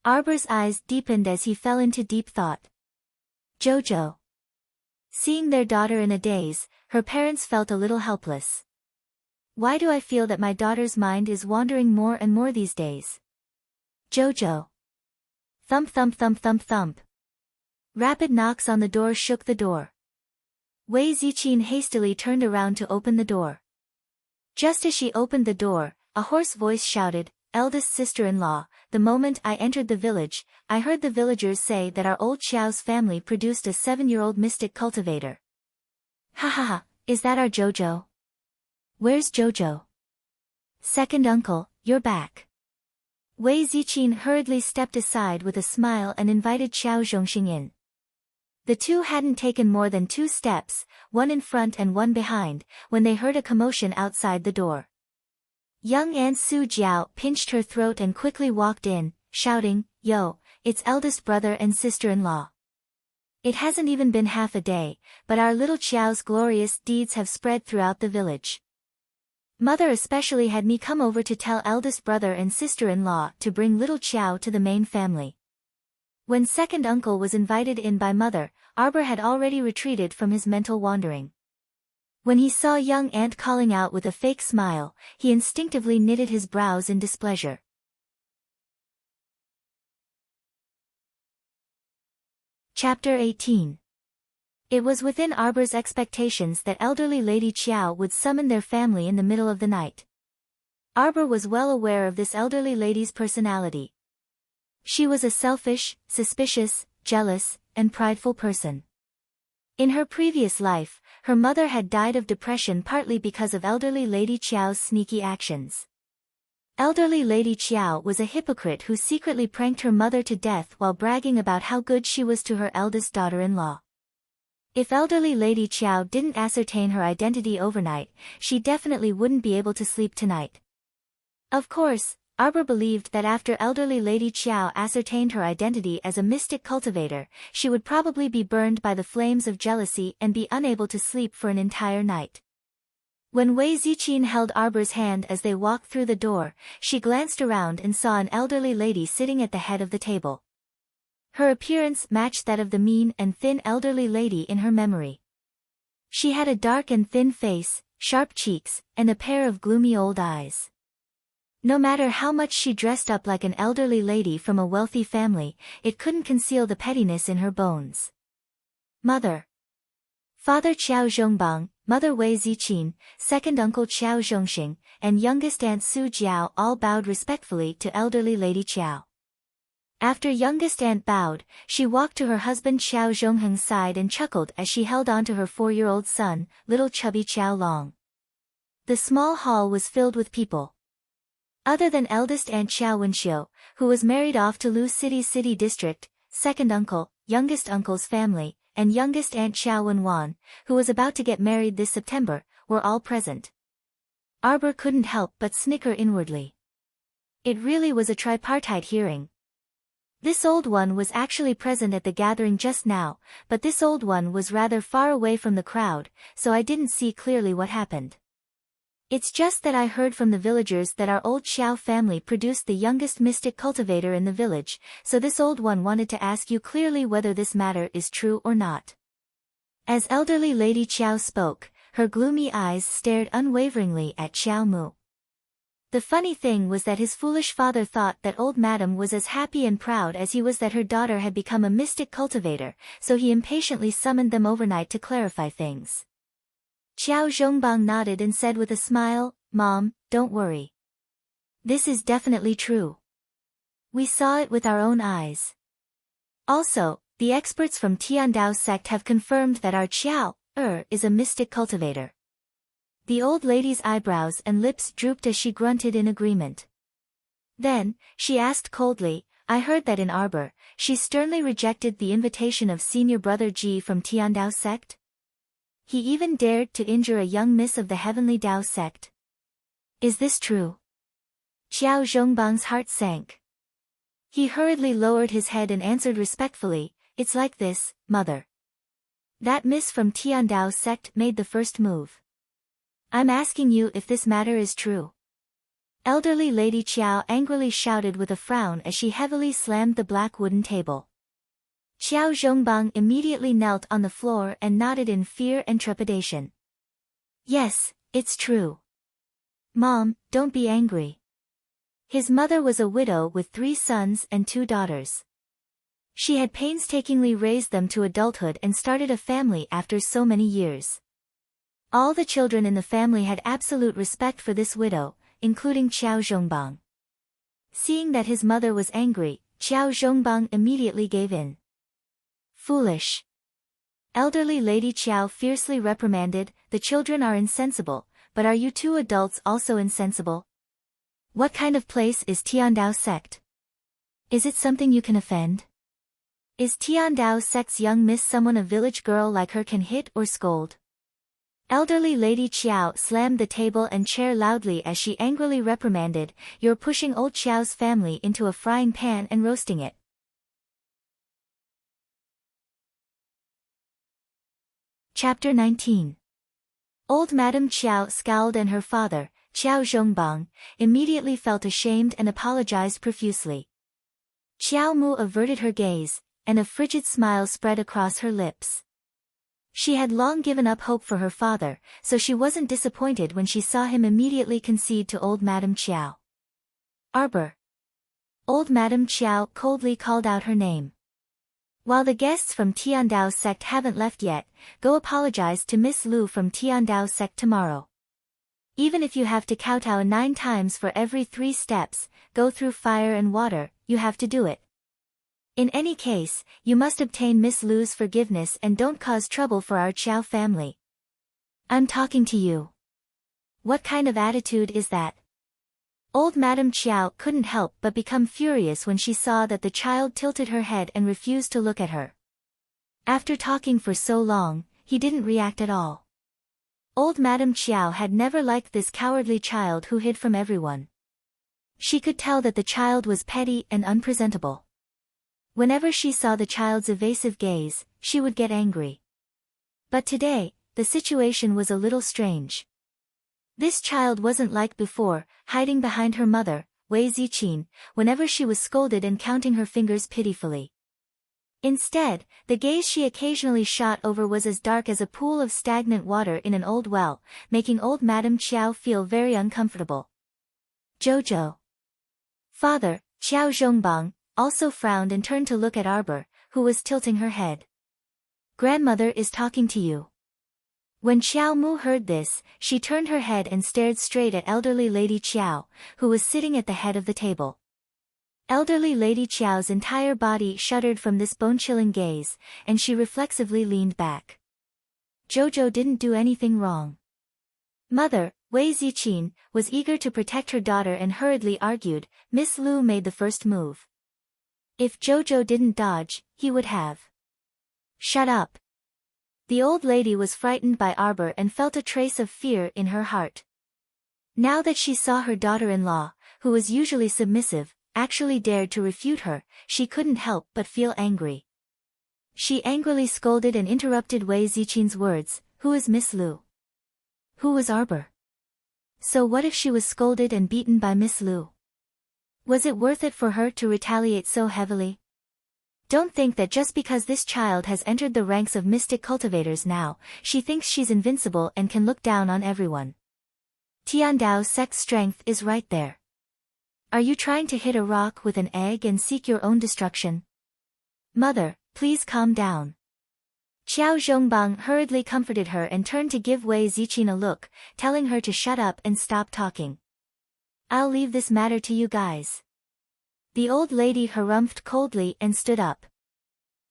Arbor's eyes deepened as he fell into deep thought. Jojo. Seeing their daughter in a daze, her parents felt a little helpless. Why do I feel that my daughter's mind is wandering more and more these days? Jojo. Thump thump thump thump thump. Rapid knocks on the door shook the door. Wei Ziqin hastily turned around to open the door. Just as she opened the door, a hoarse voice shouted, "Eldest sister-in-law, the moment I entered the village, I heard the villagers say that our old Xiao's family produced a 7-year-old mystic cultivator." Ha ha ha, is that our Jojo? Where's Jojo? Second uncle, you're back. Wei Ziqin hurriedly stepped aside with a smile and invited Xiao Zhongxing in. The two hadn't taken more than 2 steps, one in front and one behind, when they heard a commotion outside the door. Young Aunt Su Jiao pinched her throat and quickly walked in, shouting, "Yo, it's eldest brother and sister-in-law. It hasn't even been half a day, but our little Qiao's glorious deeds have spread throughout the village. Mother especially had me come over to tell eldest brother and sister-in-law to bring little Qiao to the main family." When second uncle was invited in by mother, Arbor had already retreated from his mental wandering. When he saw young aunt calling out with a fake smile, he instinctively knitted his brows in displeasure. Chapter 18. It was within Arbor's expectations that elderly Lady Qiao would summon their family in the middle of the night. Arbor was well aware of this elderly lady's personality. She was a selfish, suspicious, jealous, and prideful person. In her previous life, her mother had died of depression partly because of elderly Lady Qiao's sneaky actions. Elderly Lady Qiao was a hypocrite who secretly pranked her mother to death while bragging about how good she was to her eldest daughter-in-law. If elderly Lady Chow didn't ascertain her identity overnight, she definitely wouldn't be able to sleep tonight. Of course, Arbor believed that after elderly Lady Chow ascertained her identity as a mystic cultivator, she would probably be burned by the flames of jealousy and be unable to sleep for an entire night. When Wei Ziqin held Arbor's hand as they walked through the door, she glanced around and saw an elderly lady sitting at the head of the table. Her appearance matched that of the mean and thin elderly lady in her memory. She had a dark and thin face, sharp cheeks, and a pair of gloomy old eyes. No matter how much she dressed up like an elderly lady from a wealthy family, it couldn't conceal the pettiness in her bones. Mother. Father Qiao Zhongbang, Mother Wei Ziqin, second uncle Qiao Zhongxing, and youngest aunt Su Jiao all bowed respectfully to elderly Lady Qiao. After youngest aunt bowed, she walked to her husband Qiao Zhongheng's side and chuckled as she held on to her 4-year-old son, little chubby Qiao Long. The small hall was filled with people. Other than eldest aunt Qiao Wenxiu, who was married off to Lu City's city district, second uncle, youngest uncle's family, and youngest aunt Qiao Wenwan, who was about to get married this September, were all present. Arbor couldn't help but snicker inwardly. It really was a tripartite hearing. This old one was actually present at the gathering just now, but this old one was rather far away from the crowd, so I didn't see clearly what happened. It's just that I heard from the villagers that our old Xiao family produced the youngest mystic cultivator in the village, so this old one wanted to ask you clearly whether this matter is true or not. As elderly Lady Qiao spoke, her gloomy eyes stared unwaveringly at Xiao Mu. The funny thing was that his foolish father thought that old madam was as happy and proud as he was that her daughter had become a mystic cultivator, so he impatiently summoned them overnight to clarify things. Qiao Zhongbang nodded and said with a smile, "Mom, don't worry. This is definitely true. We saw it with our own eyes. Also, the experts from Tiandao sect have confirmed that our Qiao is a mystic cultivator." The old lady's eyebrows and lips drooped as she grunted in agreement. Then, she asked coldly, "I heard that in Arbor, she sternly rejected the invitation of senior brother Ji from Tiandao sect? He even dared to injure a young miss of the heavenly Dao sect. Is this true?" Qiao Zhongbang's heart sank. He hurriedly lowered his head and answered respectfully, "It's like this, mother. That miss from Tiandao sect made the first move. I'm asking you if this matter is true." Elderly Lady Qiao angrily shouted with a frown as she heavily slammed the black wooden table. Qiao Zhongbang immediately knelt on the floor and nodded in fear and trepidation. "Yes, it's true. Mom, don't be angry." His mother was a widow with 3 sons and 2 daughters. She had painstakingly raised them to adulthood and started a family after so many years. All the children in the family had absolute respect for this widow, including Qiao Zhongbang. Seeing that his mother was angry, Qiao Zhongbang immediately gave in. "Foolish." Elderly Lady Qiao fiercely reprimanded, "The children are insensible, but are you 2 adults also insensible? What kind of place is Tiandao sect? Is it something you can offend? Is Tiandao sect's young miss someone a village girl like her can hit or scold?" Elderly Lady Qiao slammed the table and chair loudly as she angrily reprimanded, "You're pushing old Qiao's family into a frying pan and roasting it." Chapter 19. Old Madame Qiao scowled and her father, Qiao Zhongbang, immediately felt ashamed and apologized profusely. Qiao Mu averted her gaze, and a frigid smile spread across her lips. She had long given up hope for her father, so she wasn't disappointed when she saw him immediately concede to old Madame Qiao. "Arbor." Old Madame Qiao coldly called out her name. "While the guests from Tiandao sect haven't left yet, go apologize to Miss Lu from Tiandao sect tomorrow. Even if you have to kowtow 9 times for every 3 steps, go through fire and water, you have to do it. In any case, you must obtain Miss Lu's forgiveness and don't cause trouble for our Qiao family. I'm talking to you. What kind of attitude is that?" Old Madame Qiao couldn't help but become furious when she saw that the child tilted her head and refused to look at her. After talking for so long, he didn't react at all. Old Madame Chiao had never liked this cowardly child who hid from everyone. She could tell that the child was petty and unpresentable. Whenever she saw the child's evasive gaze, she would get angry. But today, the situation was a little strange. This child wasn't like before, hiding behind her mother, Wei Ziqin, whenever she was scolded and counting her fingers pitifully. Instead, the gaze she occasionally shot over was as dark as a pool of stagnant water in an old well, making old Madame Chiao feel very uncomfortable. Jojo. Father, Qiao Zhongbang, also frowned and turned to look at Arbor, who was tilting her head. Grandmother is talking to you. When Xiao Mu heard this, she turned her head and stared straight at elderly Lady Qiao, who was sitting at the head of the table. Elderly Lady Qiao's entire body shuddered from this bone-chilling gaze, and she reflexively leaned back. Jojo didn't do anything wrong. Mother, Wei Ziqin, was eager to protect her daughter and hurriedly argued. Miss Lu made the first move. If Jojo didn't dodge, he would have. Shut up. The old lady was frightened by Arbor and felt a trace of fear in her heart. Now that she saw her daughter-in-law, who was usually submissive, actually dared to refute her, she couldn't help but feel angry. She angrily scolded and interrupted Wei Ziqin's words. Who is Miss Lu? Who was Arbor? So what if she was scolded and beaten by Miss Lu? Was it worth it for her to retaliate so heavily? Don't think that just because this child has entered the ranks of mystic cultivators now, she thinks she's invincible and can look down on everyone. Tiandao sect's strength is right there. Are you trying to hit a rock with an egg and seek your own destruction? Mother, please calm down. Qiao Zhongbang hurriedly comforted her and turned to give Wei Ziqin a look, telling her to shut up and stop talking. I'll leave this matter to you guys. The old lady harumphed coldly and stood up.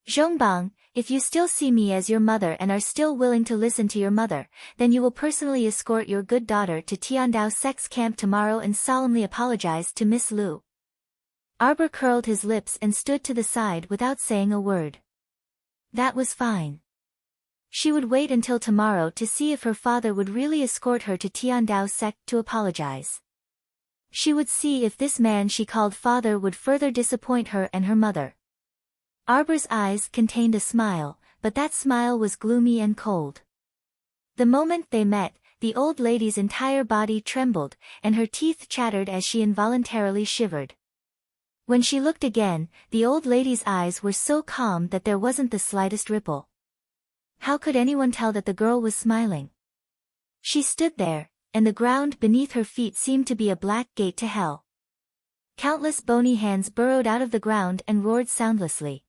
Zhongbang, if you still see me as your mother and are still willing to listen to your mother, then you will personally escort your good daughter to Tiandao sect's camp tomorrow and solemnly apologize to Miss Lu. Arbor curled his lips and stood to the side without saying a word. That was fine. She would wait until tomorrow to see if her father would really escort her to Tiandao sect to apologize. She would see if this man she called father would further disappoint her and her mother. Arbor's eyes contained a smile, but that smile was gloomy and cold. The moment they met, the old lady's entire body trembled, and her teeth chattered as she involuntarily shivered. When she looked again, the old lady's eyes were so calm that there wasn't the slightest ripple. How could anyone tell that the girl was smiling? She stood there, and the ground beneath her feet seemed to be a black gate to hell. Countless bony hands burrowed out of the ground and roared soundlessly.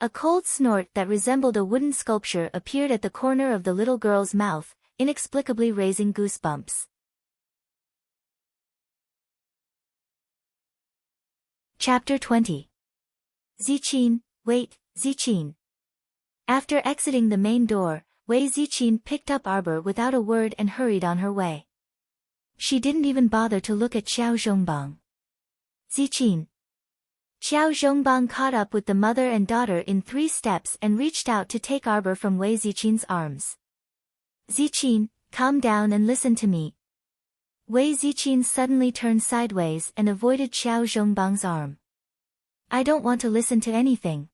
A cold snort that resembled a wooden sculpture appeared at the corner of the little girl's mouth, inexplicably raising goosebumps. Chapter 20. Ziqin, wait, Ziqin. After exiting the main door, Wei Ziqin picked up Arbor without a word and hurried on her way. She didn't even bother to look at Qiao Zhongbang. Ziqin. Qiao Zhongbang caught up with the mother and daughter in 3 steps and reached out to take Arbor from Wei Ziqin's arms. Ziqin, calm down and listen to me. Wei Ziqin suddenly turned sideways and avoided Qiao Zhongbang's arm. I don't want to listen to anything.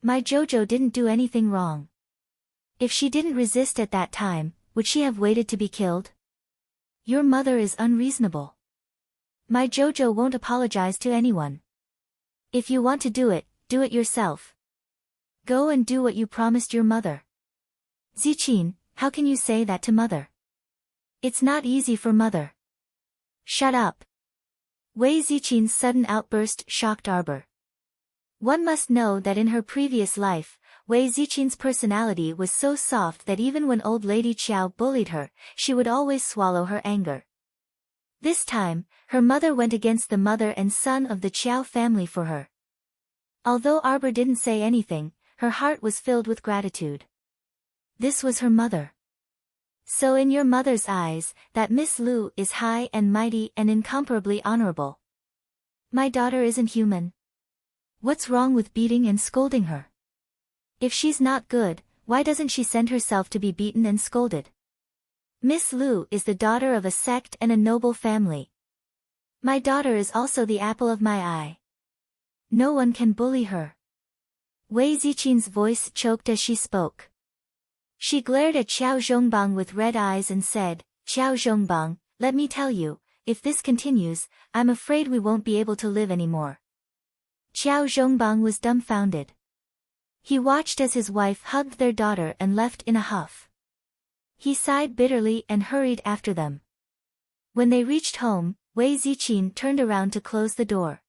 My Jojo didn't do anything wrong. If she didn't resist at that time, would she have waited to be killed? Your mother is unreasonable. My Jojo won't apologize to anyone. If you want to do it yourself. Go and do what you promised your mother. Ziqin, how can you say that to mother? It's not easy for mother. Shut up. Wei Ziqin's sudden outburst shocked Arbor. One must know that in her previous life, Wei Ziqin's personality was so soft that even when old Lady Qiao bullied her, she would always swallow her anger. This time, her mother went against the mother and son of the Qiao family for her. Although Arbor didn't say anything, her heart was filled with gratitude. This was her mother. So in your mother's eyes, that Miss Lu is high and mighty and incomparably honorable. My daughter isn't human. What's wrong with beating and scolding her? If she's not good, why doesn't she send herself to be beaten and scolded? Miss Lu is the daughter of a sect and a noble family. My daughter is also the apple of my eye. No one can bully her. Wei Ziqin's voice choked as she spoke. She glared at Xiao Zhongbang with red eyes and said, Xiao Zhongbang, let me tell you, if this continues, I'm afraid we won't be able to live anymore. Xiao Zhongbang was dumbfounded. He watched as his wife hugged their daughter and left in a huff. He sighed bitterly and hurried after them. When they reached home, Wei Ziqin turned around to close the door.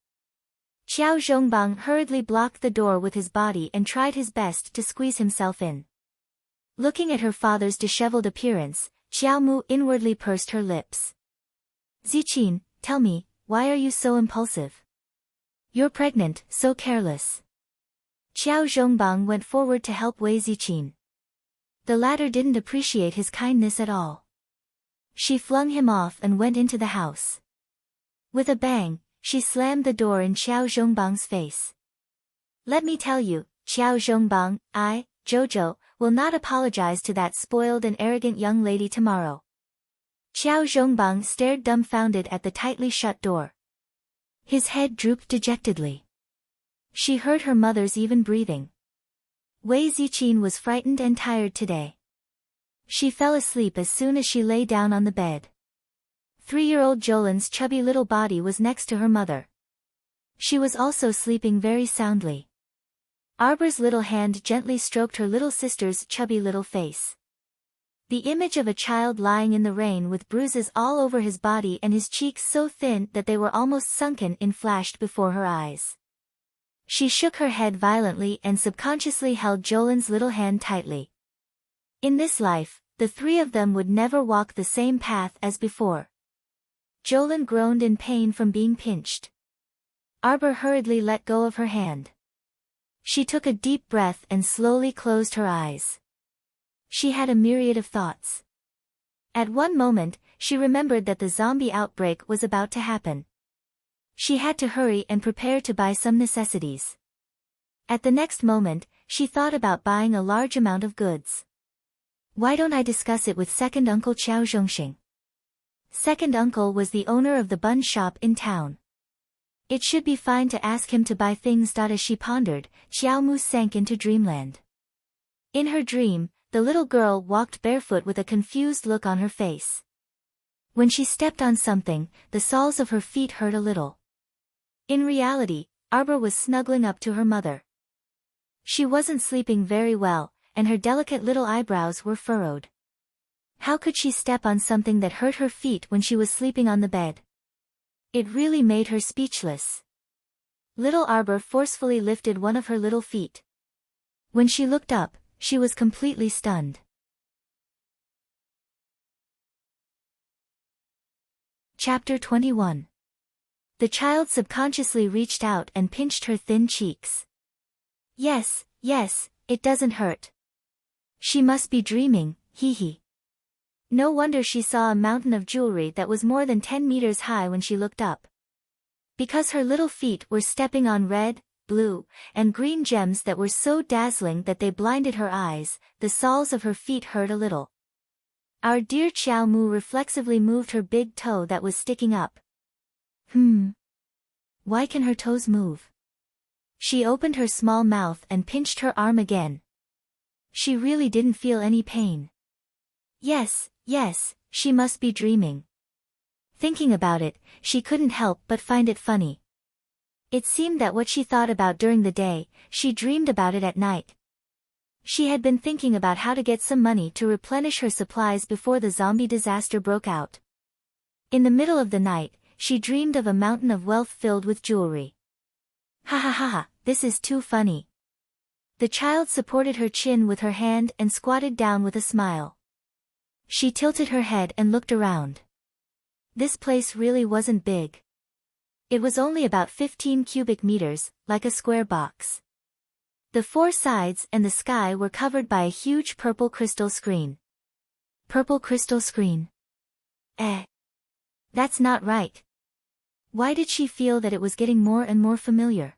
Xiao Zhongbang hurriedly blocked the door with his body and tried his best to squeeze himself in. Looking at her father's disheveled appearance, Xiao Mu inwardly pursed her lips. Ziqin, tell me, why are you so impulsive? You're pregnant, so careless. Xiao Zhongbang went forward to help Wei Ziqin. The latter didn't appreciate his kindness at all. She flung him off and went into the house. With a bang, she slammed the door in Xiao Zhongbang's face. Let me tell you, Xiao Zhongbang, I, Jojo, will not apologize to that spoiled and arrogant young lady tomorrow. Xiao Zhongbang stared dumbfounded at the tightly shut door. His head drooped dejectedly. She heard her mother's even breathing. Wei Ziqin was frightened and tired today. She fell asleep as soon as she lay down on the bed. 3-year-old Jolin's chubby little body was next to her mother. She was also sleeping very soundly. Arbor's little hand gently stroked her little sister's chubby little face. The image of a child lying in the rain with bruises all over his body and his cheeks so thin that they were almost sunken in flashed before her eyes. She shook her head violently and subconsciously held Jolin's little hand tightly. In this life, the three of them would never walk the same path as before. Jolin groaned in pain from being pinched. Arbor hurriedly let go of her hand. She took a deep breath and slowly closed her eyes. She had a myriad of thoughts. At one moment, she remembered that the zombie outbreak was about to happen. She had to hurry and prepare to buy some necessities. At the next moment, she thought about buying a large amount of goods. Why don't I discuss it with second uncle Qiao Zhongxing? Second uncle was the owner of the bun shop in town. It should be fine to ask him to buy things. As she pondered, Xiao Mu sank into dreamland. In her dream, the little girl walked barefoot with a confused look on her face. When she stepped on something, the soles of her feet hurt a little. In reality, Arbor was snuggling up to her mother. She wasn't sleeping very well, and her delicate little eyebrows were furrowed. How could she step on something that hurt her feet when she was sleeping on the bed? It really made her speechless. Little Arbor forcefully lifted one of her little feet. When she looked up, she was completely stunned. Chapter 21. The child subconsciously reached out and pinched her thin cheeks. Yes, it doesn't hurt. She must be dreaming, hee. No wonder she saw a mountain of jewelry that was more than 10 meters high when she looked up. Because her little feet were stepping on red, blue, and green gems that were so dazzling that they blinded her eyes, the soles of her feet hurt a little. Our dear Xiao Mu reflexively moved her big toe that was sticking up. Why can her toes move? She opened her small mouth and pinched her arm again. She really didn't feel any pain. Yes, she must be dreaming. Thinking about it, she couldn't help but find it funny. It seemed that what she thought about during the day, she dreamed about it at night. She had been thinking about how to get some money to replenish her supplies before the zombie disaster broke out. In the middle of the night, she dreamed of a mountain of wealth filled with jewelry. Ha, this is too funny. The child supported her chin with her hand and squatted down with a smile. She tilted her head and looked around. This place really wasn't big. It was only about 15 cubic meters, like a square box. The four sides and the sky were covered by a huge purple crystal screen. Purple crystal screen? That's not right. Why did she feel that it was getting more and more familiar?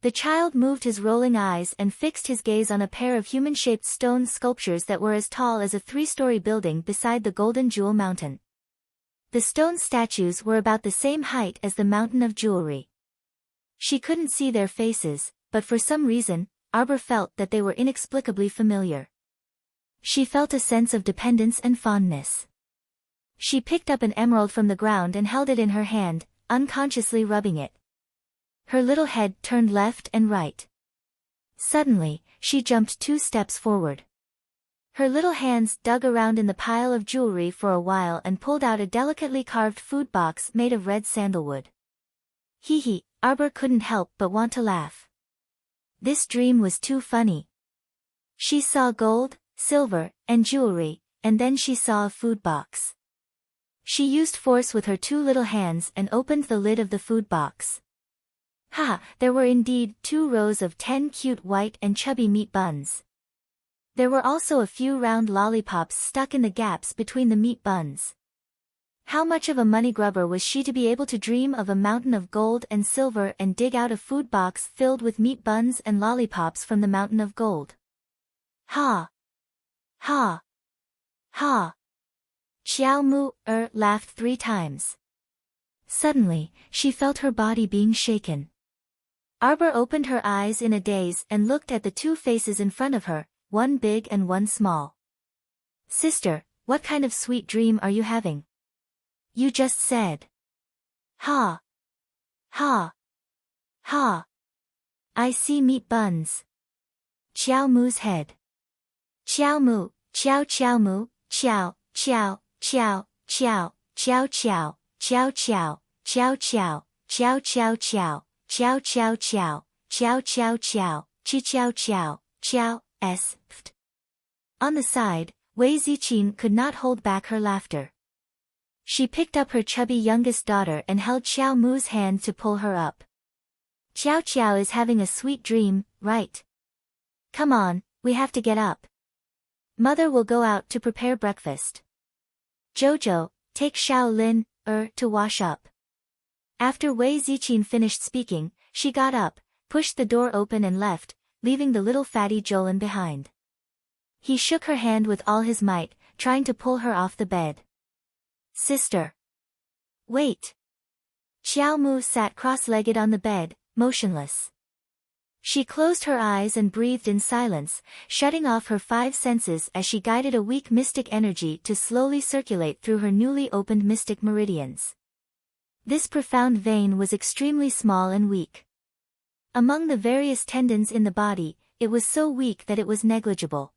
The child moved his rolling eyes and fixed his gaze on a pair of human-shaped stone sculptures that were as tall as a 3-story building beside the Golden Jewel Mountain. The stone statues were about the same height as the mountain of jewelry. She couldn't see their faces, but for some reason, Arbor felt that they were inexplicably familiar. She felt a sense of dependence and fondness. She picked up an emerald from the ground and held it in her hand, unconsciously rubbing it. Her little head turned left and right. Suddenly, she jumped 2 steps forward. Her little hands dug around in the pile of jewelry for a while and pulled out a delicately carved food box made of red sandalwood. Hee, Arbor couldn't help but want to laugh. This dream was too funny. She saw gold, silver, and jewelry, and then she saw a food box. She used force with her 2 little hands and opened the lid of the food box. There were indeed 2 rows of 10 cute white and chubby meat buns. There were also a few round lollipops stuck in the gaps between the meat buns. How much of a money grubber was she to be able to dream of a mountain of gold and silver and dig out a food box filled with meat buns and lollipops from the mountain of gold? Ha! Ha! Ha! Xiao Mu laughed 3 times. Suddenly, she felt her body being shaken. Arbor opened her eyes in a daze and looked at the 2 faces in front of her, one big and one small. Sister, what kind of sweet dream are you having? You just said. Ha! Ha! Ha! I see meat buns. Qiao Mu's head. Qiao Mu, Qiao Mu, Qiao, Qiao, Qiao, Qiao, Qiao Qiao, Qiao Qiao, Qiao Qiao, Qiao Qiao Qiao, Qiao Qiao Qiao, Qiao Qiao Qiao, Qi Qiao Qiao, Qiao, Ft. On the side, Wei Ziqin could not hold back her laughter. She picked up her chubby youngest daughter and held Xiao Mu's hand to pull her up. Qiao Qiao is having a sweet dream, right? Come on, we have to get up. Mother will go out to prepare breakfast. Jojo, take Xiao Lin, to wash up. After Wei Ziqin finished speaking, she got up, pushed the door open and left, leaving the little fatty Jolin behind. He shook her hand with all his might, trying to pull her off the bed. Sister. Wait. Xiao Mu sat cross-legged on the bed, motionless. She closed her eyes and breathed in silence, shutting off her 5 senses as she guided a weak mystic energy to slowly circulate through her newly opened mystic meridians. This profound vein was extremely small and weak. Among the various tendons in the body, it was so weak that it was negligible.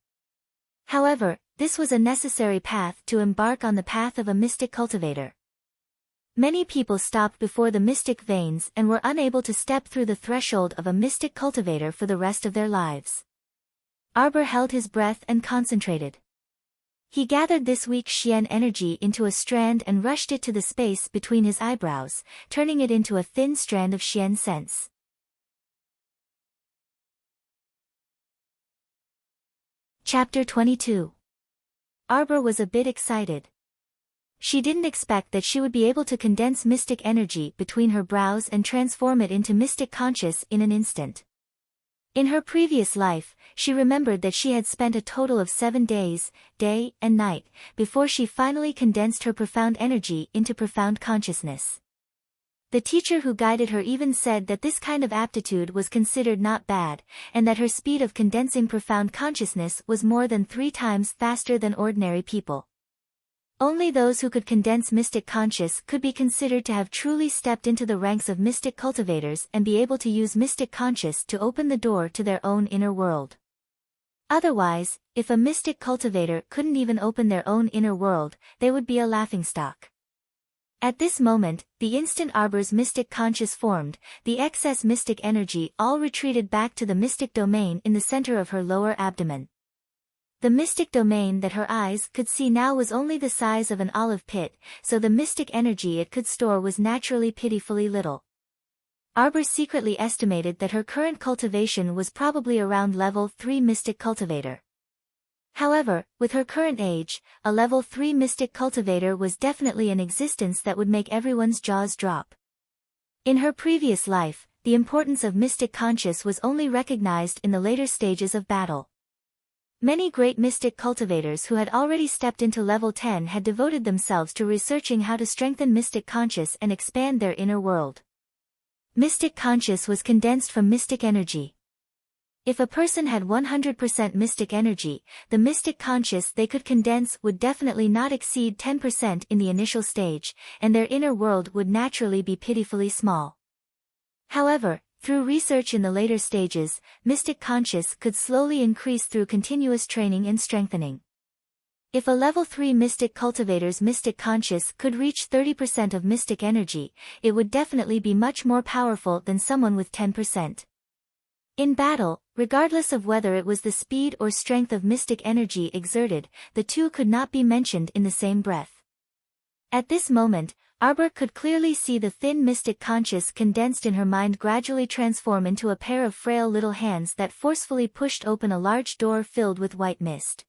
However, this was a necessary path to embark on the path of a mystic cultivator. Many people stopped before the mystic veins and were unable to step through the threshold of a mystic cultivator for the rest of their lives. Arbor held his breath and concentrated. He gathered this weak Xian energy into a strand and rushed it to the space between his eyebrows, turning it into a thin strand of Xian sense. Chapter 22. Arbor was a bit excited. She didn't expect that she would be able to condense mystic energy between her brows and transform it into mystic conscious in an instant. In her previous life, she remembered that she had spent a total of 7 days, day and night, before she finally condensed her profound energy into profound consciousness. The teacher who guided her even said that this kind of aptitude was considered not bad, and that her speed of condensing profound consciousness was more than 3 times faster than ordinary people. Only those who could condense mystic conscious could be considered to have truly stepped into the ranks of mystic cultivators and be able to use mystic conscious to open the door to their own inner world. Otherwise, if a mystic cultivator couldn't even open their own inner world, they would be a laughingstock. At this moment, the instant Arbor's mystic conscious formed, the excess mystic energy all retreated back to the mystic domain in the center of her lower abdomen. The mystic domain that her eyes could see now was only the size of an olive pit, so the mystic energy it could store was naturally pitifully little. Arbor secretly estimated that her current cultivation was probably around level 3 mystic cultivator. However, with her current age, a level 3 mystic cultivator was definitely in existence that would make everyone's jaws drop. In her previous life, the importance of mystic conscious was only recognized in the later stages of battle. Many great mystic cultivators who had already stepped into level 10 had devoted themselves to researching how to strengthen mystic conscious and expand their inner world. Mystic conscious was condensed from mystic energy. If a person had 100% mystic energy, the mystic conscious they could condense would definitely not exceed 10% in the initial stage, and their inner world would naturally be pitifully small. However, through research in the later stages, mystic conscious could slowly increase through continuous training and strengthening. If a level 3 mystic cultivator's mystic conscious could reach 30% of mystic energy, it would definitely be much more powerful than someone with 10%. In battle, regardless of whether it was the speed or strength of mystic energy exerted, the two could not be mentioned in the same breath. At this moment, Arbor could clearly see the thin mystic conscious condensed in her mind gradually transform into a pair of frail little hands that forcefully pushed open a large door filled with white mist.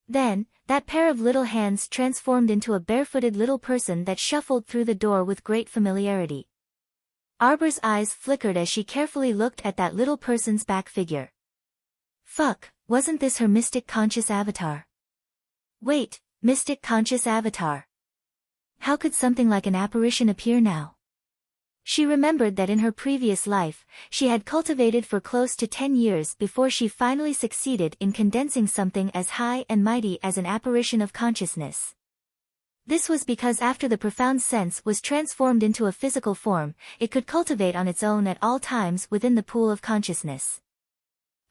Then, that pair of little hands transformed into a barefooted little person that shuffled through the door with great familiarity. Arbor's eyes flickered as she carefully looked at that little person's back figure. Fuck, wasn't this her mystic conscious avatar? Wait, mystic conscious avatar. How could something like an apparition appear now? She remembered that in her previous life, she had cultivated for close to 10 years before she finally succeeded in condensing something as high and mighty as an apparition of consciousness. This was because after the profound sense was transformed into a physical form, it could cultivate on its own at all times within the pool of consciousness.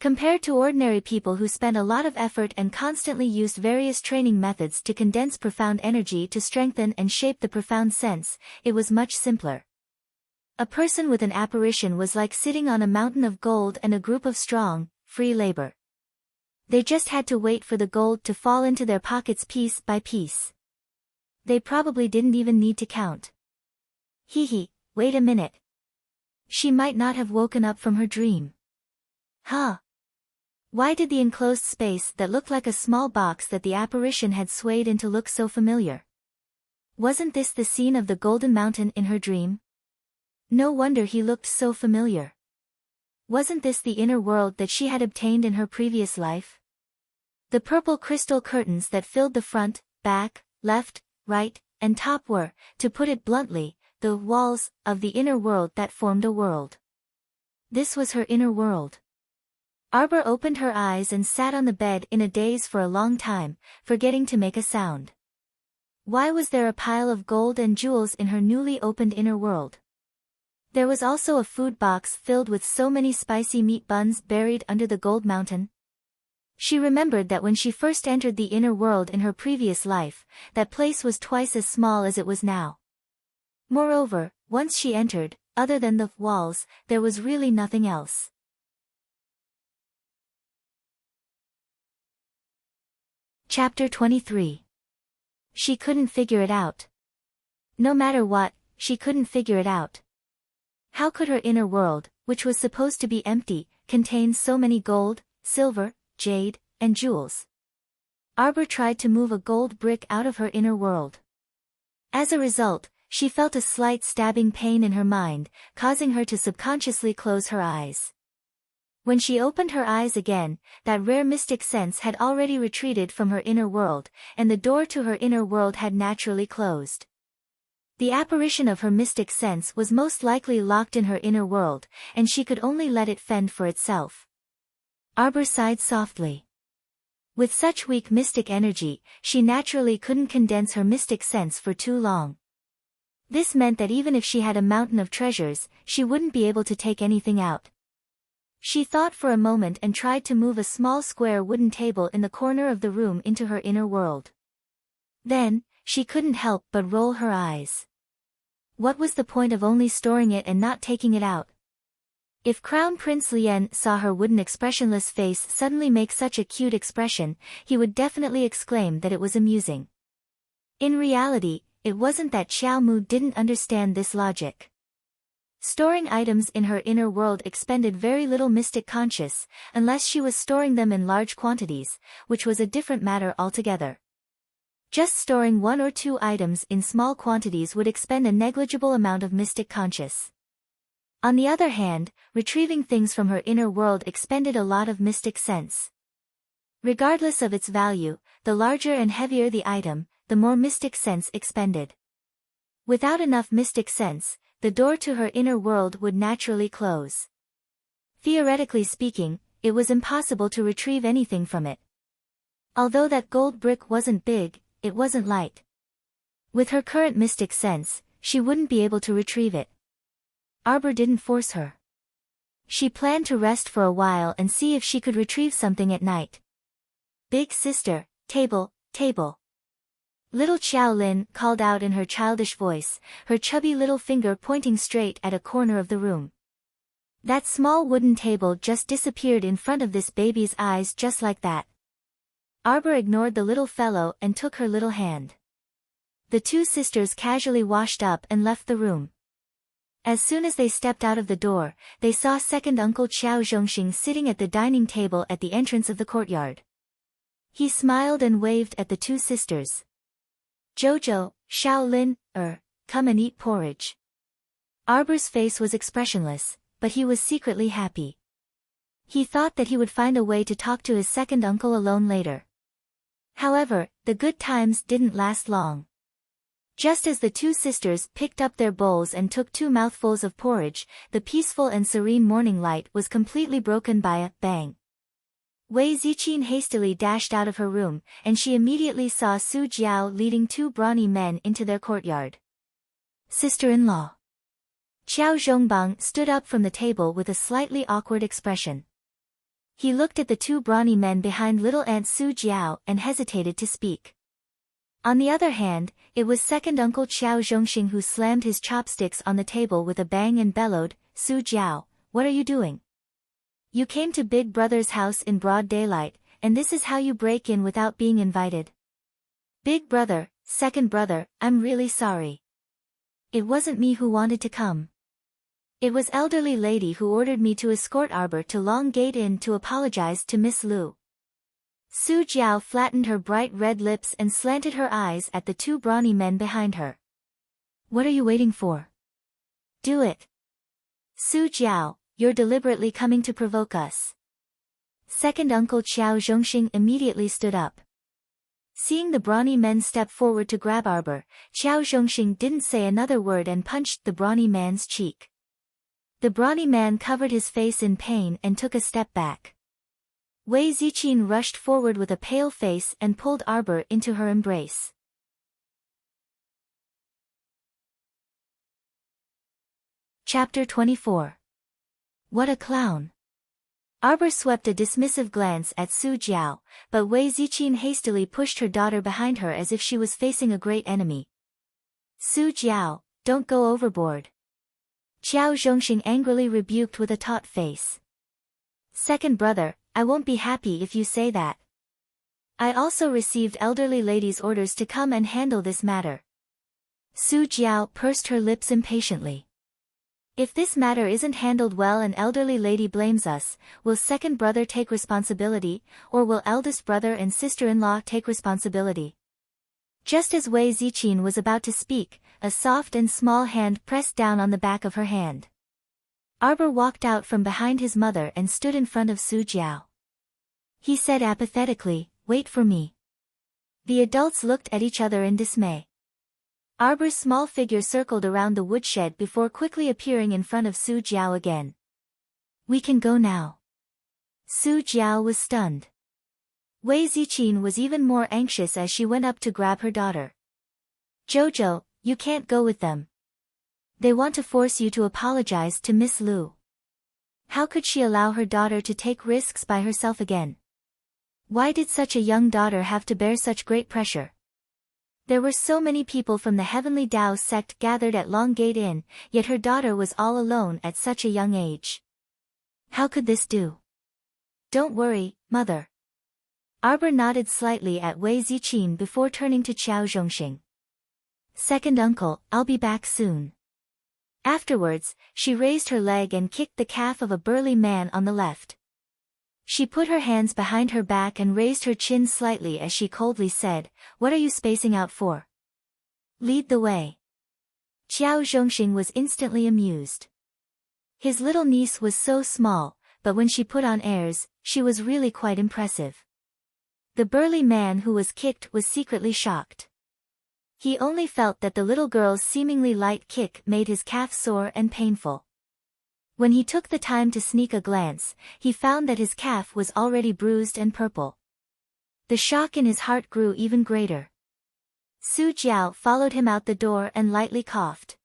Compared to ordinary people who spent a lot of effort and constantly used various training methods to condense profound energy to strengthen and shape the profound sense, it was much simpler. A person with an apparition was like sitting on a mountain of gold and a group of strong, free labor. They just had to wait for the gold to fall into their pockets piece by piece. They probably didn't even need to count. Wait a minute. She might not have woken up from her dream. Huh? Why did the enclosed space that looked like a small box that the apparition had swayed into look so familiar? Wasn't this the scene of the Golden Mountain in her dream? No wonder he looked so familiar. Wasn't this the inner world that she had obtained in her previous life? The purple crystal curtains that filled the front, back, left, right, and top were, to put it bluntly, the walls of the inner world that formed a world. This was her inner world. Arbor opened her eyes and sat on the bed in a daze for a long time, forgetting to make a sound. Why was there a pile of gold and jewels in her newly opened inner world? There was also a food box filled with so many spicy meat buns buried under the gold mountain. She remembered that when she first entered the inner world in her previous life, that place was twice as small as it was now. Moreover, once she entered, other than the walls, there was really nothing else. Chapter 23. She couldn't figure it out. No matter what, she couldn't figure it out. How could her inner world, which was supposed to be empty, contain so many gold, silver, jade, and jewels? Arbor tried to move a gold brick out of her inner world. As a result, she felt a slight stabbing pain in her mind, causing her to subconsciously close her eyes. When she opened her eyes again, that rare mystic sense had already retreated from her inner world, and the door to her inner world had naturally closed. The apparition of her mystic sense was most likely locked in her inner world, and she could only let it fend for itself. Arbor sighed softly. With such weak mystic energy, she naturally couldn't condense her mystic sense for too long. This meant that even if she had a mountain of treasures, she wouldn't be able to take anything out. She thought for a moment and tried to move a small square wooden table in the corner of the room into her inner world. Then, she couldn't help but roll her eyes. What was the point of only storing it and not taking it out? If Crown Prince Lien saw her wooden expressionless face suddenly make such a cute expression, he would definitely exclaim that it was amusing. In reality, it wasn't that Xiao Mu didn't understand this logic. Storing items in her inner world expended very little mystic conscious, unless she was storing them in large quantities, which was a different matter altogether. Just storing 1 or 2 items in small quantities would expend a negligible amount of mystic conscious. On the other hand, retrieving things from her inner world expended a lot of mystic sense. Regardless of its value, the larger and heavier the item, the more mystic sense expended. Without enough mystic sense, the door to her inner world would naturally close. Theoretically speaking, it was impossible to retrieve anything from it. Although that gold brick wasn't big, it wasn't light. With her current mystic sense, she wouldn't be able to retrieve it. Arbor didn't force her. She planned to rest for a while and see if she could retrieve something at night. Big sister, table, table. Little Xiao Lin called out in her childish voice, her chubby little finger pointing straight at a corner of the room. That small wooden table just disappeared in front of this baby's eyes just like that. Arbor ignored the little fellow and took her little hand. The two sisters casually washed up and left the room. As soon as they stepped out of the door, they saw second uncle Qiao Zhongxing sitting at the dining table at the entrance of the courtyard. He smiled and waved at the two sisters. Jojo, Shaolin, come and eat porridge. Arbor's face was expressionless, but he was secretly happy. He thought that he would find a way to talk to his second uncle alone later. However, the good times didn't last long. Just as the two sisters picked up their bowls and took 2 mouthfuls of porridge, the peaceful and serene morning light was completely broken by a bang. Wei Ziqin hastily dashed out of her room, and she immediately saw Su Jiao leading 2 brawny men into their courtyard. Sister-in-law. Qiao Zhongbang stood up from the table with a slightly awkward expression. He looked at the 2 brawny men behind little Aunt Su Jiao and hesitated to speak. On the other hand, it was second uncle Qiao Zhongxing who slammed his chopsticks on the table with a bang and bellowed, Su Jiao, what are you doing? You came to Big Brother's house in broad daylight, and this is how you break in without being invited. Big Brother, second brother, I'm really sorry. It wasn't me who wanted to come. It was elderly lady who ordered me to escort Arbor to Long Gate Inn to apologize to Miss Lu. Su Jiao flattened her bright red lips and slanted her eyes at the 2 brawny men behind her. What are you waiting for? Do it. Su Jiao, you're deliberately coming to provoke us. Second uncle Qiao Zhongxing immediately stood up. Seeing the brawny men step forward to grab Arbor, Qiao Zhongxing didn't say another word and punched the brawny man's cheek. The brawny man covered his face in pain and took a step back. Wei Ziqin rushed forward with a pale face and pulled Arbor into her embrace. Chapter 24. What a clown! Arbor swept a dismissive glance at Su Jiao, but Wei Ziqin hastily pushed her daughter behind her as if she was facing a great enemy. Su Jiao, don't go overboard. Qiao Zhongxing angrily rebuked with a taut face. Second brother, I won't be happy if you say that. I also received elderly lady's orders to come and handle this matter. Su Jiao pursed her lips impatiently. If this matter isn't handled well and elderly lady blames us, will second brother take responsibility, or will eldest brother and sister-in-law take responsibility? Just as Wei Ziqin was about to speak, a soft and small hand pressed down on the back of her hand. Arbor walked out from behind his mother and stood in front of Su Jiao. He said apathetically, wait for me. The adults looked at each other in dismay. Arbor's small figure circled around the woodshed before quickly appearing in front of Su Jiao again. We can go now. Su Jiao was stunned. Wei Ziqin was even more anxious as she went up to grab her daughter. Jojo, you can't go with them. They want to force you to apologize to Miss Lu. How could she allow her daughter to take risks by herself again? Why did such a young daughter have to bear such great pressure? There were so many people from the Heavenly Tao sect gathered at Long Gate Inn, yet her daughter was all alone at such a young age. How could this do? Don't worry, mother. Arbor nodded slightly at Wei Ziqin before turning to Qiao Zhongxing. Second uncle, I'll be back soon. Afterwards, she raised her leg and kicked the calf of a burly man on the left. She put her hands behind her back and raised her chin slightly as she coldly said, what are you spacing out for? Lead the way. Qiao Zhongxing was instantly amused. His little niece was so small, but when she put on airs, she was really quite impressive. The burly man who was kicked was secretly shocked. He only felt that the little girl's seemingly light kick made his calf sore and painful. When he took the time to sneak a glance, he found that his calf was already bruised and purple. The shock in his heart grew even greater. Su Jiao followed him out the door and lightly coughed.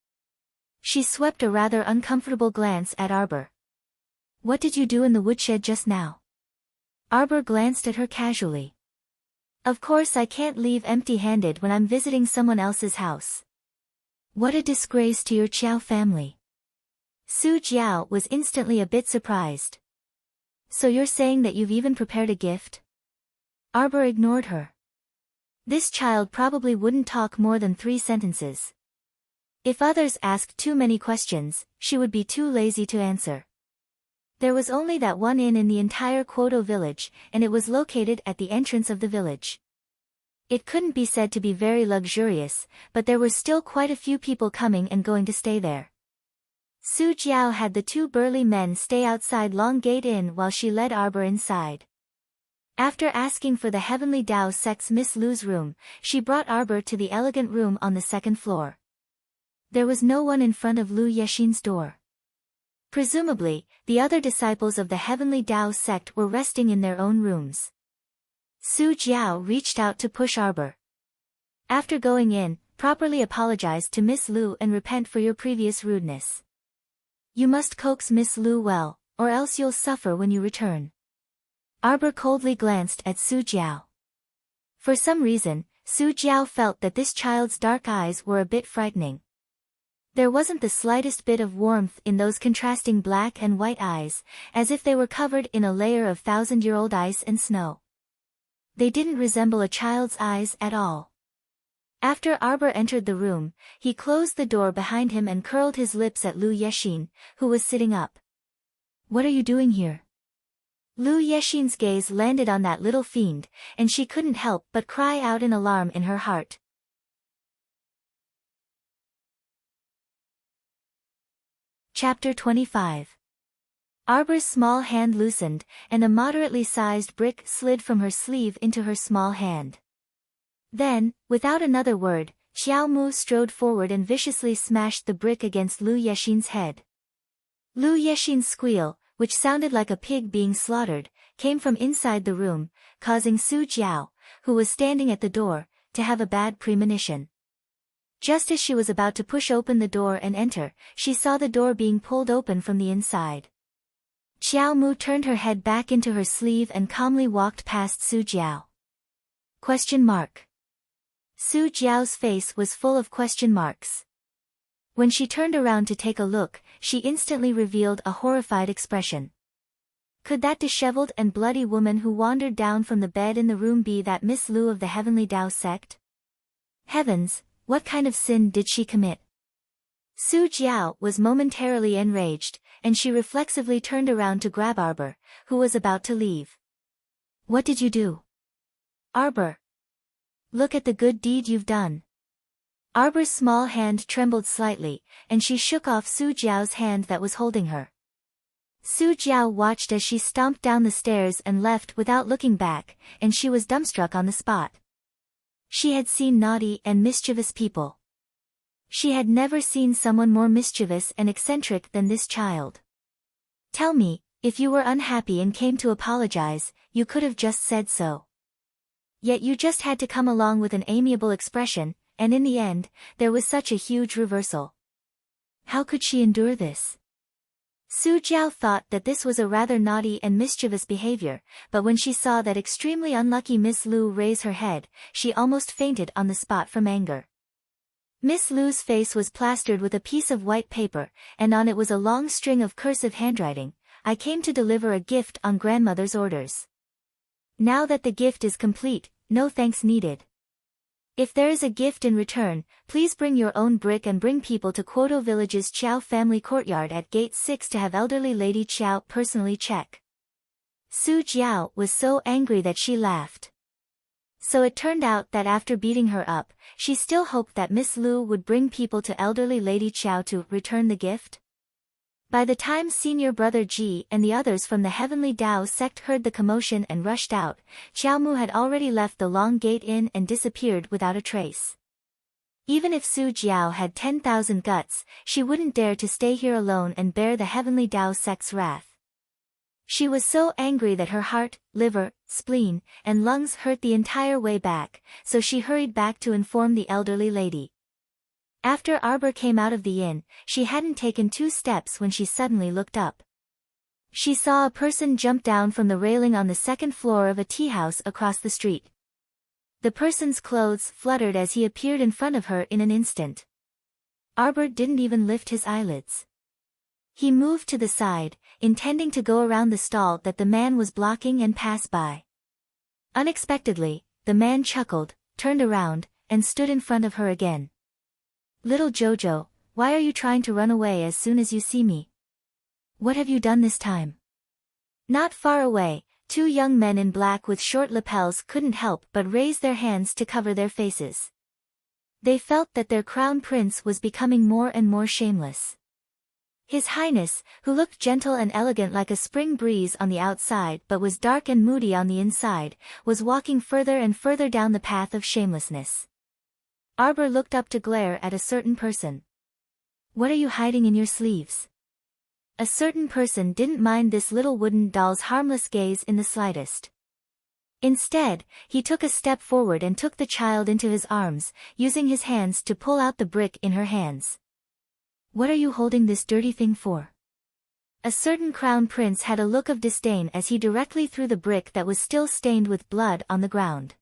She swept a rather uncomfortable glance at Arbor. "What did you do in the woodshed just now?" Arbor glanced at her casually. "Of course I can't leave empty-handed when I'm visiting someone else's house." "What a disgrace to your Qiao family." Su Jiao was instantly a bit surprised. "So you're saying that you've even prepared a gift?" Arbor ignored her. This child probably wouldn't talk more than 3 sentences. If others asked too many questions, she would be too lazy to answer. There was only that one inn in the entire Quoto village, and it was located at the entrance of the village. It couldn't be said to be very luxurious, but there were still quite a few people coming and going to stay there. Su Jiao had the 2 burly men stay outside Long Gate Inn while she led Arbor inside. After asking for the Heavenly Dao sect's Miss Lu's room, she brought Arbor to the elegant room on the 2nd floor. There was no one in front of Lu Yexin's door. Presumably, the other disciples of the Heavenly Dao sect were resting in their own rooms. Su Jiao reached out to push Arbor. "After going in, properly apologize to Miss Lu and repent for your previous rudeness. You must coax Miss Lu well, or else you'll suffer when you return." Arbor coldly glanced at Su Jiao. For some reason, Su Jiao felt that this child's dark eyes were a bit frightening. There wasn't the slightest bit of warmth in those contrasting black and white eyes, as if they were covered in a layer of 1,000-year-old ice and snow. They didn't resemble a child's eyes at all. After Arbor entered the room, he closed the door behind him and curled his lips at Lu Yexin, who was sitting up. "What are you doing here?" Lu Yexin's gaze landed on that little fiend, and she couldn't help but cry out in alarm in her heart. Chapter 25. Arbor's small hand loosened, and a moderately sized brick slid from her sleeve into her small hand. Then, without another word, Xiao Mu strode forward and viciously smashed the brick against Lu Yexin's head. Lu Yexin's squeal, which sounded like a pig being slaughtered, came from inside the room, causing Su Jiao, who was standing at the door, to have a bad premonition. Just as she was about to push open the door and enter, she saw the door being pulled open from the inside. Xiao Mu turned her head back into her sleeve and calmly walked past Su Jiao. Question mark. Su Jiao's face was full of question marks. When she turned around to take a look, she instantly revealed a horrified expression. Could that disheveled and bloody woman who wandered down from the bed in the room be that Miss Lu of the Heavenly Dao sect? Heavens, what kind of sin did she commit? Su Jiao was momentarily enraged, and she reflexively turned around to grab Arbor, who was about to leave. "What did you do?" "Arbor. Look at the good deed you've done." Arbor's small hand trembled slightly, and she shook off Su Jiao's hand that was holding her. Su Jiao watched as she stomped down the stairs and left without looking back, and she was dumbstruck on the spot. She had seen naughty and mischievous people. She had never seen someone more mischievous and eccentric than this child. "Tell me, if you were unhappy and came to apologize, you could have just said so. Yet you just had to come along with an amiable expression, and in the end, there was such a huge reversal. How could she endure this?" Su Jiao thought that this was a rather naughty and mischievous behavior, but when she saw that extremely unlucky Miss Lu raise her head, she almost fainted on the spot from anger. Miss Lu's face was plastered with a piece of white paper, and on it was a long string of cursive handwriting. "I came to deliver a gift on grandmother's orders. Now that the gift is complete, no thanks needed. If there is a gift in return, please bring your own brick and bring people to Quoto Village's Qiao family courtyard at Gate 6 to have elderly Lady Qiao personally check." Su Jiao was so angry that she laughed. So it turned out that after beating her up, she still hoped that Miss Lu would bring people to elderly Lady Qiao to return the gift? By the time Senior Brother Ji and the others from the Heavenly Tao sect heard the commotion and rushed out, Xiaomu had already left the Long Gate Inn and disappeared without a trace. Even if Su Jiao had 10,000 guts, she wouldn't dare to stay here alone and bear the Heavenly Tao sect's wrath. She was so angry that her heart, liver, spleen, and lungs hurt the entire way back, so she hurried back to inform the elderly lady. After Arbor came out of the inn, she hadn't taken 2 steps when she suddenly looked up. She saw a person jump down from the railing on the 2nd floor of a tea house across the street. The person's clothes fluttered as he appeared in front of her in an instant. Arbor didn't even lift his eyelids. He moved to the side, intending to go around the stall that the man was blocking and pass by. Unexpectedly, the man chuckled, turned around, and stood in front of her again. "Little Jojo, why are you trying to run away as soon as you see me? What have you done this time?" Not far away, 2 young men in black with short lapels couldn't help but raise their hands to cover their faces. They felt that their crown prince was becoming more and more shameless. His Highness, who looked gentle and elegant like a spring breeze on the outside but was dark and moody on the inside, was walking further and further down the path of shamelessness. Arbor looked up to glare at a certain person. "What are you hiding in your sleeves?" A certain person didn't mind this little wooden doll's harmless gaze in the slightest. Instead, he took a step forward and took the child into his arms, using his hands to pull out the brick in her hands. "What are you holding this dirty thing for?" A certain crown prince had a look of disdain as he directly threw the brick that was still stained with blood on the ground.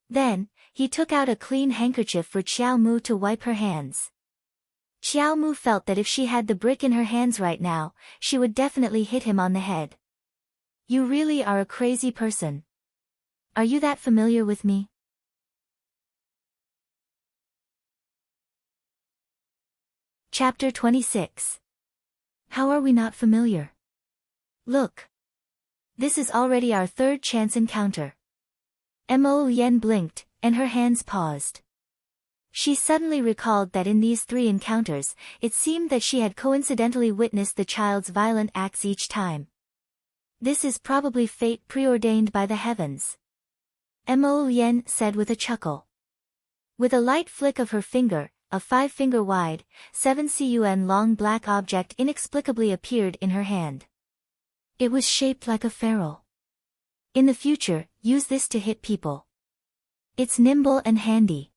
Then, he took out a clean handkerchief for Xiao Mu to wipe her hands. Xiao Mu felt that if she had the brick in her hands right now, she would definitely hit him on the head. "You really are a crazy person. Are you that familiar with me?" Chapter 26. How are we not familiar? Look. This is already our 3rd chance encounter. Mo Yen blinked, and her hands paused. She suddenly recalled that in these 3 encounters, it seemed that she had coincidentally witnessed the child's violent acts each time. This is probably fate preordained by the heavens. Mo Yen said with a chuckle. With a light flick of her finger, a 5-finger-wide, 7 cun long black object inexplicably appeared in her hand. It was shaped like a ferrule. In the future, use this to hit people. It's nimble and handy.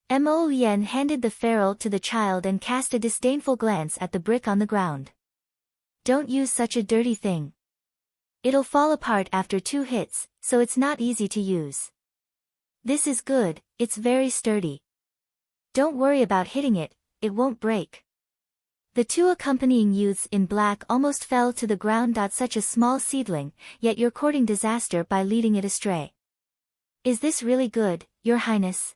Mo Yen handed the ferrule to the child and cast a disdainful glance at the brick on the ground. "Don't use such a dirty thing. It'll fall apart after 2 hits, so it's not easy to use. This is good, it's very sturdy. Don't worry about hitting it, it won't break." The 2 accompanying youths in black almost fell to the ground. "Such a small seedling, yet you're courting disaster by leading it astray. Is this really good, Your Highness?"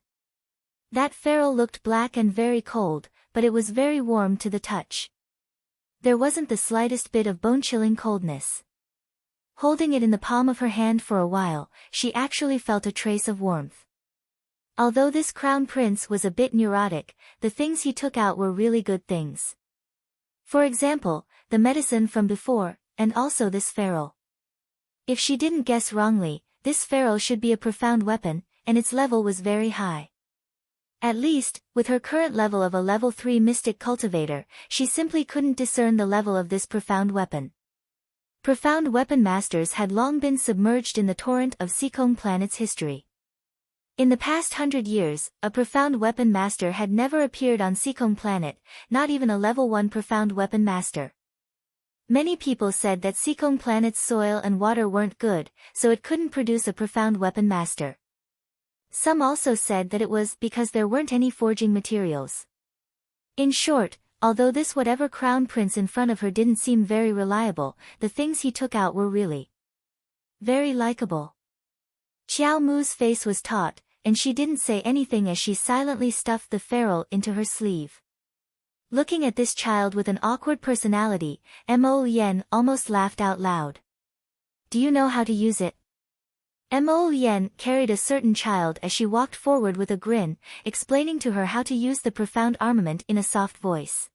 That ferrule looked black and very cold, but it was very warm to the touch. There wasn't the slightest bit of bone-chilling coldness. Holding it in the palm of her hand for a while, she actually felt a trace of warmth. Although this crown prince was a bit neurotic, the things he took out were really good things. For example, the medicine from before, and also this ferrule. If she didn't guess wrongly, this ferrule should be a profound weapon, and its level was very high. At least, with her current level of a level 3 mystic cultivator, she simply couldn't discern the level of this profound weapon. Profound weapon masters had long been submerged in the torrent of Seekong Planet's history. In the past 100 years, a profound weapon master had never appeared on Seekong Planet, not even a level 1 profound weapon master. Many people said that Seekong Planet's soil and water weren't good, so it couldn't produce a profound weapon master. Some also said that it was because there weren't any forging materials. In short, although this whatever crown prince in front of her didn't seem very reliable, the things he took out were really very likable. Xiao Mu's face was taut, and she didn't say anything as she silently stuffed the ferrule into her sleeve. Looking at this child with an awkward personality, Mo Yen almost laughed out loud. "Do you know how to use it?" Mo Yen carried a certain child as she walked forward with a grin, explaining to her how to use the profound armament in a soft voice.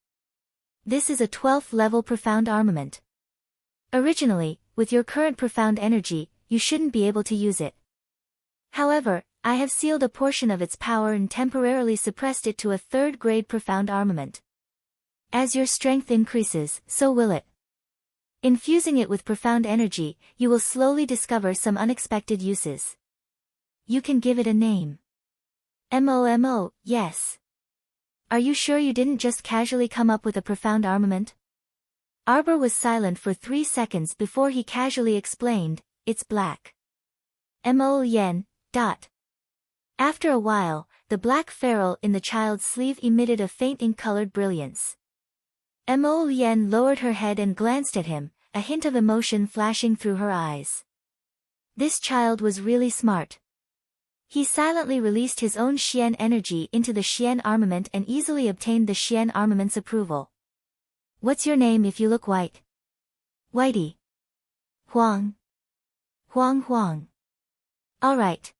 This is a 12th level profound armament. Originally, with your current profound energy, you shouldn't be able to use it. However, I have sealed a portion of its power and temporarily suppressed it to a 3rd grade profound armament. As your strength increases, so will it. Infusing it with profound energy, you will slowly discover some unexpected uses. You can give it a name. MOMO, yes. Are you sure you didn't just casually come up with a profound armament? Arbor was silent for 3 seconds before he casually explained, it's black. MOYEN. After a while, the black ferrule in the child's sleeve emitted a faint ink-colored brilliance. MOYEN lowered her head and glanced at him, a hint of emotion flashing through her eyes. This child was really smart. He silently released his own Xian energy into the Xian armament and easily obtained the Xian armament's approval. What's your name if you look white? Whitey. Huang. Huang. Alright.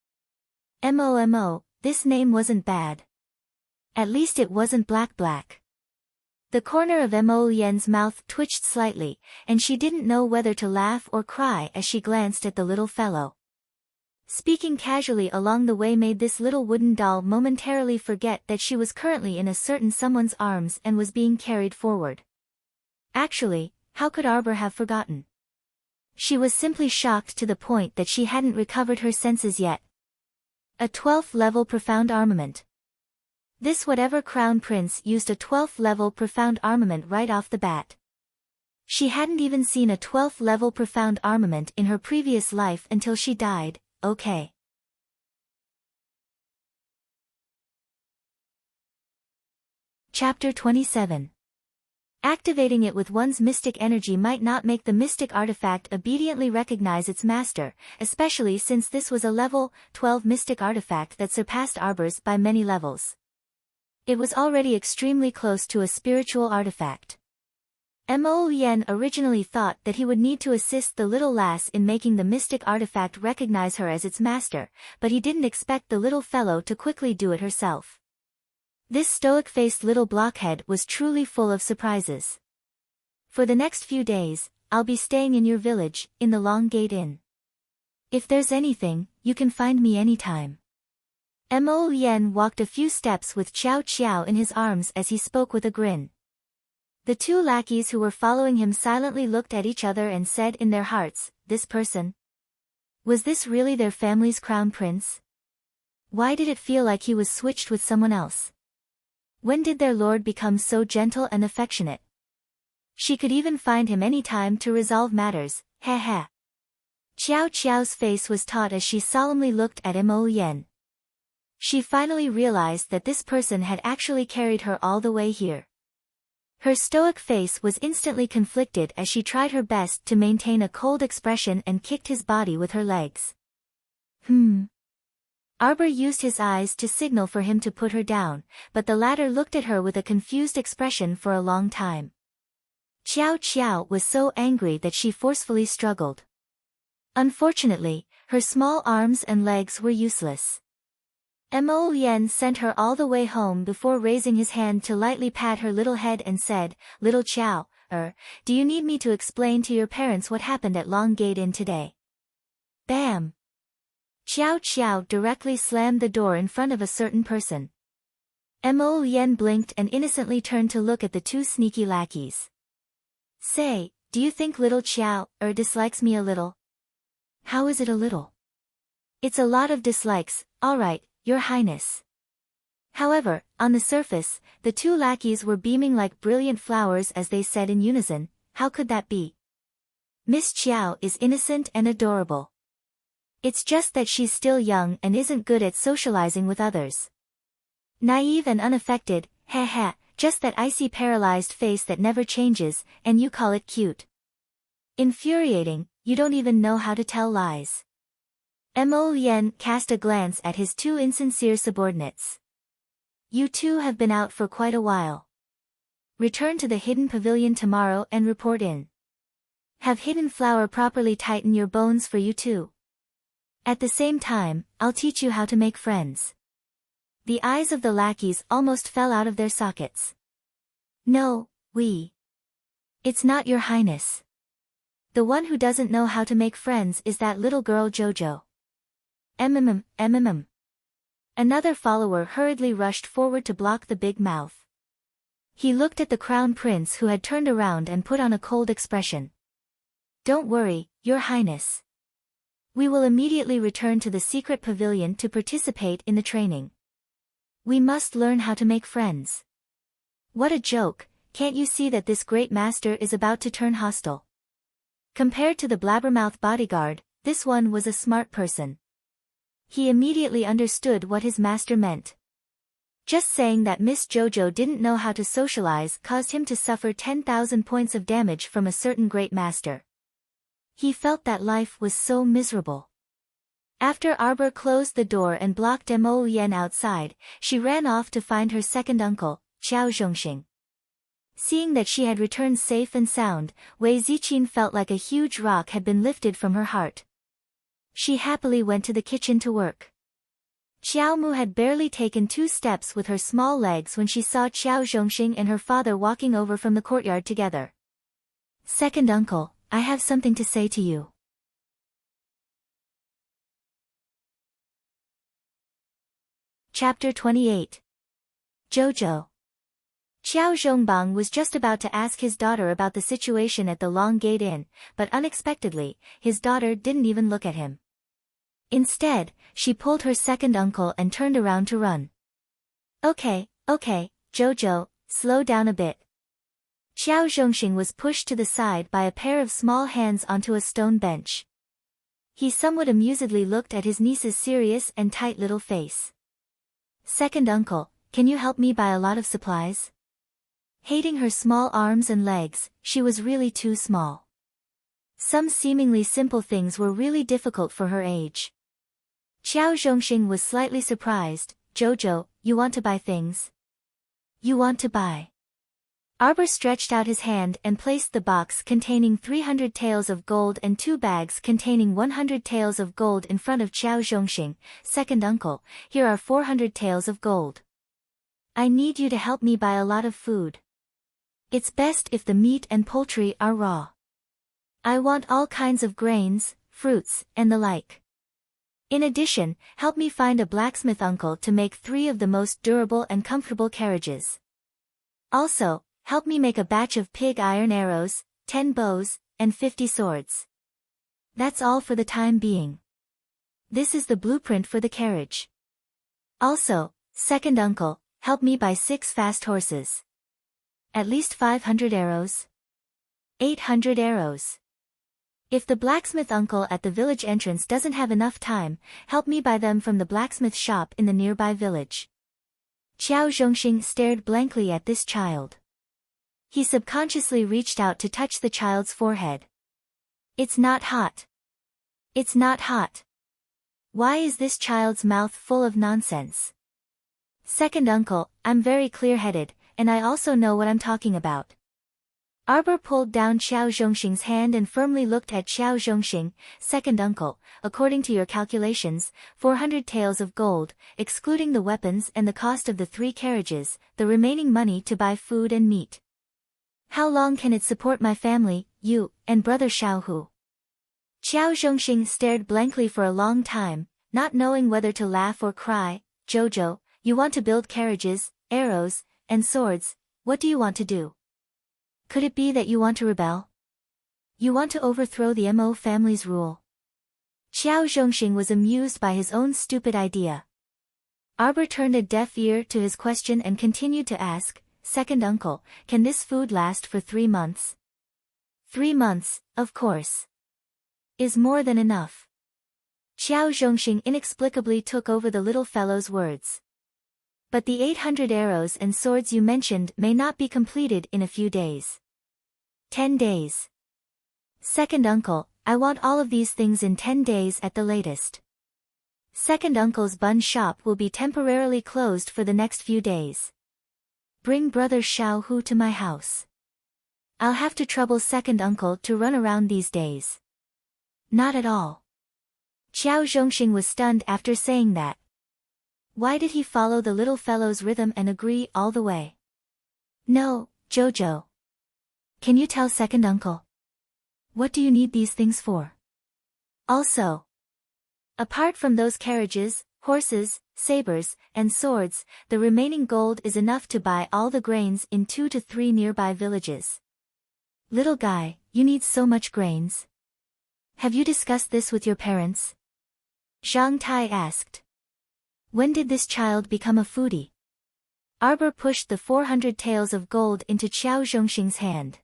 MOMO, this name wasn't bad. At least it wasn't black. The corner of MOYEN's mouth twitched slightly, and she didn't know whether to laugh or cry as she glanced at the little fellow. Speaking casually along the way made this little wooden doll momentarily forget that she was currently in a certain someone's arms and was being carried forward. Actually, how could Arbor have forgotten? She was simply shocked to the point that she hadn't recovered her senses yet. A 12th level profound armament. This whatever crown prince used a 12th level profound armament right off the bat. She hadn't even seen a 12th level profound armament in her previous life until she died, okay. Chapter 27. Activating it with one's mystic energy might not make the mystic artifact obediently recognize its master, especially since this was a level 12 mystic artifact that surpassed Arbor's by many levels. It was already extremely close to a spiritual artifact. MOYEN originally thought that he would need to assist the little lass in making the mystic artifact recognize her as its master, but he didn't expect the little fellow to quickly do it herself. This stoic-faced little blockhead was truly full of surprises. For the next few days, I'll be staying in your village, in the Long Gate Inn. If there's anything, you can find me anytime. MOYEN walked a few steps with Qiao Qiao in his arms as he spoke with a grin. The 2 lackeys who were following him silently looked at each other and said in their hearts, this person? Was this really their family's crown prince? Why did it feel like he was switched with someone else? When did their lord become so gentle and affectionate? She could even find him any time to resolve matters, heh. Qiao Qiao's face was taut as she solemnly looked at MOYEN. She finally realized that this person had actually carried her all the way here. Her stoic face was instantly conflicted as she tried her best to maintain a cold expression and kicked his body with her legs. Arbor used his eyes to signal for him to put her down, but the latter looked at her with a confused expression for a long time. Qiao Qiao was so angry that she forcefully struggled. Unfortunately, her small arms and legs were useless. MOYEN sent her all the way home before raising his hand to lightly pat her little head and said, Little Qiao, do you need me to explain to your parents what happened at Long Gate Inn today? Bam! Qiao Qiao directly slammed the door in front of a certain person. MOYEN blinked and innocently turned to look at the 2 sneaky lackeys. Say, do you think little Qiao, dislikes me a little? How is it a little? It's a lot of dislikes, alright, Your Highness. However, on the surface, the 2 lackeys were beaming like brilliant flowers as they said in unison, how could that be? Miss Qiao is innocent and adorable. It's just that she's still young and isn't good at socializing with others. Naive and unaffected, just that icy paralyzed face that never changes, and you call it cute. Infuriating, you don't even know how to tell lies. MOYEN cast a glance at his 2 insincere subordinates. You 2 have been out for quite a while. Return to the hidden pavilion tomorrow and report in. Have Hidden Flower properly tighten your bones for you 2. At the same time, I'll teach you how to make friends. The eyes of the lackeys almost fell out of their sockets. No, we It's not your highness. The one who doesn't know how to make friends is that little girl Jojo. Mm. Another follower hurriedly rushed forward to block the big mouth. He looked at the crown prince who had turned around and put on a cold expression. Don't worry, your highness. We will immediately return to the secret pavilion to participate in the training. We must learn how to make friends. What a joke, can't you see that this great master is about to turn hostile? Compared to the blabbermouth bodyguard, this one was a smart person. He immediately understood what his master meant. Just saying that Miss Jojo didn't know how to socialize caused him to suffer 10,000 points of damage from a certain great master. He felt that life was so miserable. After Arbor closed the door and blocked Mo Yen outside, she ran off to find her second uncle, Xiao Zhongxing. Seeing that she had returned safe and sound, Wei Ziqin felt like a huge rock had been lifted from her heart. She happily went to the kitchen to work. Xiao Mu had barely taken 2 steps with her small legs when she saw Xiao Zhongxing and her father walking over from the courtyard together. Second uncle, I have something to say to you. Chapter 28. Jojo. Xiao Zhongbang was just about to ask his daughter about the situation at the Long Gate Inn, but unexpectedly, his daughter didn't even look at him. Instead, she pulled her second uncle and turned around to run. Okay, Jojo, slow down a bit. Xiao Zhongxing was pushed to the side by a pair of small hands onto a stone bench. He somewhat amusedly looked at his niece's serious and tight little face. Second uncle, can you help me buy a lot of supplies? Hating her small arms and legs, she was really too small. Some seemingly simple things were really difficult for her age. Xiao Zhongxing was slightly surprised. Jojo, you want to buy things? You want to buy? Arbor stretched out his hand and placed the box containing 300 taels of gold and 2 bags containing 100 taels of gold in front of Xiao Zhongxing. Second uncle, here are 400 taels of gold. I need you to help me buy a lot of food. It's best if the meat and poultry are raw. I want all kinds of grains, fruits, and the like. In addition, help me find a blacksmith uncle to make 3 of the most durable and comfortable carriages. Also, help me make a batch of pig iron arrows, 10 bows, and 50 swords. That's all for the time being. This is the blueprint for the carriage. Also, second uncle, help me buy 6 fast horses. At least 500 arrows. 800 arrows. If the blacksmith uncle at the village entrance doesn't have enough time, help me buy them from the blacksmith shop in the nearby village. Xiao Zhongxing stared blankly at this child. He subconsciously reached out to touch the child's forehead. It's not hot. It's not hot. Why is this child's mouth full of nonsense? Second uncle, I'm very clear-headed, and I also know what I'm talking about. Arbor pulled down Xiao Zhongxing's hand and firmly looked at Xiao Zhongxing. Second uncle, according to your calculations, 400 taels of gold, excluding the weapons and the cost of the 3 carriages, the remaining money to buy food and meat. How long can it support my family, you, and brother Xiaohu? Xiao Zhongxing stared blankly for a long time, not knowing whether to laugh or cry. Jojo, you want to build carriages, arrows, and swords, what do you want to do? Could it be that you want to rebel? You want to overthrow the Mo family's rule? Xiao Zhongxing was amused by his own stupid idea. Arbor turned a deaf ear to his question and continued to ask, Second uncle, can this food last for 3 months? 3 months, of course. Is more than enough. Xiao Zhongxing inexplicably took over the little fellow's words. But the 800 arrows and swords you mentioned may not be completed in a few days. 10 days. Second uncle, I want all of these things in 10 days at the latest. Second uncle's bun shop will be temporarily closed for the next few days. Bring brother Xiaohu to my house. I'll have to trouble second uncle to run around these days. Not at all. Xiao Zhongxing was stunned after saying that. Why did he follow the little fellow's rhythm and agree all the way? No, Jojo. Can you tell second uncle? What do you need these things for? Also, apart from those carriages, horses, sabers, and swords, the remaining gold is enough to buy all the grains in 2 to 3 nearby villages. Little guy, you need so much grains. Have you discussed this with your parents? Zhang Tai asked. When did this child become a foodie? Arbor pushed the 400 taels of gold into Qiao Zhongxing's hand.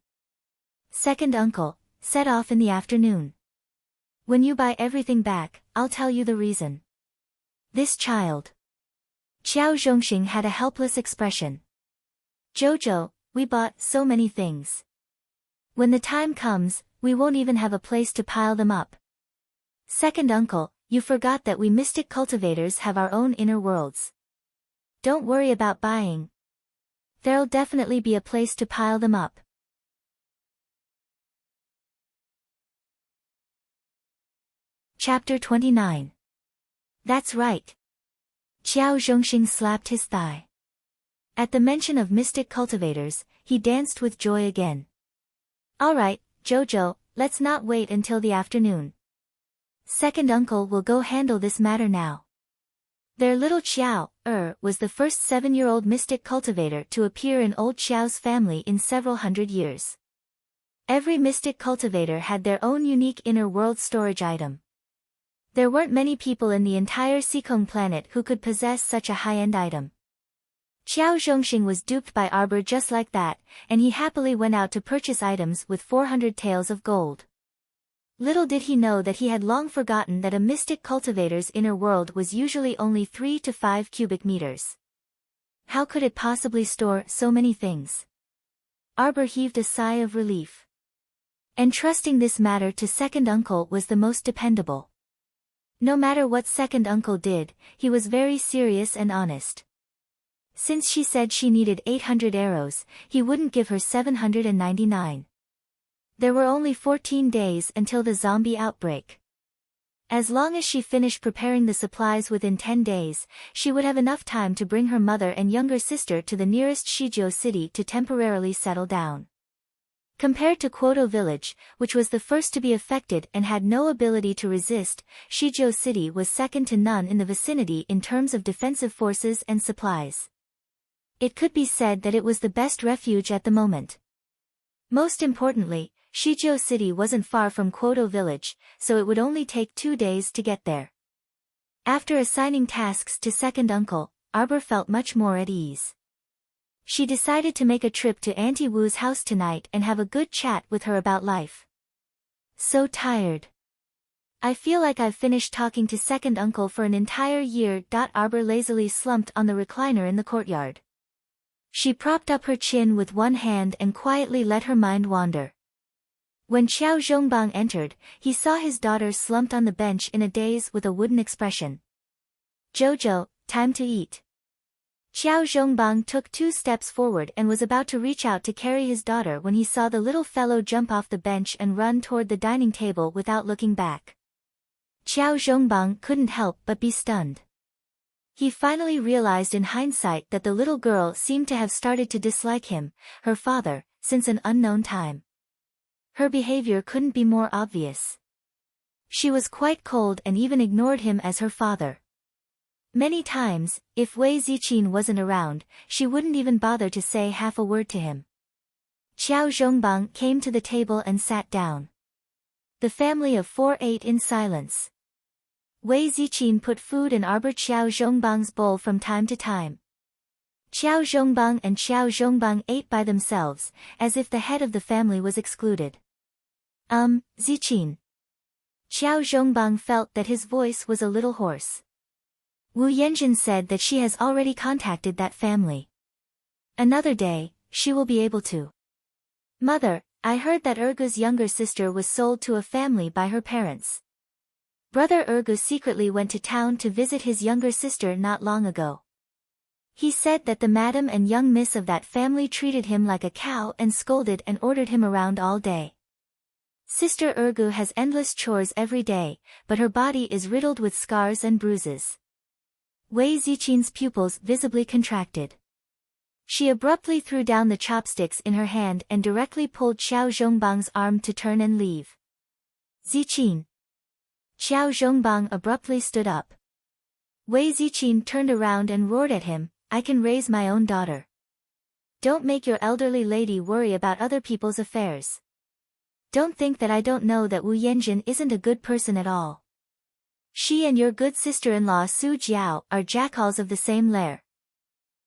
Second uncle, set off in the afternoon. When you buy everything back, I'll tell you the reason. This child. Qiao Zhongxing had a helpless expression. Jojo, we bought so many things. When the time comes, we won't even have a place to pile them up. Second uncle, you forgot that we mystic cultivators have our own inner worlds. Don't worry about buying. There'll definitely be a place to pile them up. Chapter 29. That's right. Qiao Zhongxing slapped his thigh. At the mention of mystic cultivators, he danced with joy again. All right, Jojo, let's not wait until the afternoon. Second uncle will go handle this matter now. Their little Qiao, was the first 7-year-old mystic cultivator to appear in old Qiao's family in several hundred years. Every mystic cultivator had their own unique inner world storage item. There weren't many people in the entire Xikong planet who could possess such a high-end item. Qiao Zhongxing was duped by Arbor just like that, and he happily went out to purchase items with 400 taels of gold. Little did he know that he had long forgotten that a mystic cultivator's inner world was usually only 3 to 5 cubic meters. How could it possibly store so many things? Arbor heaved a sigh of relief. Entrusting this matter to second uncle was the most dependable. No matter what second uncle did, he was very serious and honest. Since she said she needed 800 arrows, he wouldn't give her 799. There were only 14 days until the zombie outbreak. As long as she finished preparing the supplies within 10 days, she would have enough time to bring her mother and younger sister to the nearest Shizhou city to temporarily settle down. Compared to Quoto village, which was the first to be affected and had no ability to resist, Shizhou city was second to none in the vicinity in terms of defensive forces and supplies. It could be said that it was the best refuge at the moment. Most importantly, Shizhou city wasn't far from Quoto village, so it would only take 2 days to get there. After assigning tasks to second uncle, Arbor felt much more at ease. She decided to make a trip to Auntie Wu's house tonight and have a good chat with her about life. So tired. I feel like I've finished talking to second uncle for an entire year. Arbor lazily slumped on the recliner in the courtyard. She propped up her chin with one hand and quietly let her mind wander. When Qiao Zhongbang entered, he saw his daughter slumped on the bench in a daze with a wooden expression. Jojo, time to eat. Qiao Zhongbang took 2 steps forward and was about to reach out to carry his daughter when he saw the little fellow jump off the bench and run toward the dining table without looking back. Qiao Zhongbang couldn't help but be stunned. He finally realized in hindsight that the little girl seemed to have started to dislike him, her father, since an unknown time. Her behavior couldn't be more obvious. She was quite cold and even ignored him as her father. Many times, if Wei Ziqin wasn't around, she wouldn't even bother to say half a word to him. Qiao Zhongbang came to the table and sat down. The family of 4 ate in silence. Wei Ziqin put food in Arbor Qiao Zhongbang's bowl from time to time. Qiao Zhongbang and Qiao Zhongbang ate by themselves, as if the head of the family was excluded. Ziqin. Qiao Zhongbang felt that his voice was a little hoarse. Wu Yanjin said that she has already contacted that family. Another day, she will be able to. Mother, I heard that Ergu's younger sister was sold to a family by her parents. Brother Ergu secretly went to town to visit his younger sister not long ago. He said that the madam and young miss of that family treated him like a cow and scolded and ordered him around all day. Sister Ergu has endless chores every day, but her body is riddled with scars and bruises. Wei Ziqin's pupils visibly contracted. She abruptly threw down the chopsticks in her hand and directly pulled Xiao Zhongbang's arm to turn and leave. Ziqin. Xiao Zhongbang abruptly stood up. Wei Ziqin turned around and roared at him, I can raise my own daughter. Don't make your elderly lady worry about other people's affairs. Don't think that I don't know that Wu Yanjun isn't a good person at all. She and your good sister-in-law Su Jiao are jackals of the same lair.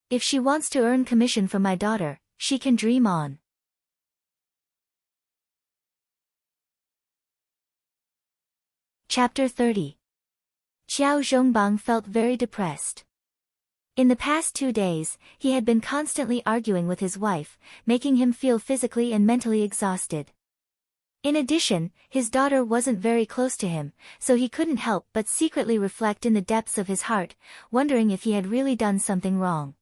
If she wants to earn commission from my daughter, she can dream on. Chapter 30. Xiao Zhongbang felt very depressed. In the past 2 days, he had been constantly arguing with his wife, making him feel physically and mentally exhausted. In addition, his daughter wasn't very close to him, so he couldn't help but secretly reflect in the depths of his heart, wondering if he had really done something wrong.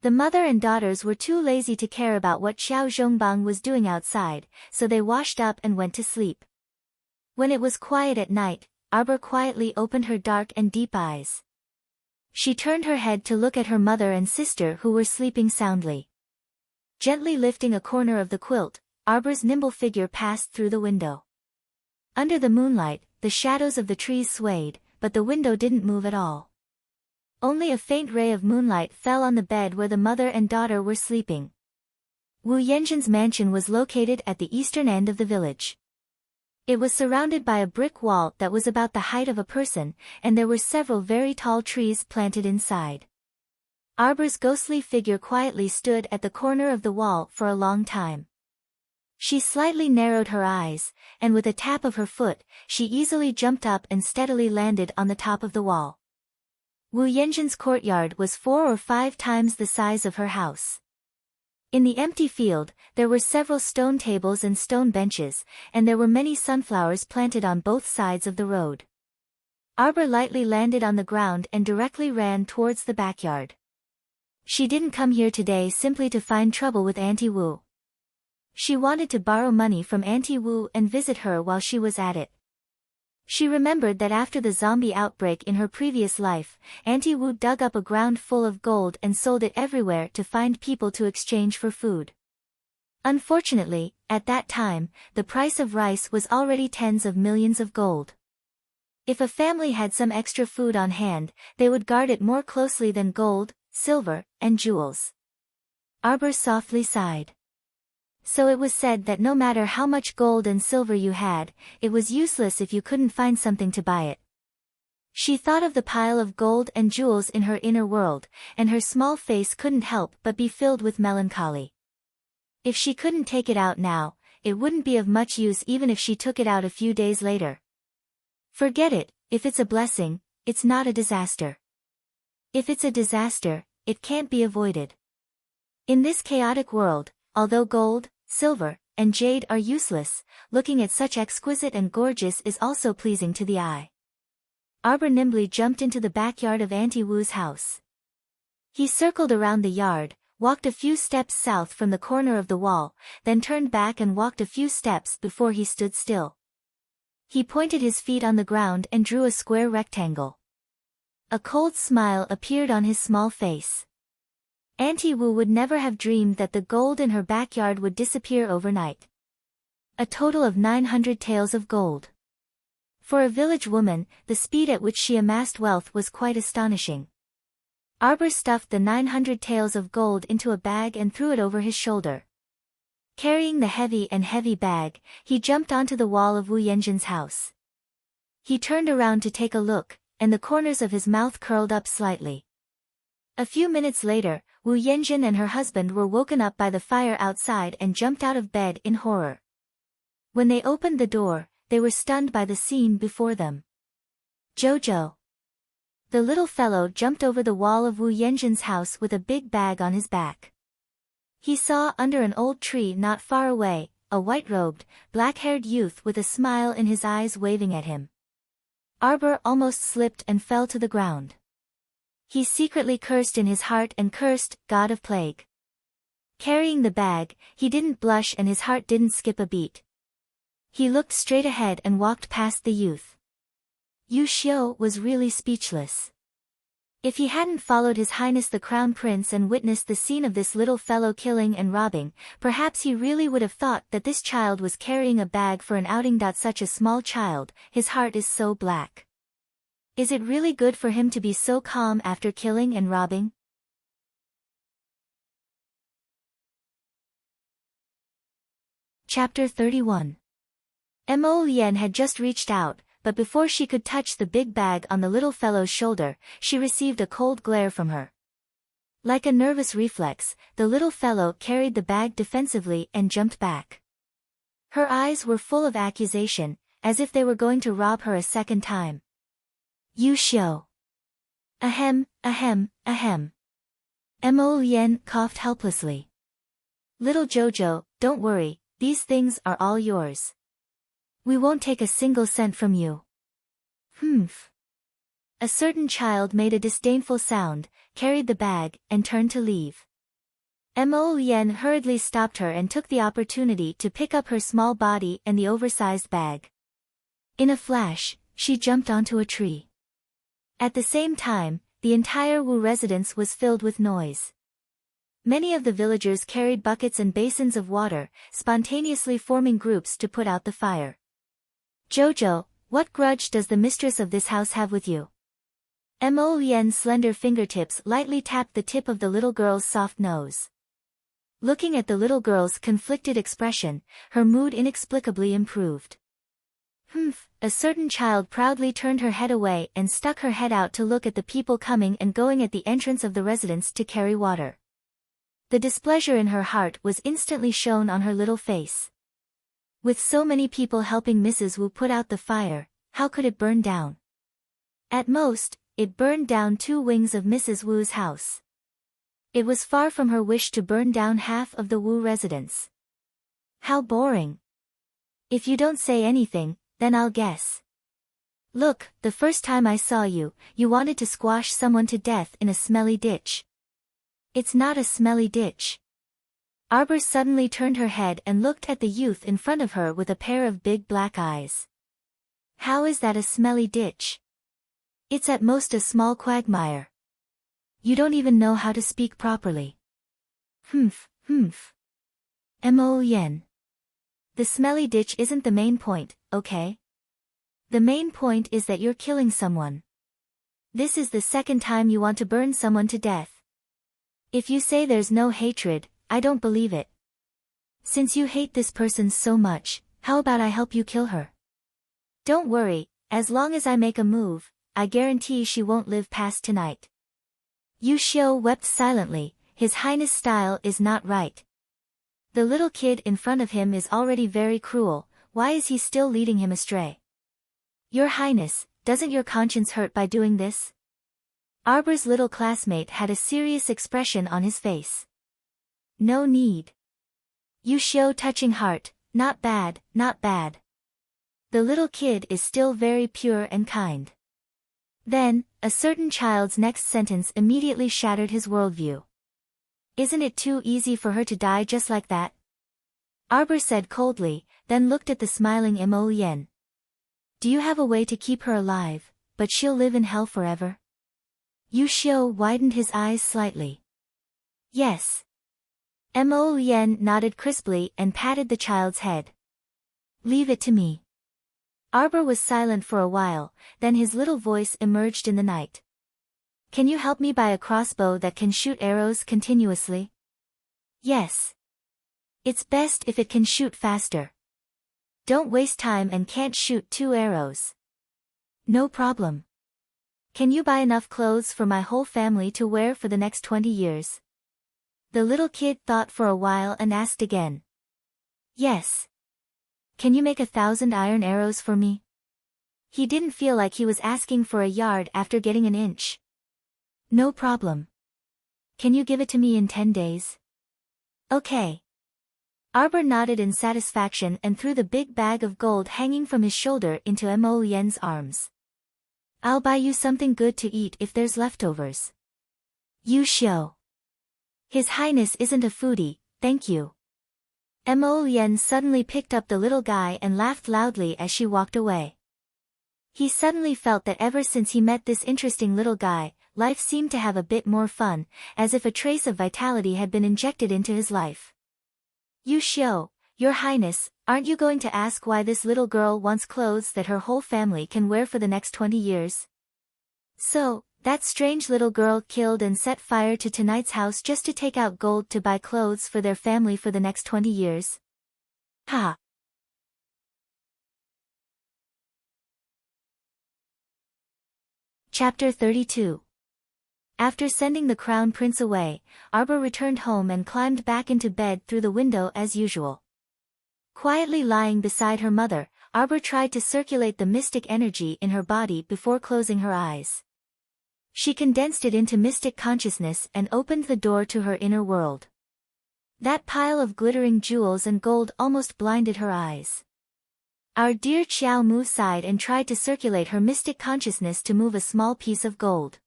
The mother and daughters were too lazy to care about what Xiao Zhongbang was doing outside, so they washed up and went to sleep. When it was quiet at night, Arbor quietly opened her dark and deep eyes. She turned her head to look at her mother and sister who were sleeping soundly. Gently lifting a corner of the quilt, Arbor's nimble figure passed through the window. Under the moonlight, the shadows of the trees swayed, but the window didn't move at all. Only a faint ray of moonlight fell on the bed where the mother and daughter were sleeping. Wu Yanjun's mansion was located at the eastern end of the village. It was surrounded by a brick wall that was about the height of a person, and there were several very tall trees planted inside. Arbor's ghostly figure quietly stood at the corner of the wall for a long time. She slightly narrowed her eyes, and with a tap of her foot, she easily jumped up and steadily landed on the top of the wall. Wu Yanjun's courtyard was 4 or 5 times the size of her house. In the empty field, there were several stone tables and stone benches, and there were many sunflowers planted on both sides of the road. Arbor lightly landed on the ground and directly ran towards the backyard. She didn't come here today simply to find trouble with Auntie Wu. She wanted to borrow money from Auntie Wu and visit her while she was at it. She remembered that after the zombie outbreak in her previous life, Auntie Wu dug up a ground full of gold and sold it everywhere to find people to exchange for food. Unfortunately, at that time, the price of rice was already tens of millions of gold. If a family had some extra food on hand, they would guard it more closely than gold, silver, and jewels. Arbor softly sighed. So it was said that no matter how much gold and silver you had, it was useless if you couldn't find something to buy it. She thought of the pile of gold and jewels in her inner world, and her small face couldn't help but be filled with melancholy. If she couldn't take it out now, it wouldn't be of much use even if she took it out a few days later. Forget it, if it's a blessing, it's not a disaster. If it's a disaster, it can't be avoided. In this chaotic world, although gold, silver, and jade are useless, looking at such exquisite and gorgeous is also pleasing to the eye. Arbor nimbly jumped into the backyard of Auntie Wu's house. He circled around the yard, walked a few steps south from the corner of the wall, then turned back and walked a few steps before he stood still. He pointed his feet on the ground and drew a square rectangle. A cold smile appeared on his small face. Auntie Wu would never have dreamed that the gold in her backyard would disappear overnight. A total of 900 taels of gold. For a village woman, the speed at which she amassed wealth was quite astonishing. Arbor stuffed the 900 taels of gold into a bag and threw it over his shoulder. Carrying the heavy bag, he jumped onto the wall of Wu Yanjun's house. He turned around to take a look, and the corners of his mouth curled up slightly. A few minutes later, Wu Yanjun and her husband were woken up by the fire outside and jumped out of bed in horror. When they opened the door, they were stunned by the scene before them. Jojo. The little fellow jumped over the wall of Wu Yanjun's house with a big bag on his back. He saw under an old tree not far away, a white-robed, black-haired youth with a smile in his eyes waving at him. Arbor almost slipped and fell to the ground. He secretly cursed in his heart and cursed, God of Plague. Carrying the bag, he didn't blush and his heart didn't skip a beat. He looked straight ahead and walked past the youth. Yu Xiu was really speechless. If he hadn't followed His Highness the Crown Prince and witnessed the scene of this little fellow killing and robbing, perhaps he really would have thought that this child was carrying a bag for an outing. Such a small child, his heart is so black. Is it really good for him to be so calm after killing and robbing? Chapter 31. Mo Yen had just reached out, but before she could touch the big bag on the little fellow's shoulder, she received a cold glare from her. Like a nervous reflex, the little fellow carried the bag defensively and jumped back. Her eyes were full of accusation, as if they were going to rob her a second time. You Xiao. Ahem, ahem, ahem. Mo Yen coughed helplessly. Little Jojo, don't worry, these things are all yours. We won't take a single cent from you. Humph. A certain child made a disdainful sound, carried the bag, and turned to leave. Mo Yen hurriedly stopped her and took the opportunity to pick up her small body and the oversized bag. In a flash, she jumped onto a tree. At the same time, the entire Wu residence was filled with noise. Many of the villagers carried buckets and basins of water, spontaneously forming groups to put out the fire. Jojo, what grudge does the mistress of this house have with you? Mo Yen's slender fingertips lightly tapped the tip of the little girl's soft nose. Looking at the little girl's conflicted expression, her mood inexplicably improved. Humph, a certain child proudly turned her head away and stuck her head out to look at the people coming and going at the entrance of the residence to carry water. The displeasure in her heart was instantly shown on her little face. With so many people helping Mrs. Wu put out the fire, how could it burn down? At most, it burned down 2 wings of Mrs. Wu's house. It was far from her wish to burn down half of the Wu residence. How boring. If you don't say anything, then I'll guess. Look, the first time I saw you, you wanted to squash someone to death in a smelly ditch. It's not a smelly ditch. Arbor suddenly turned her head and looked at the youth in front of her with a pair of big black eyes. How is that a smelly ditch? It's at most a small quagmire. You don't even know how to speak properly. Humph, humph. Mo Yen. The smelly ditch isn't the main point, okay? The main point is that you're killing someone. This is the second time you want to burn someone to death. If you say there's no hatred, I don't believe it. Since you hate this person so much, how about I help you kill her? Don't worry, as long as I make a move, I guarantee she won't live past tonight. Yu Xiu wept silently, His Highness' style is not right. The little kid in front of him is already very cruel, why is he still leading him astray? Your Highness, doesn't your conscience hurt by doing this? Arbor's little classmate had a serious expression on his face. No need. Yu Xiu touching heart, not bad, not bad. The little kid is still very pure and kind. Then, a certain child's next sentence immediately shattered his worldview. Isn't it too easy for her to die just like that? Arbor said coldly, then looked at the smiling Mo Yen. Do you have a way to keep her alive, but she'll live in hell forever? Yu Xiu widened his eyes slightly. Yes. Mo Yen nodded crisply and patted the child's head. Leave it to me. Arbor was silent for a while, then his little voice emerged in the night. Can you help me buy a crossbow that can shoot arrows continuously? Yes. It's best if it can shoot faster. Don't waste time and can't shoot 2 arrows. No problem. Can you buy enough clothes for my whole family to wear for the next 20 years? The little kid thought for a while and asked again. Yes. Can you make 1,000 iron arrows for me? He didn't feel like he was asking for a yard after getting an inch. No problem. Can you give it to me in 10 days? Okay. Arbor nodded in satisfaction and threw the big bag of gold hanging from his shoulder into Mo Yen's arms. I'll buy you something good to eat if there's leftovers. Yu Xiu. His Highness isn't a foodie, thank you. Mo Yen suddenly picked up the little guy and laughed loudly as she walked away. He suddenly felt that ever since he met this interesting little guy, life seemed to have a bit more fun, as if a trace of vitality had been injected into his life. "You Xiao, Your Highness, aren't you going to ask why this little girl wants clothes that her whole family can wear for the next 20 years? So, that strange little girl killed and set fire to tonight's house just to take out gold to buy clothes for their family for the next 20 years? Ha!" Chapter 32. After sending the crown prince away, Arbor returned home and climbed back into bed through the window as usual. Quietly lying beside her mother, Arbor tried to circulate the mystic energy in her body before closing her eyes. She condensed it into mystic consciousness and opened the door to her inner world. That pile of glittering jewels and gold almost blinded her eyes. Our dear Xiao Mu sighed and tried to circulate her mystic consciousness to move a small piece of gold.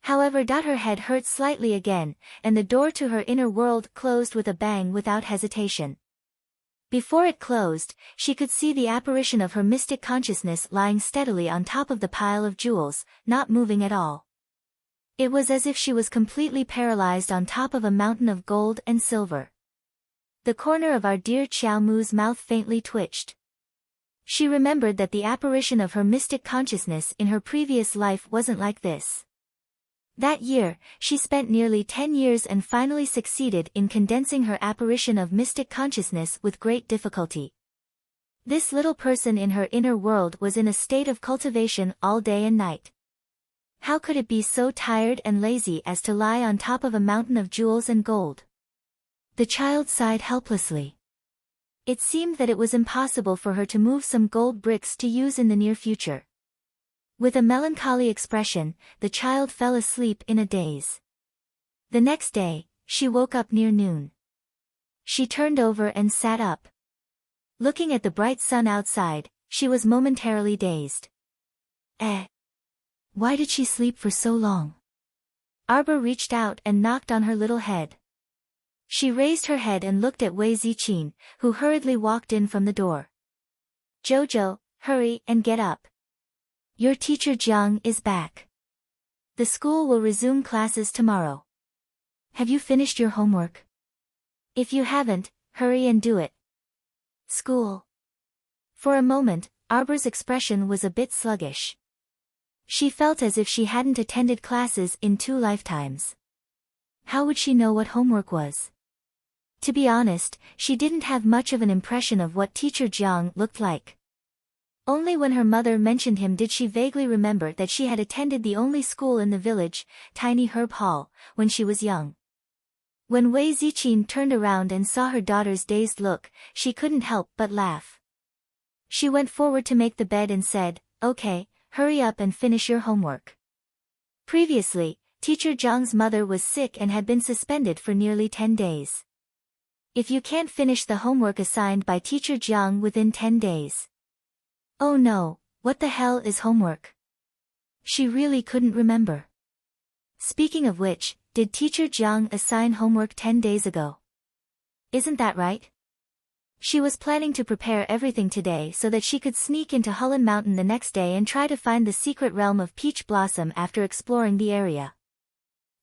However, her head hurt slightly again, and the door to her inner world closed with a bang without hesitation. Before it closed, she could see the apparition of her mystic consciousness lying steadily on top of the pile of jewels, not moving at all. It was as if she was completely paralyzed on top of a mountain of gold and silver. The corner of our dear Xiao Mu's mouth faintly twitched. She remembered that the apparition of her mystic consciousness in her previous life wasn't like this. That year, she spent nearly 10 years and finally succeeded in condensing her apparition of mystic consciousness with great difficulty. This little person in her inner world was in a state of cultivation all day and night. How could it be so tired and lazy as to lie on top of a mountain of jewels and gold? The child sighed helplessly. It seemed that it was impossible for her to move some gold bricks to use in the near future. With a melancholy expression, the child fell asleep in a daze. The next day, she woke up near noon. She turned over and sat up. Looking at the bright sun outside, she was momentarily dazed. Why did she sleep for so long? Arbor reached out and knocked on her little head. She raised her head and looked at Wei Ziqin, who hurriedly walked in from the door. "Jojo, hurry and get up. Your teacher Jiang is back. The school will resume classes tomorrow. Have you finished your homework? If you haven't, hurry and do it." School. For a moment, Arbor's expression was a bit sluggish. She felt as if she hadn't attended classes in 2 lifetimes. How would she know what homework was? To be honest, she didn't have much of an impression of what teacher Jiang looked like. Only when her mother mentioned him did she vaguely remember that she had attended the only school in the village, Tiny Herb Hall, when she was young. When Wei Ziqin turned around and saw her daughter's dazed look, she couldn't help but laugh. She went forward to make the bed and said, "Okay, hurry up and finish your homework." Previously, teacher Jiang's mother was sick and had been suspended for nearly 10 days. If you can't finish the homework assigned by teacher Jiang within 10 days. Oh no, what the hell is homework? She really couldn't remember. Speaking of which, did teacher Jiang assign homework 10 days ago? Isn't that right? She was planning to prepare everything today so that she could sneak into Hulun Mountain the next day and try to find the secret realm of Peach Blossom after exploring the area.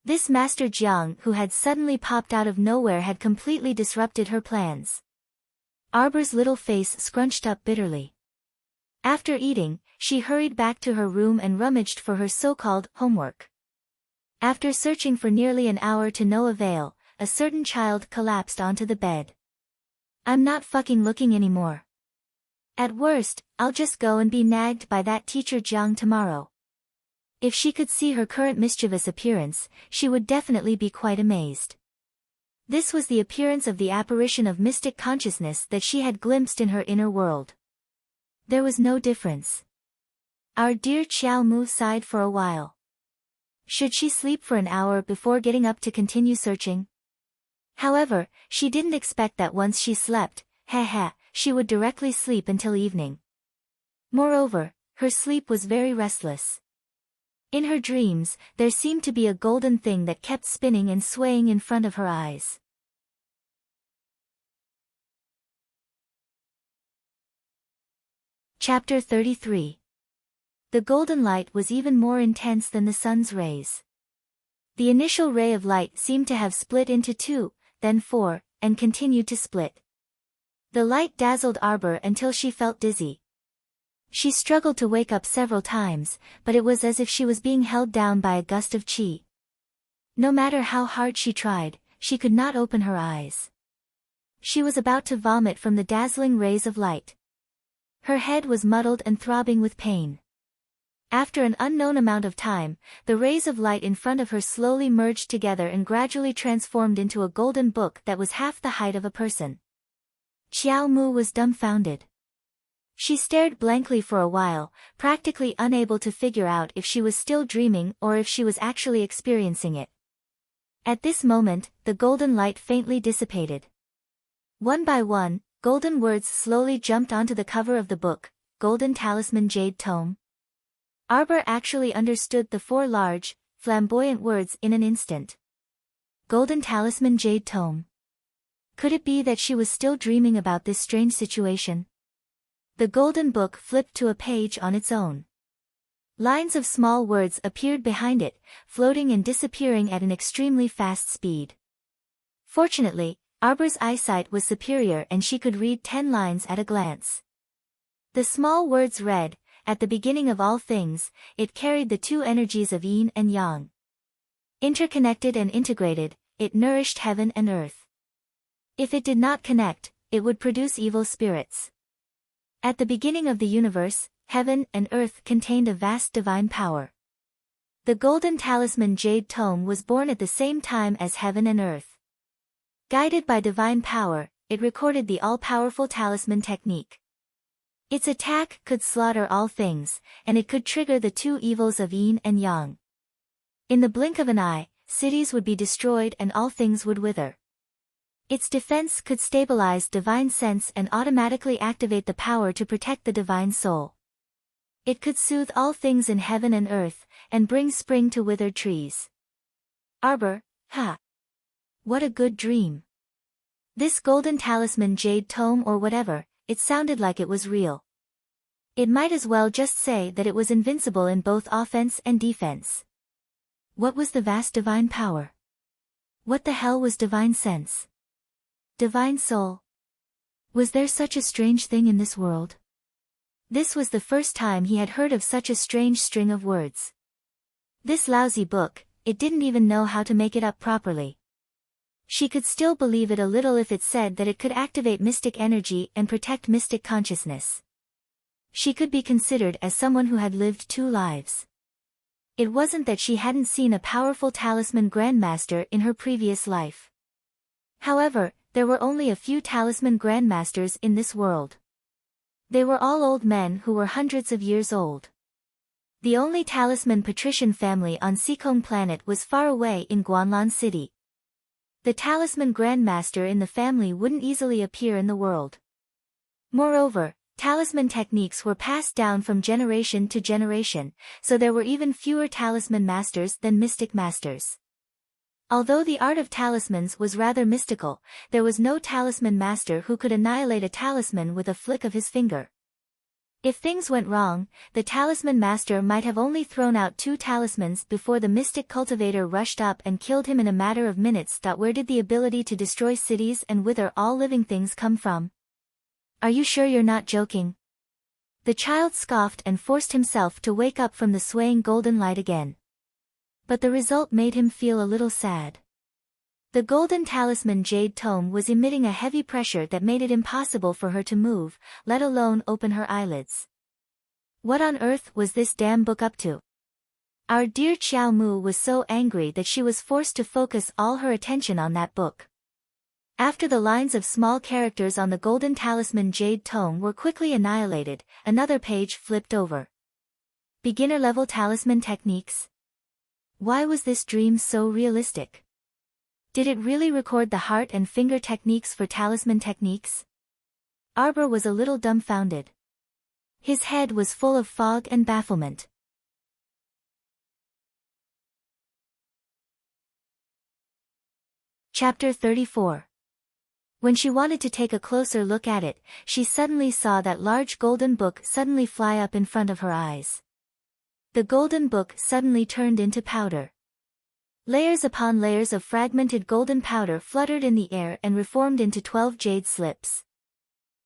This Master Jiang who had suddenly popped out of nowhere had completely disrupted her plans. Arbor's little face scrunched up bitterly. After eating, she hurried back to her room and rummaged for her so-called homework. After searching for nearly an hour to no avail, a certain child collapsed onto the bed. "I'm not fucking looking anymore. At worst, I'll just go and be nagged by that teacher Jiang tomorrow." If she could see her current mischievous appearance, she would definitely be quite amazed. This was the appearance of the apparition of mystic consciousness that she had glimpsed in her inner world. There was no difference. Our dear Xiao Mu sighed for a while. Should she sleep for an hour before getting up to continue searching? However, she didn't expect that once she slept, she would directly sleep until evening. Moreover, her sleep was very restless. In her dreams, there seemed to be a golden thing that kept spinning and swaying in front of her eyes. Chapter 33. The golden light was even more intense than the sun's rays. The initial ray of light seemed to have split into 2, then 4, and continued to split. The light dazzled Arbor until she felt dizzy. She struggled to wake up several times, but it was as if she was being held down by a gust of chi. No matter how hard she tried, she could not open her eyes. She was about to vomit from the dazzling rays of light. Her head was muddled and throbbing with pain. After an unknown amount of time, the rays of light in front of her slowly merged together and gradually transformed into a golden book that was half the height of a person. Xiao Mu was dumbfounded. She stared blankly for a while, practically unable to figure out if she was still dreaming or if she was actually experiencing it. At this moment, the golden light faintly dissipated. One by one, golden words slowly jumped onto the cover of the book, Golden Talisman Jade Tome. Arbor actually understood the 4 large, flamboyant words in an instant. Golden Talisman Jade Tome. Could it be that she was still dreaming about this strange situation? The golden book flipped to a page on its own. Lines of small words appeared behind it, floating and disappearing at an extremely fast speed. Fortunately, Arbor's eyesight was superior and she could read 10 lines at a glance. The small words read, "At the beginning of all things, it carried the 2 energies of yin and yang. Interconnected and integrated, it nourished heaven and earth. If it did not connect, it would produce evil spirits. At the beginning of the universe, heaven and earth contained a vast divine power. The Golden Talisman Jade Tome was born at the same time as heaven and earth. Guided by divine power, it recorded the all-powerful talisman technique. Its attack could slaughter all things, and it could trigger the 2 evils of yin and yang. In the blink of an eye, cities would be destroyed and all things would wither. Its defense could stabilize divine sense and automatically activate the power to protect the divine soul. It could soothe all things in heaven and earth, and bring spring to withered trees. Arbor, ha! What a good dream. This Golden Talisman Jade Tome or whatever, it sounded like it was real. It might as well just say that it was invincible in both offense and defense. What was the vast divine power? What the hell was divine sense? Divine soul? Was there such a strange thing in this world? This was the first time he had heard of such a strange string of words. This lousy book, it didn't even know how to make it up properly. She could still believe it a little if it said that it could activate mystic energy and protect mystic consciousness. She could be considered as someone who had lived 2 lives. It wasn't that she hadn't seen a powerful talisman grandmaster in her previous life. However, there were only a few talisman grandmasters in this world. They were all old men who were hundreds of years old. The only talisman patrician family on Seacombe Planet was far away in Guanlan City. The talisman grandmaster in the family wouldn't easily appear in the world. Moreover, talisman techniques were passed down from generation to generation, so there were even fewer talisman masters than mystic masters. Although the art of talismans was rather mystical, there was no talisman master who could annihilate a talisman with a flick of his finger. If things went wrong, the talisman master might have only thrown out 2 talismans before the mystic cultivator rushed up and killed him in a matter of minutes. Where did the ability to destroy cities and wither all living things come from? Are you sure you're not joking? The child scoffed and forced himself to wake up from the swaying golden light again. But the result made him feel a little sad. The Golden Talisman Jade Tome was emitting a heavy pressure that made it impossible for her to move, let alone open her eyelids. What on earth was this damn book up to? Our dear Xiao Mu was so angry that she was forced to focus all her attention on that book. After the lines of small characters on the Golden Talisman Jade Tome were quickly annihilated, another page flipped over. Beginner-level talisman techniques? Why was this dream so realistic? Did it really record the heart and finger techniques for talisman techniques? Arbor was a little dumbfounded. His head was full of fog and bafflement. Chapter 34. When she wanted to take a closer look at it, she suddenly saw that large golden book suddenly fly up in front of her eyes. The golden book suddenly turned into powder. Layers upon layers of fragmented golden powder fluttered in the air and reformed into 12 jade slips.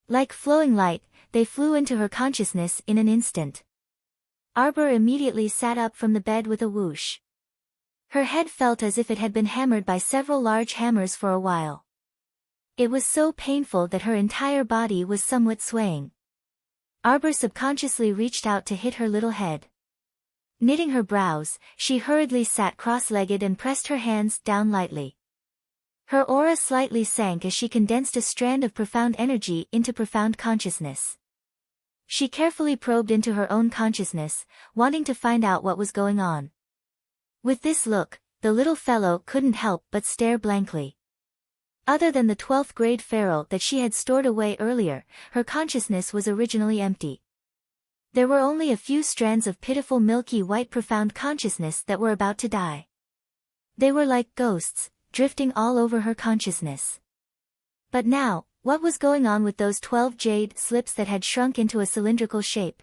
Like flowing light, they flew into her consciousness in an instant. Arbor immediately sat up from the bed with a whoosh. Her head felt as if it had been hammered by several large hammers for a while. It was so painful that her entire body was somewhat swaying. Arbor subconsciously reached out to hit her little head. Knitting her brows, she hurriedly sat cross-legged and pressed her hands down lightly. Her aura slightly sank as she condensed a strand of profound energy into profound consciousness. She carefully probed into her own consciousness, wanting to find out what was going on. With this look, the little fellow couldn't help but stare blankly. Other than the 12th grade ferrule that she had stored away earlier, her consciousness was originally empty. There were only a few strands of pitiful milky white profound consciousness that were about to die. They were like ghosts, drifting all over her consciousness. But now, what was going on with those 12 jade slips that had shrunk into a cylindrical shape?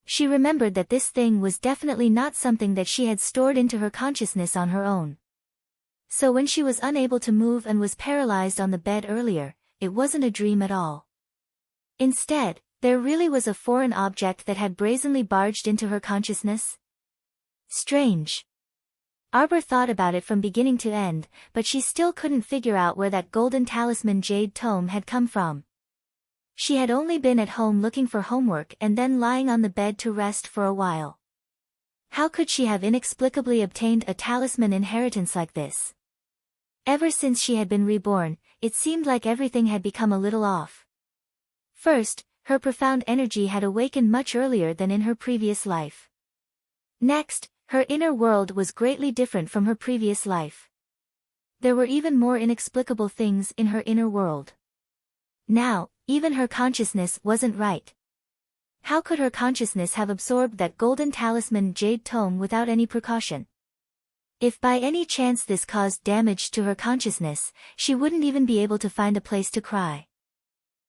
She remembered that this thing was definitely not something that she had stored into her consciousness on her own. So when she was unable to move and was paralyzed on the bed earlier, it wasn't a dream at all. Instead, there really was a foreign object that had brazenly barged into her consciousness. Strange. Arbor thought about it from beginning to end, but she still couldn't figure out where that golden talisman jade tome had come from. She had only been at home looking for homework and then lying on the bed to rest for a while. How could she have inexplicably obtained a talisman inheritance like this? Ever since she had been reborn, it seemed like everything had become a little off. First, her profound energy had awakened much earlier than in her previous life. Next, her inner world was greatly different from her previous life. There were even more inexplicable things in her inner world. Now, even her consciousness wasn't right. How could her consciousness have absorbed that golden talisman jade tome without any precaution? If by any chance this caused damage to her consciousness, she wouldn't even be able to find a place to cry.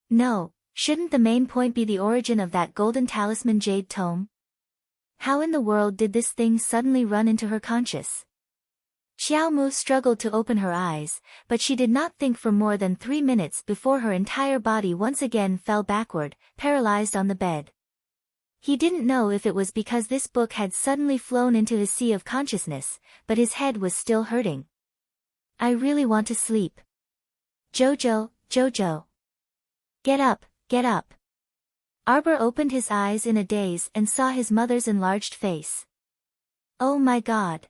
No, shouldn't the main point be the origin of that golden talisman jade tome? How in the world did this thing suddenly run into her conscious? Xiao Mu struggled to open her eyes, but she did not think for more than 3 minutes before her entire body once again fell backward, paralyzed on the bed. He didn't know if it was because this book had suddenly flown into his sea of consciousness, but his head was still hurting. I really want to sleep. Jojo, Jojo. Get up, get up. Arbor opened his eyes in a daze and saw his mother's enlarged face. Oh my God.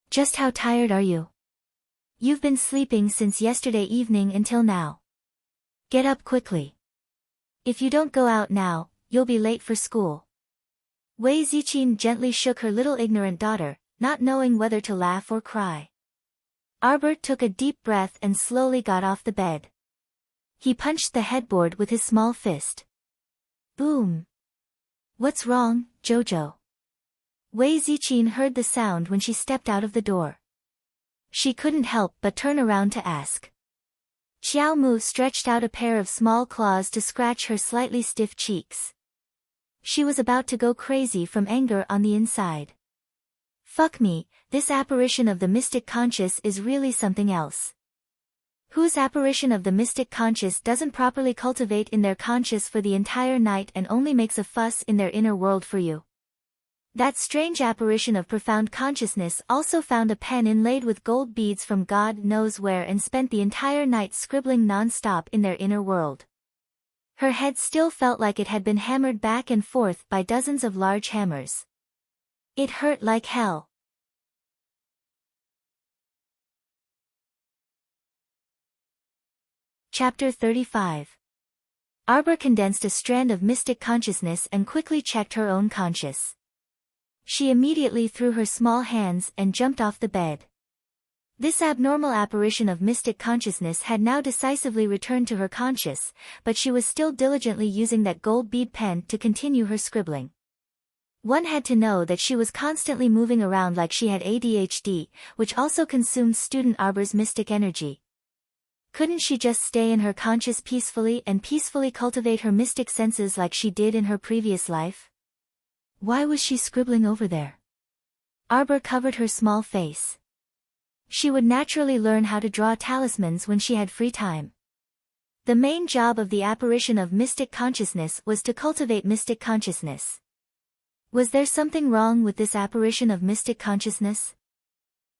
Just how tired are you? You've been sleeping since yesterday evening until now. Get up quickly. If you don't go out now, you'll be late for school. Wei Ziqin gently shook her little ignorant daughter, not knowing whether to laugh or cry. Arbor took a deep breath and slowly got off the bed. He punched the headboard with his small fist. Boom. What's wrong, Jojo? Wei Ziqin heard the sound when she stepped out of the door. She couldn't help but turn around to ask. Xiao Mu stretched out a pair of small claws to scratch her slightly stiff cheeks. She was about to go crazy from anger on the inside. Fuck me, this apparition of the mystic conscious is really something else. Whose apparition of the mystic conscious doesn't properly cultivate in their conscious for the entire night and only makes a fuss in their inner world for you? That strange apparition of profound consciousness also found a pen inlaid with gold beads from God knows where and spent the entire night scribbling non-stop in their inner world. Her head still felt like it had been hammered back and forth by dozens of large hammers. It hurt like hell. Chapter 35. Arbor condensed a strand of mystic consciousness and quickly checked her own conscious. She immediately threw her small hands and jumped off the bed. This abnormal apparition of mystic consciousness had now decisively returned to her conscious, but she was still diligently using that gold bead pen to continue her scribbling. One had to know that she was constantly moving around like she had ADHD, which also consumed student Arbor's mystic energy. Couldn't she just stay in her conscious peacefully and peacefully cultivate her mystic senses like she did in her previous life? Why was she scribbling over there? Arbor covered her small face. She would naturally learn how to draw talismans when she had free time. The main job of the apparition of mystic consciousness was to cultivate mystic consciousness. Was there something wrong with this apparition of mystic consciousness?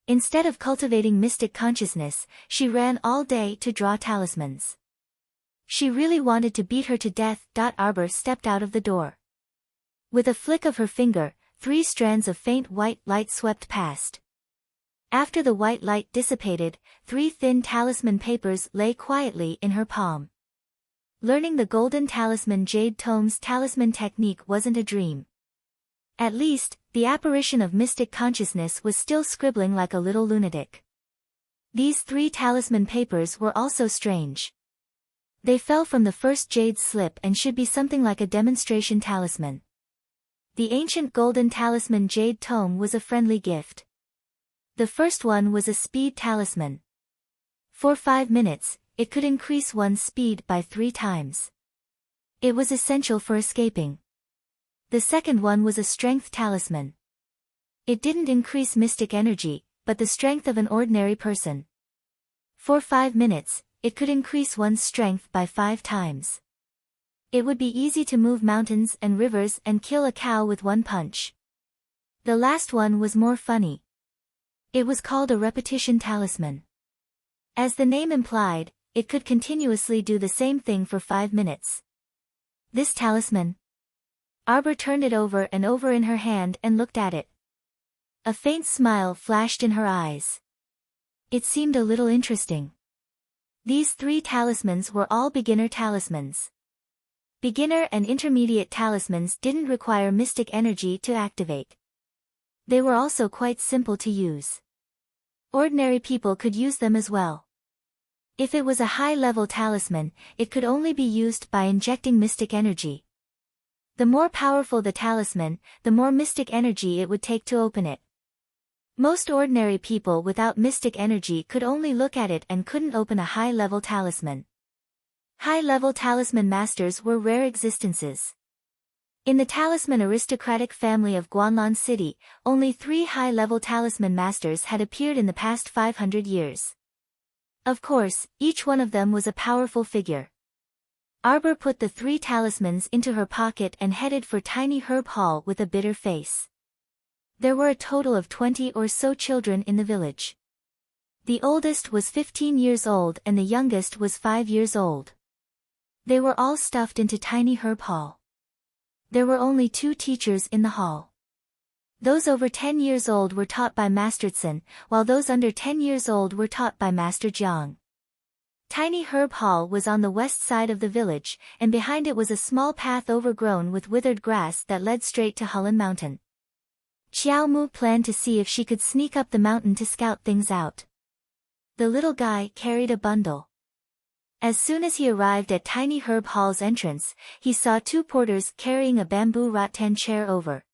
Instead of cultivating mystic consciousness, she ran all day to draw talismans. She really wanted to beat her to death. Arbor stepped out of the door. With a flick of her finger, 3 strands of faint white light swept past. After the white light dissipated, 3 thin talisman papers lay quietly in her palm. Learning the Golden Talisman Jade Tome's talisman technique wasn't a dream. At least, the apparition of mystic consciousness was still scribbling like a little lunatic. These 3 talisman papers were also strange. They fell from the first jade slip and should be something like a demonstration talisman. The ancient Golden Talisman Jade Tome was a friendly gift. The first one was a speed talisman. For 5 minutes, it could increase one's speed by 3 times. It was essential for escaping. The second one was a strength talisman. It didn't increase mystic energy, but the strength of an ordinary person. For 5 minutes, it could increase one's strength by 5 times. It would be easy to move mountains and rivers and kill a cow with 1 punch. The last one was more funny. It was called a repetition talisman. As the name implied, it could continuously do the same thing for 5 minutes. This talisman. Arbor turned it over and over in her hand and looked at it. A faint smile flashed in her eyes. It seemed a little interesting. These 3 talismans were all beginner talismans. Beginner and intermediate talismans didn't require mystic energy to activate. They were also quite simple to use. Ordinary people could use them as well. If it was a high-level talisman, it could only be used by injecting mystic energy. The more powerful the talisman, the more mystic energy it would take to open it. Most ordinary people without mystic energy could only look at it and couldn't open a high-level talisman. High-level talisman masters were rare existences. In the talisman aristocratic family of Guanlan City, only 3 high-level talisman masters had appeared in the past 500 years. Of course, each one of them was a powerful figure. Arbor put the 3 talismans into her pocket and headed for Tiny Herb Hall with a bitter face. There were a total of 20 or so children in the village. The oldest was 15 years old and the youngest was 5 years old. They were all stuffed into Tiny Herb Hall. There were only 2 teachers in the hall. Those over 10 years old were taught by Master Tsun, while those under 10 years old were taught by Master Jiang. Tiny Herb Hall was on the west side of the village, and behind it was a small path overgrown with withered grass that led straight to Hulun Mountain. Xiao Mu planned to see if she could sneak up the mountain to scout things out. The little guy carried a bundle. As soon as he arrived at Tiny Herb Hall's entrance, he saw 2 porters carrying a bamboo rattan chair over.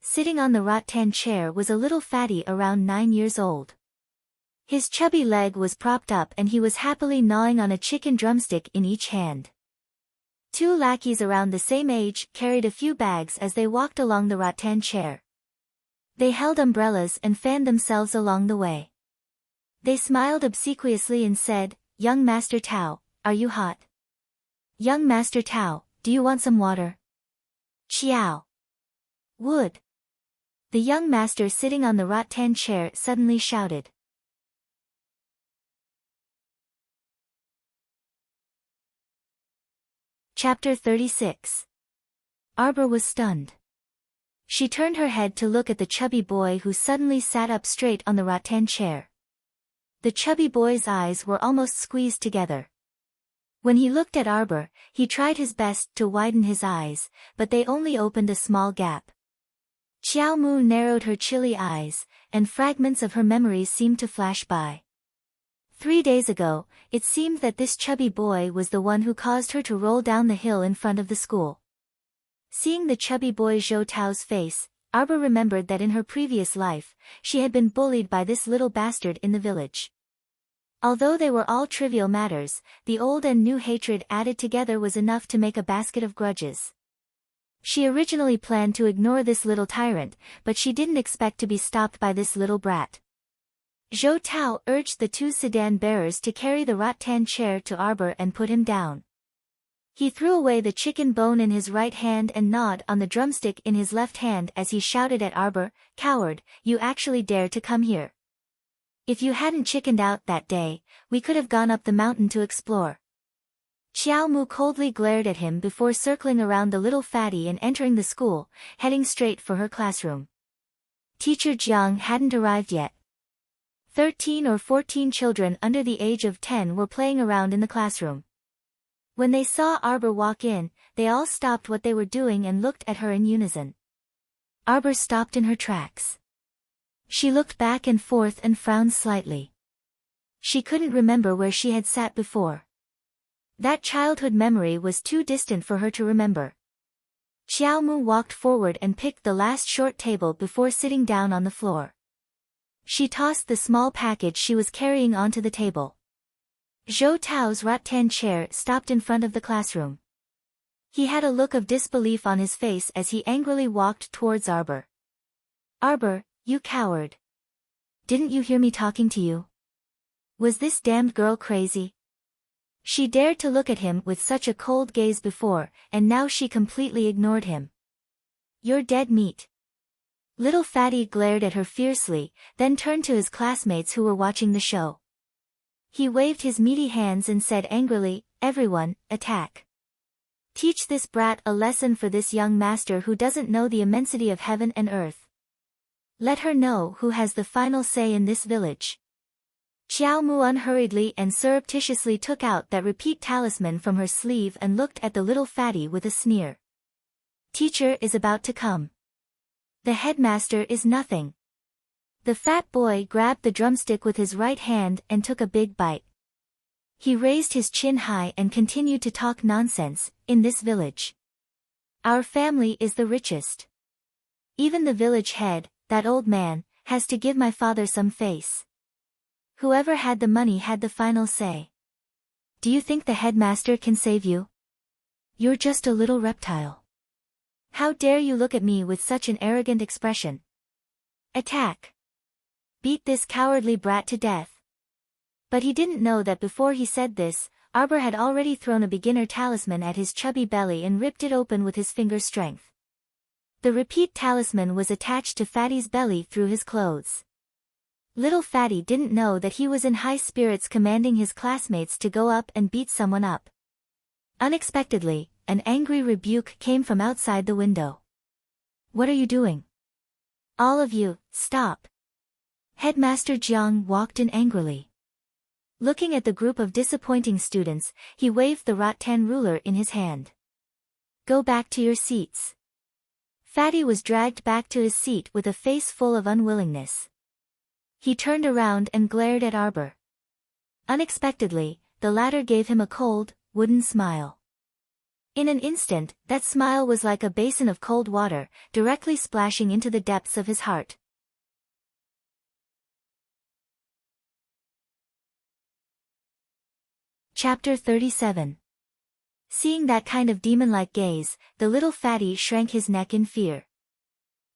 Sitting on the rattan chair was a little fatty around 9 years old. His chubby leg was propped up and he was happily gnawing on a chicken drumstick in each hand. 2 lackeys around the same age carried a few bags as they walked along the rattan chair. They held umbrellas and fanned themselves along the way. They smiled obsequiously and said, "Young Master Tao, are you hot? Young Master Tao, do you want some water?" Chiao. Wood. The young master sitting on the rattan chair suddenly shouted. Chapter 36. Arbor was stunned. She turned her head to look at the chubby boy who suddenly sat up straight on the rattan chair. The chubby boy's eyes were almost squeezed together. When he looked at Arbor, he tried his best to widen his eyes, but they only opened a small gap. Xiao Mu narrowed her chilly eyes, and fragments of her memories seemed to flash by. 3 days ago, it seemed that this chubby boy was the one who caused her to roll down the hill in front of the school. Seeing the chubby boy Zhou Tao's face, Arbor remembered that in her previous life, she had been bullied by this little bastard in the village. Although they were all trivial matters, the old and new hatred added together was enough to make a basket of grudges. She originally planned to ignore this little tyrant, but she didn't expect to be stopped by this little brat. Zhou Tao urged the two sedan bearers to carry the rattan chair to Arbor and put him down. He threw away the chicken bone in his right hand and gnawed on the drumstick in his left hand as he shouted at Arbor, "Coward, you actually dare to come here. If you hadn't chickened out that day, we could have gone up the mountain to explore." Xiao Mu coldly glared at him before circling around the little fatty and entering the school, heading straight for her classroom. Teacher Jiang hadn't arrived yet. 13 or 14 children under the age of 10 were playing around in the classroom. When they saw Arbor walk in, they all stopped what they were doing and looked at her in unison. Arbor stopped in her tracks. She looked back and forth and frowned slightly. She couldn't remember where she had sat before. That childhood memory was too distant for her to remember. Xiao Mu walked forward and picked the last short table before sitting down on the floor. She tossed the small package she was carrying onto the table. Zhou Tao's rattan chair stopped in front of the classroom. He had a look of disbelief on his face as he angrily walked towards Arbor. "Arbor, you coward. Didn't you hear me talking to you? Was this damned girl crazy?" She dared to look at him with such a cold gaze before, and now she completely ignored him. "You're dead meat." Little Fatty glared at her fiercely, then turned to his classmates who were watching the show. He waved his meaty hands and said angrily, "Everyone, attack. Teach this brat a lesson for this young master who doesn't know the immensity of heaven and earth. Let her know who has the final say in this village." Xiao Mu unhurriedly and surreptitiously took out that repeat talisman from her sleeve and looked at the little fatty with a sneer. "Teacher is about to come. The headmaster is nothing." The fat boy grabbed the drumstick with his right hand and took a big bite. He raised his chin high and continued to talk nonsense. "In this village, our family is the richest. Even the village head, that old man, has to give my father some face. Whoever had the money had the final say. Do you think the headmaster can save you? You're just a little reptile. How dare you look at me with such an arrogant expression? Attack! Beat this cowardly brat to death." But he didn't know that before he said this, Arbor had already thrown a beginner talisman at his chubby belly and ripped it open with his finger strength. The repeat talisman was attached to Fatty's belly through his clothes. Little Fatty didn't know that he was in high spirits commanding his classmates to go up and beat someone up. Unexpectedly, an angry rebuke came from outside the window. "What are you doing? All of you, stop." Headmaster Jiang walked in angrily. Looking at the group of disappointing students, he waved the rattan ruler in his hand. "Go back to your seats." Fatty was dragged back to his seat with a face full of unwillingness. He turned around and glared at Arbor. Unexpectedly, the latter gave him a cold, wooden smile. In an instant, that smile was like a basin of cold water, directly splashing into the depths of his heart. Chapter 37. Seeing that kind of demon-like gaze, the little fatty shrank his neck in fear.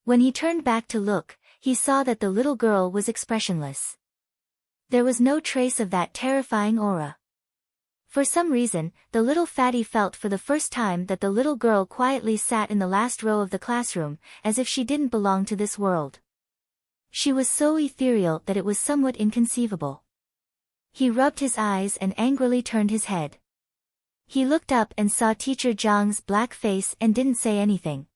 When he turned back to look, he saw that the little girl was expressionless. There was no trace of that terrifying aura. For some reason, the little fatty felt for the first time that the little girl quietly sat in the last row of the classroom, as if she didn't belong to this world. She was so ethereal that it was somewhat inconceivable. He rubbed his eyes and angrily turned his head. He looked up and saw Teacher Jiang's black face and didn't say anything.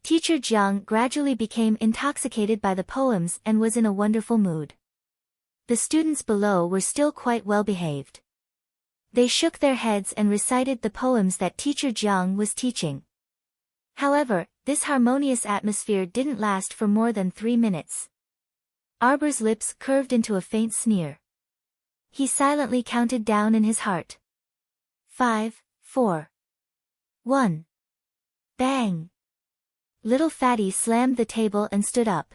Teacher Jiang gradually became intoxicated by the poems and was in a wonderful mood. The students below were still quite well behaved. They shook their heads and recited the poems that Teacher Jiang was teaching. However, this harmonious atmosphere didn't last for more than 3 minutes. Arbor's lips curved into a faint sneer. He silently counted down in his heart. 5, 4, 1. Bang! Little Fatty slammed the table and stood up.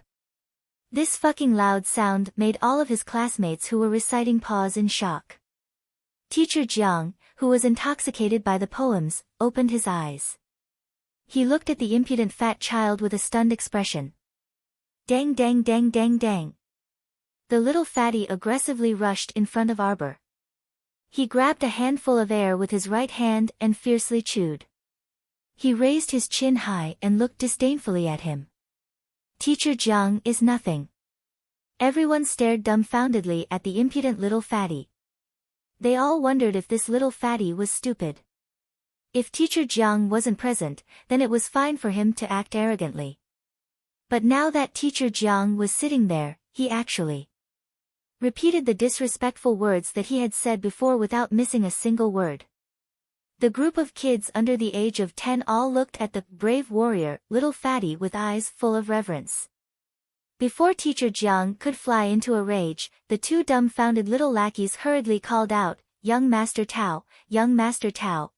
This fucking loud sound made all of his classmates who were reciting pause in shock. Teacher Jiang, who was intoxicated by the poems, opened his eyes. He looked at the impudent fat child with a stunned expression. Dang dang dang dang dang. The little fatty aggressively rushed in front of Arbor. He grabbed a handful of air with his right hand and fiercely chewed. He raised his chin high and looked disdainfully at him. Teacher Jiang is nothing. Everyone stared dumbfoundedly at the impudent little fatty. They all wondered if this little fatty was stupid. If Teacher Jiang wasn't present, then it was fine for him to act arrogantly. But now that Teacher Jiang was sitting there, he actually repeated the disrespectful words that he had said before without missing a single word. The group of kids under the age of 10 all looked at the brave warrior, little fatty, with eyes full of reverence. Before Teacher Jiang could fly into a rage, the two dumbfounded little lackeys hurriedly called out, Young Master Tao,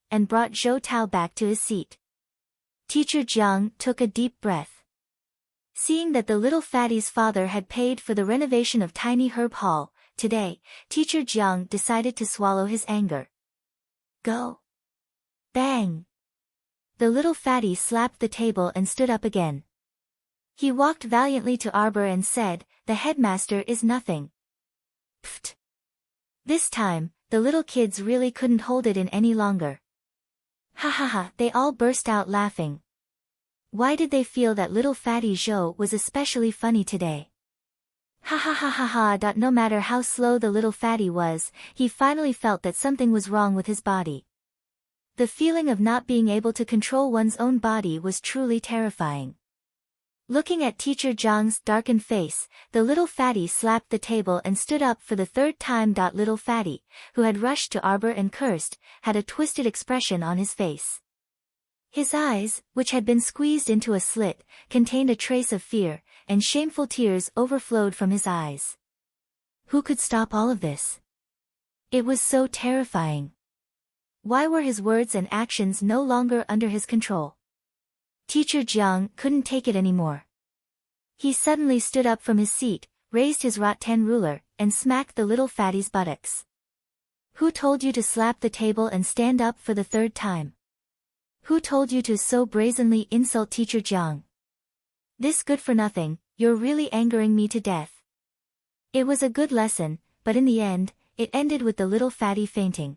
and brought Zhou Tao back to his seat. Teacher Jiang took a deep breath. Seeing that the little fatty's father had paid for the renovation of Tiny Herb Hall, today, Teacher Jiang decided to swallow his anger. Go! Bang! The little fatty slapped the table and stood up again. He walked valiantly to Arbor and said, The headmaster is nothing. Pfft! This time, the little kids really couldn't hold it in any longer. Ha ha ha, they all burst out laughing. Why did they feel that little fatty Zhou was especially funny today? Ha ha ha ha ha. No matter how slow the little fatty was, he finally felt that something was wrong with his body. The feeling of not being able to control one's own body was truly terrifying. Looking at Teacher Jiang's darkened face, the little fatty slapped the table and stood up for the third time. Little fatty, who had rushed to Arbor and cursed, had a twisted expression on his face. His eyes, which had been squeezed into a slit, contained a trace of fear, and shameful tears overflowed from his eyes. Who could stop all of this? It was so terrifying. Why were his words and actions no longer under his control? Teacher Jiang couldn't take it anymore. He suddenly stood up from his seat, raised his rattan ruler, and smacked the little fatty's buttocks. Who told you to slap the table and stand up for the third time? Who told you to so brazenly insult Teacher Jiang? This good for nothing, you're really angering me to death. It was a good lesson, but in the end, it ended with the little fatty fainting.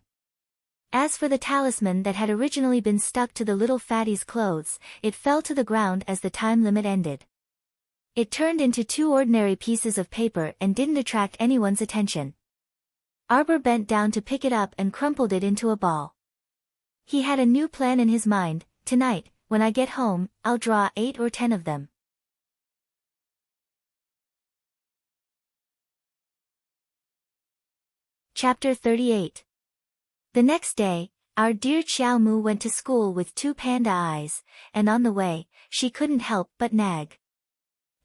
As for the talisman that had originally been stuck to the little fatty's clothes, it fell to the ground as the time limit ended. It turned into two ordinary pieces of paper and didn't attract anyone's attention. Arbor bent down to pick it up and crumpled it into a ball. He had a new plan in his mind. Tonight, when I get home, I'll draw 8 or 10 of them. Chapter 38. The next day, our dear Xiao Mu went to school with 2 panda eyes, and on the way, she couldn't help but nag.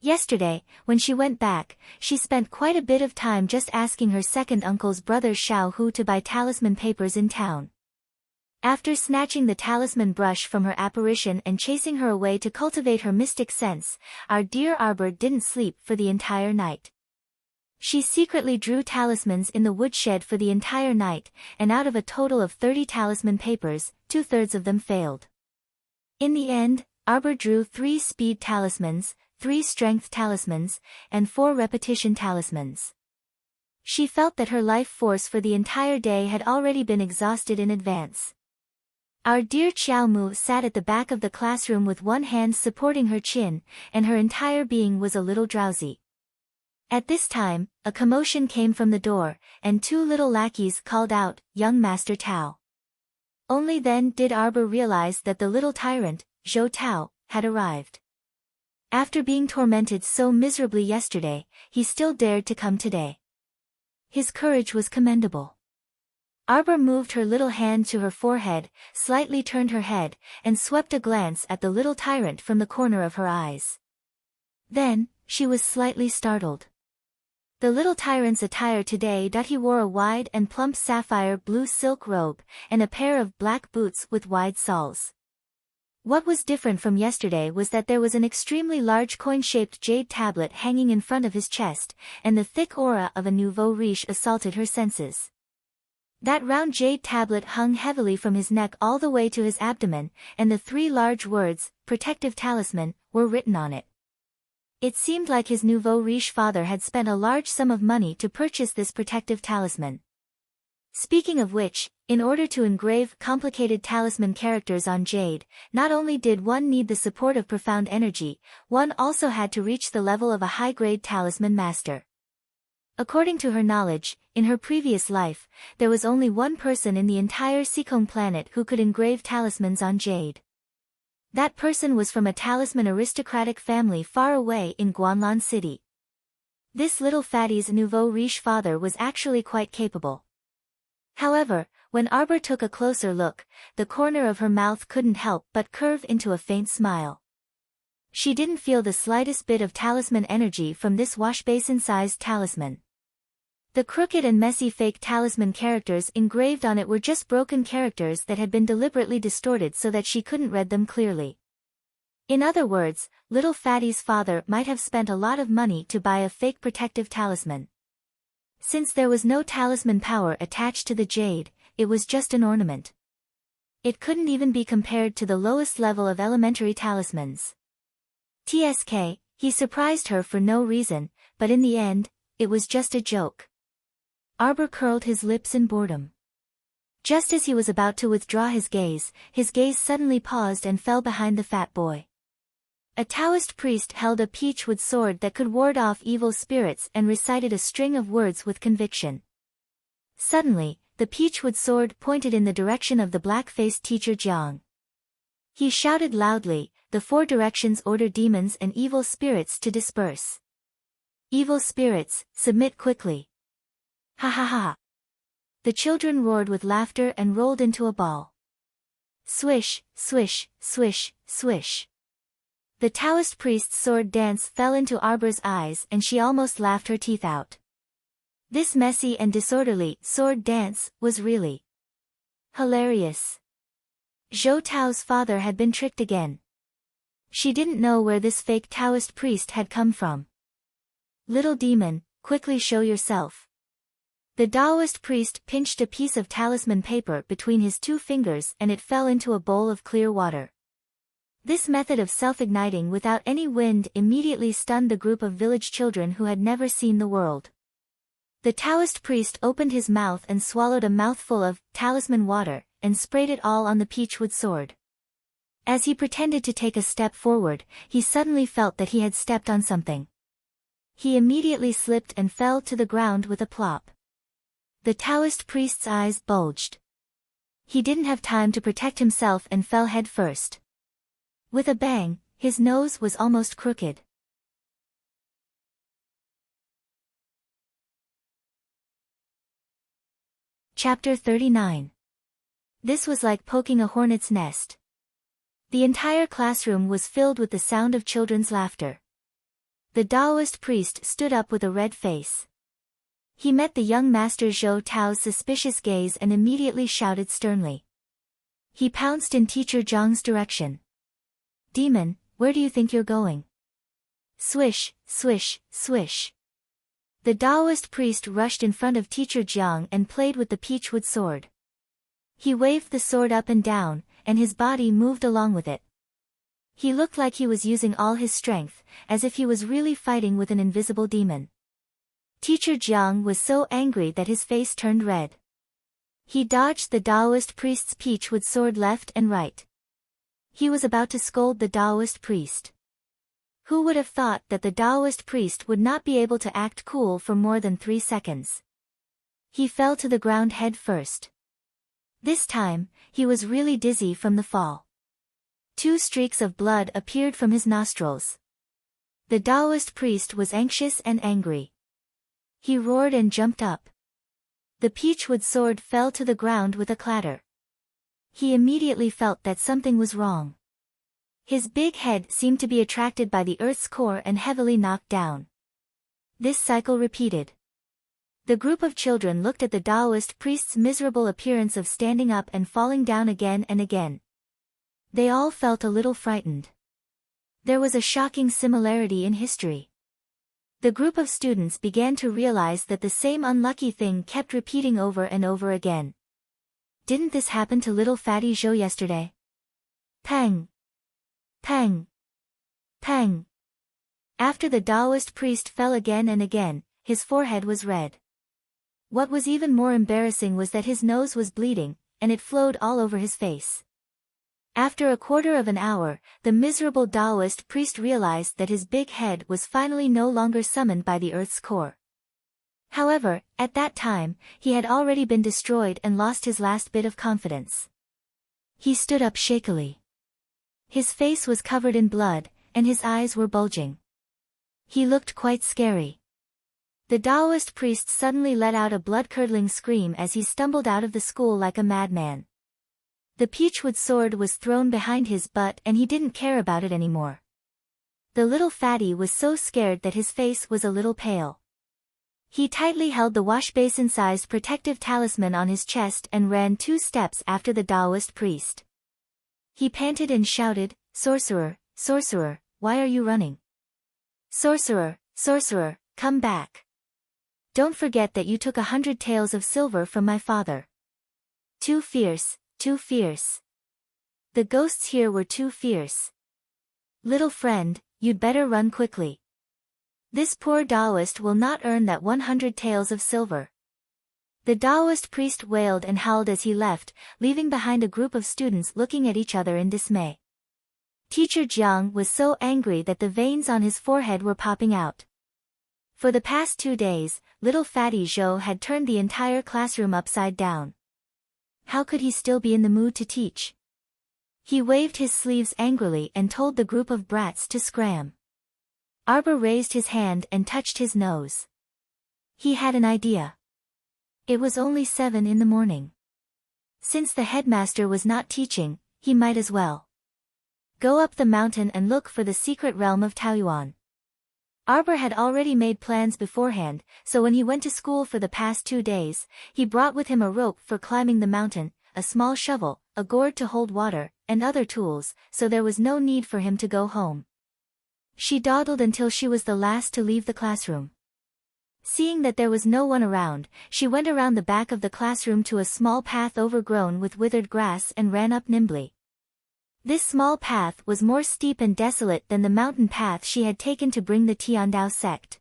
Yesterday, when she went back, she spent quite a bit of time just asking her second uncle's brother Xiao Hu to buy talisman papers in town. After snatching the talisman brush from her apparition and chasing her away to cultivate her mystic sense, our dear Arbor didn't sleep for the entire night. She secretly drew talismans in the woodshed for the entire night, and out of a total of 30 talisman papers, 2/3 of them failed. In the end, Arbor drew 3 speed talismans, 3 strength talismans, and 4 repetition talismans. She felt that her life force for the entire day had already been exhausted in advance. Our dear Xiao Mu sat at the back of the classroom with one hand supporting her chin, and her entire being was a little drowsy. At this time, a commotion came from the door, and 2 little lackeys called out, "Young Master Tao." Only then did Arbor realize that the little tyrant, Zhou Tao, had arrived. After being tormented so miserably yesterday, he still dared to come today. His courage was commendable. Arbor moved her little hand to her forehead, slightly turned her head, and swept a glance at the little tyrant from the corner of her eyes. Then, she was slightly startled. The little tyrant's attire today. He wore a wide and plump sapphire blue silk robe, and a pair of black boots with wide soles. What was different from yesterday was that there was an extremely large coin-shaped jade tablet hanging in front of his chest, and the thick aura of a nouveau riche assaulted her senses. That round jade tablet hung heavily from his neck all the way to his abdomen, and the 3 large words, "Protective Talisman," were written on it. It seemed like his nouveau riche father had spent a large sum of money to purchase this protective talisman. Speaking of which, in order to engrave complicated talisman characters on jade, not only did one need the support of profound energy, one also had to reach the level of a high-grade talisman master. According to her knowledge, in her previous life, there was only one person in the entire Seacombe planet who could engrave talismans on jade. That person was from a talisman aristocratic family far away in Guanlan City. This little fatty's nouveau riche father was actually quite capable. However, when Arbor took a closer look, the corner of her mouth couldn't help but curve into a faint smile. She didn't feel the slightest bit of talisman energy from this washbasin-sized talisman. The crooked and messy fake talisman characters engraved on it were just broken characters that had been deliberately distorted so that she couldn't read them clearly. In other words, little Fatty's father might have spent a lot of money to buy a fake protective talisman. Since there was no talisman power attached to the jade, it was just an ornament. It couldn't even be compared to the lowest level of elementary talismans. TSK, he surprised her for no reason, but in the end, it was just a joke. Arbor curled his lips in boredom. Just as he was about to withdraw his gaze suddenly paused and fell behind the fat boy. A Taoist priest held a peachwood sword that could ward off evil spirits and recited a string of words with conviction. Suddenly, the peachwood sword pointed in the direction of the black-faced teacher Jiang. He shouted loudly, "The 4 directions order demons and evil spirits to disperse. Evil spirits, submit quickly." Ha ha ha. The children roared with laughter and rolled into a ball. Swish, swish, swish, swish. The Taoist priest's sword dance fell into Arbor's eyes and she almost laughed her teeth out. This messy and disorderly sword dance was really hilarious. Zhou Tao's father had been tricked again. She didn't know where this fake Taoist priest had come from. "Little demon, quickly show yourself." The Taoist priest pinched a piece of talisman paper between his 2 fingers and it fell into a bowl of clear water. This method of self-igniting without any wind immediately stunned the group of village children who had never seen the world. The Taoist priest opened his mouth and swallowed a mouthful of talisman water, and sprayed it all on the peachwood sword. As he pretended to take a step forward, he suddenly felt that he had stepped on something. He immediately slipped and fell to the ground with a plop. The Taoist priest's eyes bulged. He didn't have time to protect himself and fell head first. With a bang, his nose was almost crooked. Chapter 39. This was like poking a hornet's nest. The entire classroom was filled with the sound of children's laughter. The Taoist priest stood up with a red face. He met the young master Zhou Tao's suspicious gaze and immediately shouted sternly. He pounced in teacher Zhang's direction. "Demon, where do you think you're going?" Swish, swish, swish. The Taoist priest rushed in front of teacher Jiang and played with the peachwood sword. He waved the sword up and down, and his body moved along with it. He looked like he was using all his strength, as if he was really fighting with an invisible demon. Teacher Jiang was so angry that his face turned red. He dodged the Taoist priest's peachwood sword left and right. He was about to scold the Taoist priest. Who would have thought that the Taoist priest would not be able to act cool for more than 3 seconds? He fell to the ground head first. This time, he was really dizzy from the fall. 2 streaks of blood appeared from his nostrils. The Taoist priest was anxious and angry. He roared and jumped up. The peachwood sword fell to the ground with a clatter. He immediately felt that something was wrong. His big head seemed to be attracted by the earth's core and heavily knocked down. This cycle repeated. The group of children looked at the Taoist priest's miserable appearance of standing up and falling down again and again. They all felt a little frightened. There was a shocking similarity in history. The group of students began to realize that the same unlucky thing kept repeating over and over again. Didn't this happen to little fatty Zhou yesterday? Pang! Pang! Pang! After the Taoist priest fell again and again, his forehead was red. What was even more embarrassing was that his nose was bleeding, and it flowed all over his face. After a quarter of an hour, the miserable Taoist priest realized that his big head was finally no longer summoned by the earth's core. However, at that time, he had already been destroyed and lost his last bit of confidence. He stood up shakily. His face was covered in blood, and his eyes were bulging. He looked quite scary. The Taoist priest suddenly let out a blood-curdling scream as he stumbled out of the school like a madman. The peachwood sword was thrown behind his butt and he didn't care about it anymore. The little fatty was so scared that his face was a little pale. He tightly held the washbasin-sized protective talisman on his chest and ran 2 steps after the Taoist priest. He panted and shouted, "Sorcerer, sorcerer, why are you running? Sorcerer, sorcerer, come back. Don't forget that you took 100 taels of silver from my father. Too fierce, too fierce. The ghosts here were too fierce. Little friend, you'd better run quickly. This poor Taoist will not earn that 100 taels of silver." The Taoist priest wailed and howled as he left, leaving behind a group of students looking at each other in dismay. Teacher Jiang was so angry that the veins on his forehead were popping out. For the past 2 days, little fatty Zhou had turned the entire classroom upside down. How could he still be in the mood to teach? He waved his sleeves angrily and told the group of brats to scram. Arbor raised his hand and touched his nose. He had an idea. It was only 7 in the morning. Since the headmaster was not teaching, he might as well go up the mountain and look for the secret realm of Taoyuan. Arbor had already made plans beforehand, so when he went to school for the past 2 days, he brought with him a rope for climbing the mountain, a small shovel, a gourd to hold water, and other tools, so there was no need for him to go home. She dawdled until she was the last to leave the classroom. Seeing that there was no one around, she went around the back of the classroom to a small path overgrown with withered grass and ran up nimbly. This small path was more steep and desolate than the mountain path she had taken to bring the Tiandao sect.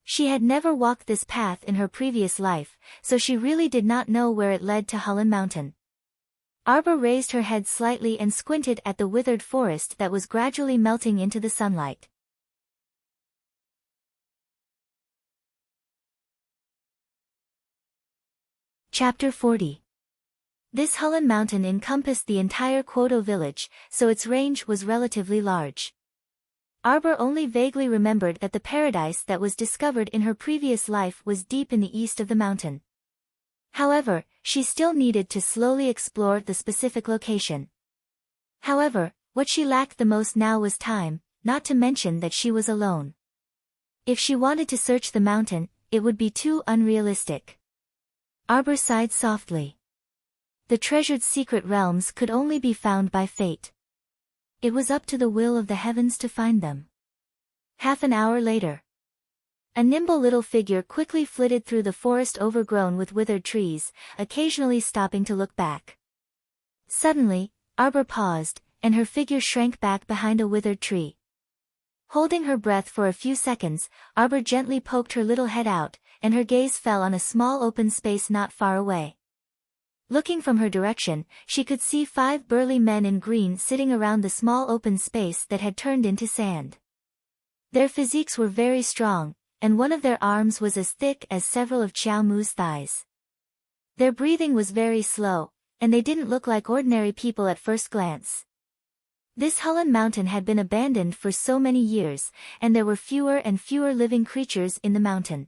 She had never walked this path in her previous life, so she really did not know where it led to Hulun Mountain. Arbor raised her head slightly and squinted at the withered forest that was gradually melting into the sunlight. Chapter 40. This Hulun Mountain encompassed the entire Quoto village, so its range was relatively large. Arbor only vaguely remembered that the paradise that was discovered in her previous life was deep in the east of the mountain. However, she still needed to slowly explore the specific location. However, what she lacked the most now was time, not to mention that she was alone. If she wanted to search the mountain, it would be too unrealistic. Arbor sighed softly. The treasured secret realms could only be found by fate. It was up to the will of the heavens to find them. Half an hour later, a nimble little figure quickly flitted through the forest overgrown with withered trees, occasionally stopping to look back. Suddenly, Arbor paused, and her figure shrank back behind a withered tree. Holding her breath for a few seconds, Arbor gently poked her little head out, and her gaze fell on a small open space not far away. Looking from her direction, she could see 5 burly men in green sitting around the small open space that had turned into sand. Their physiques were very strong, and one of their arms was as thick as several of Qiao Mu's thighs. Their breathing was very slow, and they didn't look like ordinary people at first glance. This Hulun Mountain had been abandoned for so many years, and there were fewer and fewer living creatures in the mountain.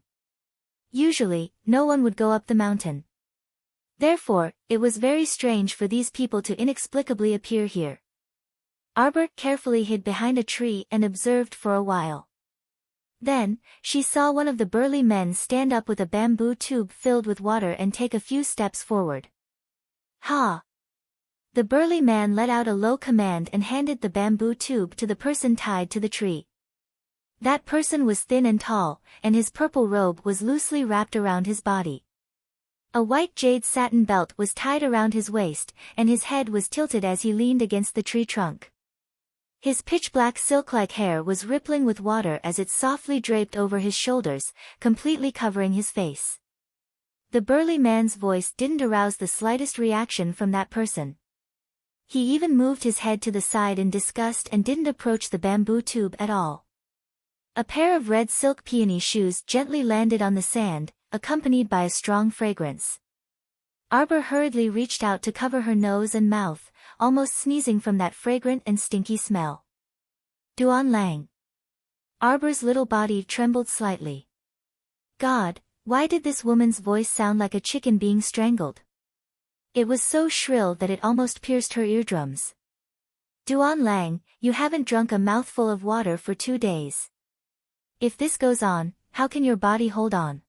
Usually, no one would go up the mountain. Therefore, it was very strange for these people to inexplicably appear here. Arbor carefully hid behind a tree and observed for a while. Then, she saw one of the burly men stand up with a bamboo tube filled with water and take a few steps forward. Ha! The burly man let out a low command and handed the bamboo tube to the person tied to the tree. That person was thin and tall, and his purple robe was loosely wrapped around his body. A white jade satin belt was tied around his waist, and his head was tilted as he leaned against the tree trunk. His pitch-black silk-like hair was rippling with water as it softly draped over his shoulders, completely covering his face. The burly man's voice didn't arouse the slightest reaction from that person. He even moved his head to the side in disgust and didn't approach the bamboo tube at all. A pair of red silk peony shoes gently landed on the sand, accompanied by a strong fragrance. Arbor hurriedly reached out to cover her nose and mouth, almost sneezing from that fragrant and stinky smell. Duan Lang. Arbor's little body trembled slightly. God, why did this woman's voice sound like a chicken being strangled? It was so shrill that it almost pierced her eardrums. Duan Lang, you haven't drunk a mouthful of water for 2 days. If this goes on, how can your body hold on?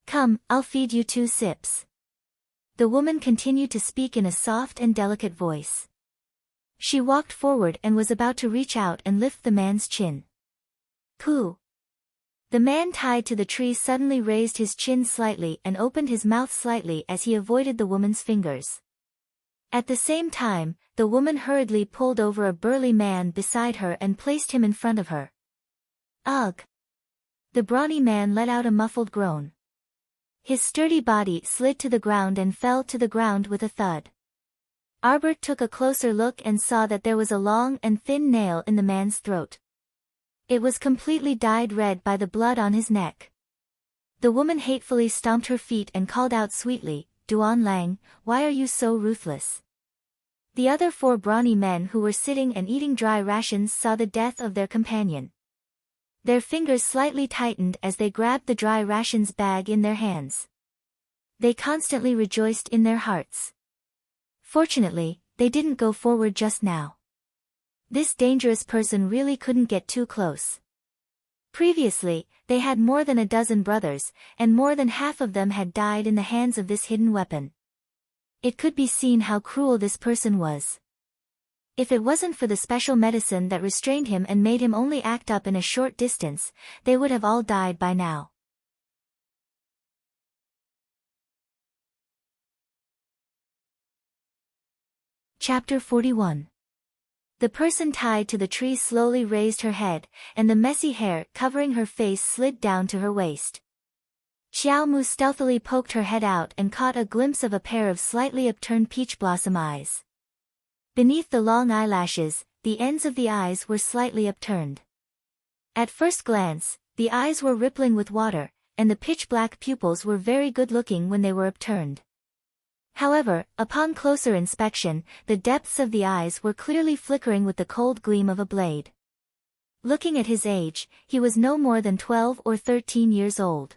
Come, I'll feed you 2 sips. The woman continued to speak in a soft and delicate voice. She walked forward and was about to reach out and lift the man's chin. Pooh! The man tied to the tree suddenly raised his chin slightly and opened his mouth slightly as he avoided the woman's fingers. At the same time, the woman hurriedly pulled over a burly man beside her and placed him in front of her. Ugh! The brawny man let out a muffled groan. His sturdy body slid to the ground and fell to the ground with a thud. Arbor took a closer look and saw that there was a long and thin nail in the man's throat. It was completely dyed red by the blood on his neck. The woman hatefully stomped her feet and called out sweetly, Duan Lang, why are you so ruthless? The other 4 brawny men who were sitting and eating dry rations saw the death of their companion. Their fingers slightly tightened as they grabbed the dry rations bag in their hands. They constantly rejoiced in their hearts. Fortunately, they didn't go forward just now. This dangerous person really couldn't get too close. Previously, they had more than a dozen brothers, and more than half of them had died in the hands of this hidden weapon. It could be seen how cruel this person was. If it wasn't for the special medicine that restrained him and made him only act up in a short distance, they would have all died by now. Chapter 41. The person tied to the tree slowly raised her head, and the messy hair covering her face slid down to her waist. Xiao Mu stealthily poked her head out and caught a glimpse of a pair of slightly upturned peach blossom eyes. Beneath the long eyelashes, the ends of the eyes were slightly upturned. At first glance, the eyes were rippling with water, and the pitch-black pupils were very good-looking when they were upturned. However, upon closer inspection, the depths of the eyes were clearly flickering with the cold gleam of a blade. Looking at his age, he was no more than 12 or 13 years old.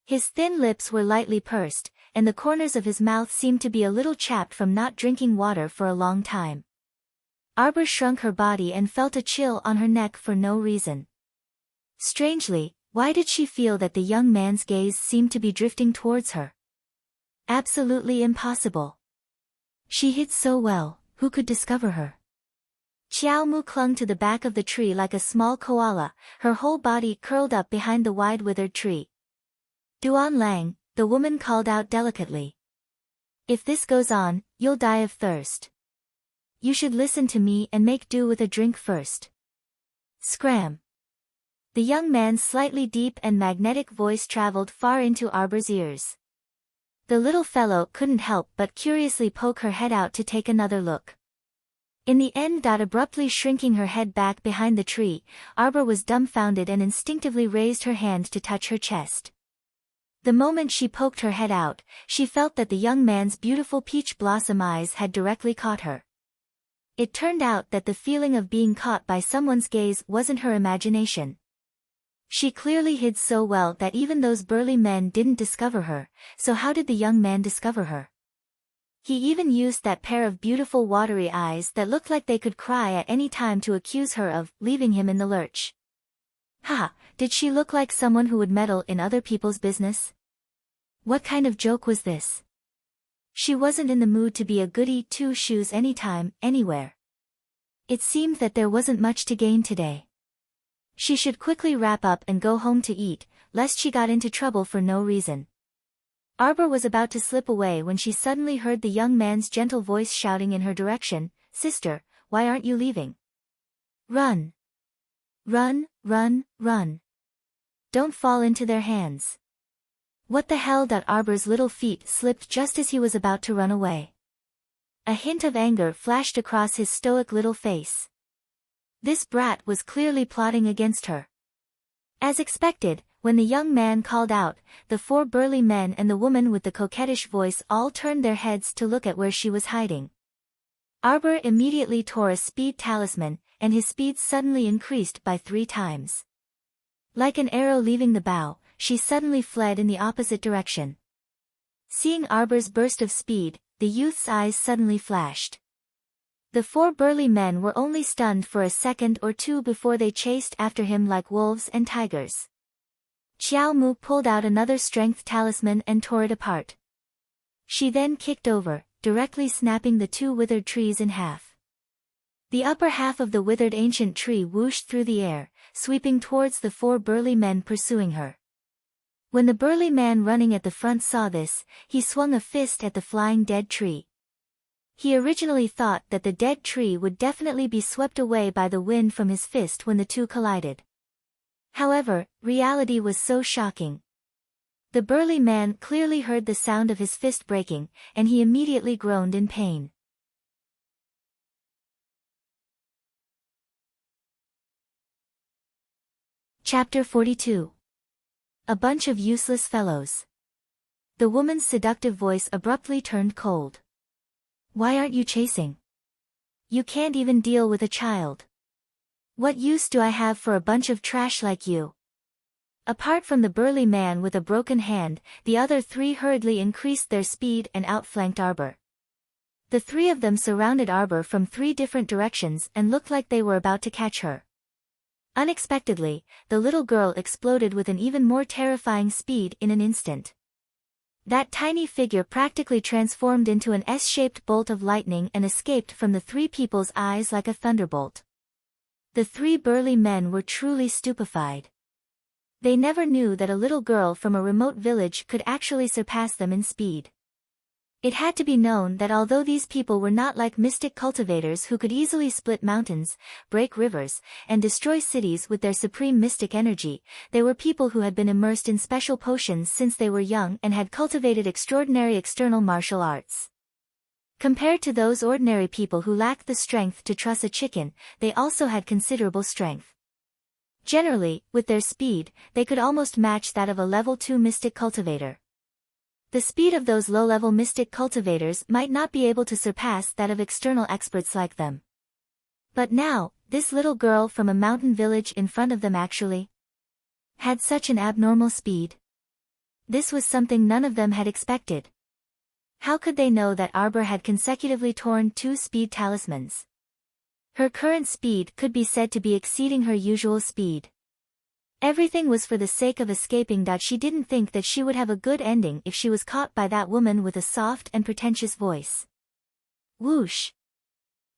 His thin lips were lightly pursed, and the corners of his mouth seemed to be a little chapped from not drinking water for a long time. Arbor shrunk her body and felt a chill on her neck for no reason. Strangely, why did she feel that the young man's gaze seemed to be drifting towards her? Absolutely impossible. She hid so well, who could discover her? Xiao Mu clung to the back of the tree like a small koala, her whole body curled up behind the wide withered tree. Duan Lang, the woman called out delicately. If this goes on, you'll die of thirst. You should listen to me and make do with a drink first. Scram. The young man's slightly deep and magnetic voice traveled far into Arbor's ears. The little fellow couldn't help but curiously poke her head out to take another look. In the end, abruptly shrinking her head back behind the tree, Arbor was dumbfounded and instinctively raised her hand to touch her chest. The moment she poked her head out, she felt that the young man's beautiful peach blossom eyes had directly caught her. It turned out that the feeling of being caught by someone's gaze wasn't her imagination. She clearly hid so well that even those burly men didn't discover her, so how did the young man discover her? He even used that pair of beautiful watery eyes that looked like they could cry at any time to accuse her of leaving him in the lurch. Ha! Did she look like someone who would meddle in other people's business? What kind of joke was this? She wasn't in the mood to be a goody two-shoes anytime, anywhere. It seemed that there wasn't much to gain today. She should quickly wrap up and go home to eat, lest she got into trouble for no reason. Arbor was about to slip away when she suddenly heard the young man's gentle voice shouting in her direction, "Sister, why aren't you leaving? Run! Run, run, run! Don't fall into their hands." What the hell? Arbor's little feet slipped just as he was about to run away. A hint of anger flashed across his stoic little face. This brat was clearly plotting against her. As expected, when the young man called out, the 4 burly men and the woman with the coquettish voice all turned their heads to look at where she was hiding. Arbor immediately tore a speed talisman, and his speed suddenly increased by 3 times. Like an arrow leaving the bow, she suddenly fled in the opposite direction. Seeing Arbor's burst of speed, the youth's eyes suddenly flashed. The 4 burly men were only stunned for a second or two before they chased after him like wolves and tigers. Xiao Mu pulled out another strength talisman and tore it apart. She then kicked over, directly snapping the 2 withered trees in half. The upper half of the withered ancient tree whooshed through the air, sweeping towards the 4 burly men pursuing her. When the burly man running at the front saw this, he swung a fist at the flying dead tree. He originally thought that the dead tree would definitely be swept away by the wind from his fist when the two collided. However, reality was so shocking. The burly man clearly heard the sound of his fist breaking, and he immediately groaned in pain. Chapter 42. A bunch of useless fellows. The woman's seductive voice abruptly turned cold. Why aren't you chasing? You can't even deal with a child. What use do I have for a bunch of trash like you? Apart from the burly man with a broken hand, the other 3 hurriedly increased their speed and outflanked Arbor. The 3 of them surrounded Arbor from 3 different directions and looked like they were about to catch her. Unexpectedly, the little girl exploded with an even more terrifying speed in an instant. That tiny figure practically transformed into an S-shaped bolt of lightning and escaped from the 3 people's eyes like a thunderbolt. The 3 burly men were truly stupefied. They never knew that a little girl from a remote village could actually surpass them in speed. It had to be known that although these people were not like mystic cultivators who could easily split mountains, break rivers, and destroy cities with their supreme mystic energy, they were people who had been immersed in special potions since they were young and had cultivated extraordinary external martial arts. Compared to those ordinary people who lacked the strength to truss a chicken, they also had considerable strength. Generally, with their speed, they could almost match that of a level 2 mystic cultivator. The speed of those low-level mystic cultivators might not be able to surpass that of external experts like them. But now, this little girl from a mountain village in front of them actually had such an abnormal speed. This was something none of them had expected. How could they know that Arbor had consecutively torn 2 speed talismans? Her current speed could be said to be exceeding her usual speed. Everything was for the sake of escaping. She didn't think that she would have a good ending if she was caught by that woman with a soft and pretentious voice. Whoosh!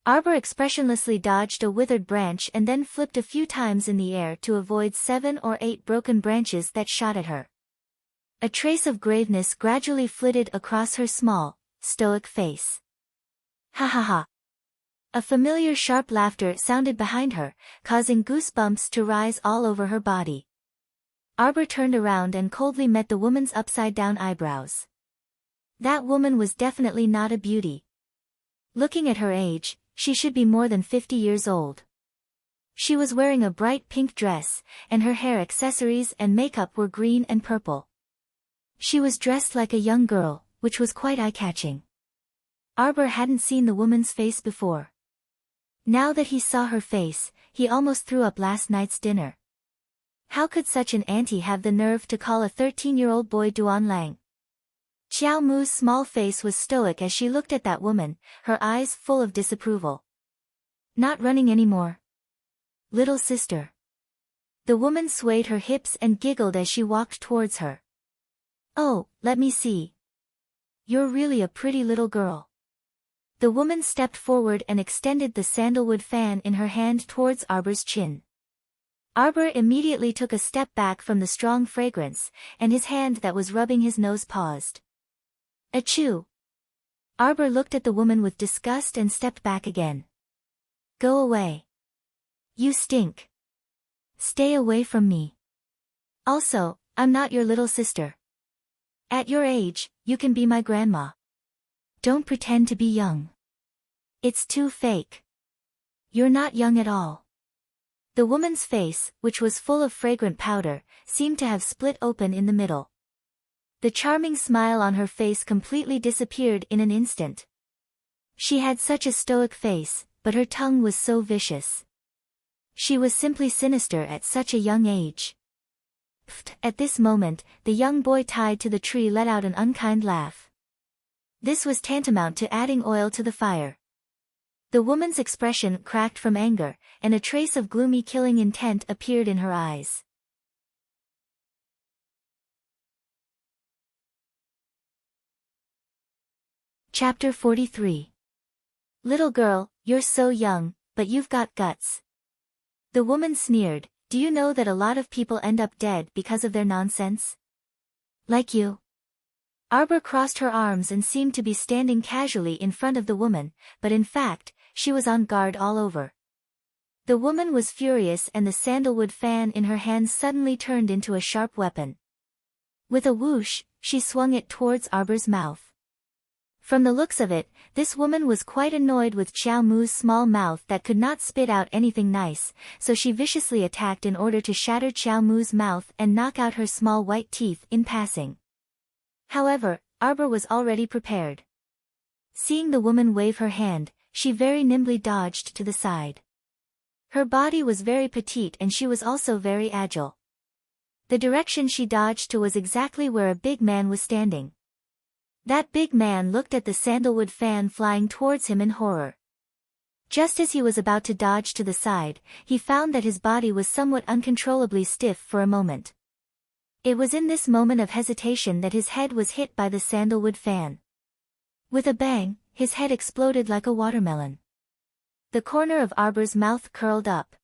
Arbor expressionlessly dodged a withered branch and then flipped a few times in the air to avoid 7 or 8 broken branches that shot at her. A trace of graveness gradually flitted across her small, stoic face. Ha ha ha! A familiar sharp laughter sounded behind her, causing goosebumps to rise all over her body. Arbor turned around and coldly met the woman's upside-down eyebrows. That woman was definitely not a beauty. Looking at her age, she should be more than 50 years old. She was wearing a bright pink dress, and her hair accessories and makeup were green and purple. She was dressed like a young girl, which was quite eye-catching. Arbor hadn't seen the woman's face before. Now that he saw her face, he almost threw up last night's dinner. How could such an auntie have the nerve to call a 13-year-old boy Duan Lang? Xiao Mu's small face was stoic as she looked at that woman, her eyes full of disapproval. Not running anymore. Little sister. The woman swayed her hips and giggled as she walked towards her. Oh, let me see. You're really a pretty little girl. The woman stepped forward and extended the sandalwood fan in her hand towards Arbor's chin. Arbor immediately took a step back from the strong fragrance, and his hand that was rubbing his nose paused. Achoo! Arbor looked at the woman with disgust and stepped back again. Go away. You stink. Stay away from me. Also, I'm not your little sister. At your age, you can be my grandma. Don't pretend to be young. It's too fake. You're not young at all. The woman's face, which was full of fragrant powder, seemed to have split open in the middle. The charming smile on her face completely disappeared in an instant. She had such a stoic face, but her tongue was so vicious. She was simply sinister at such a young age. Pfft! At this moment, the young boy tied to the tree let out an unkind laugh. This was tantamount to adding oil to the fire. The woman's expression cracked from anger, and a trace of gloomy killing intent appeared in her eyes. Chapter 43. Little girl, you're so young, but you've got guts. The woman sneered, do you know that a lot of people end up dead because of their nonsense? Like you. Arbor crossed her arms and seemed to be standing casually in front of the woman, but in fact, she was on guard all over. The woman was furious and the sandalwood fan in her hands suddenly turned into a sharp weapon. With a whoosh, she swung it towards Arbor's mouth. From the looks of it, this woman was quite annoyed with Xiao Mu's small mouth that could not spit out anything nice, so she viciously attacked in order to shatter Xiao Mu's mouth and knock out her small white teeth in passing. However, Arbor was already prepared. Seeing the woman wave her hand, she very nimbly dodged to the side. Her body was very petite and she was also very agile. The direction she dodged to was exactly where a big man was standing. That big man looked at the sandalwood fan flying towards him in horror. Just as he was about to dodge to the side, he found that his body was somewhat uncontrollably stiff for a moment. It was in this moment of hesitation that his head was hit by the sandalwood fan. With a bang, his head exploded like a watermelon. The corner of Arbor's mouth curled up.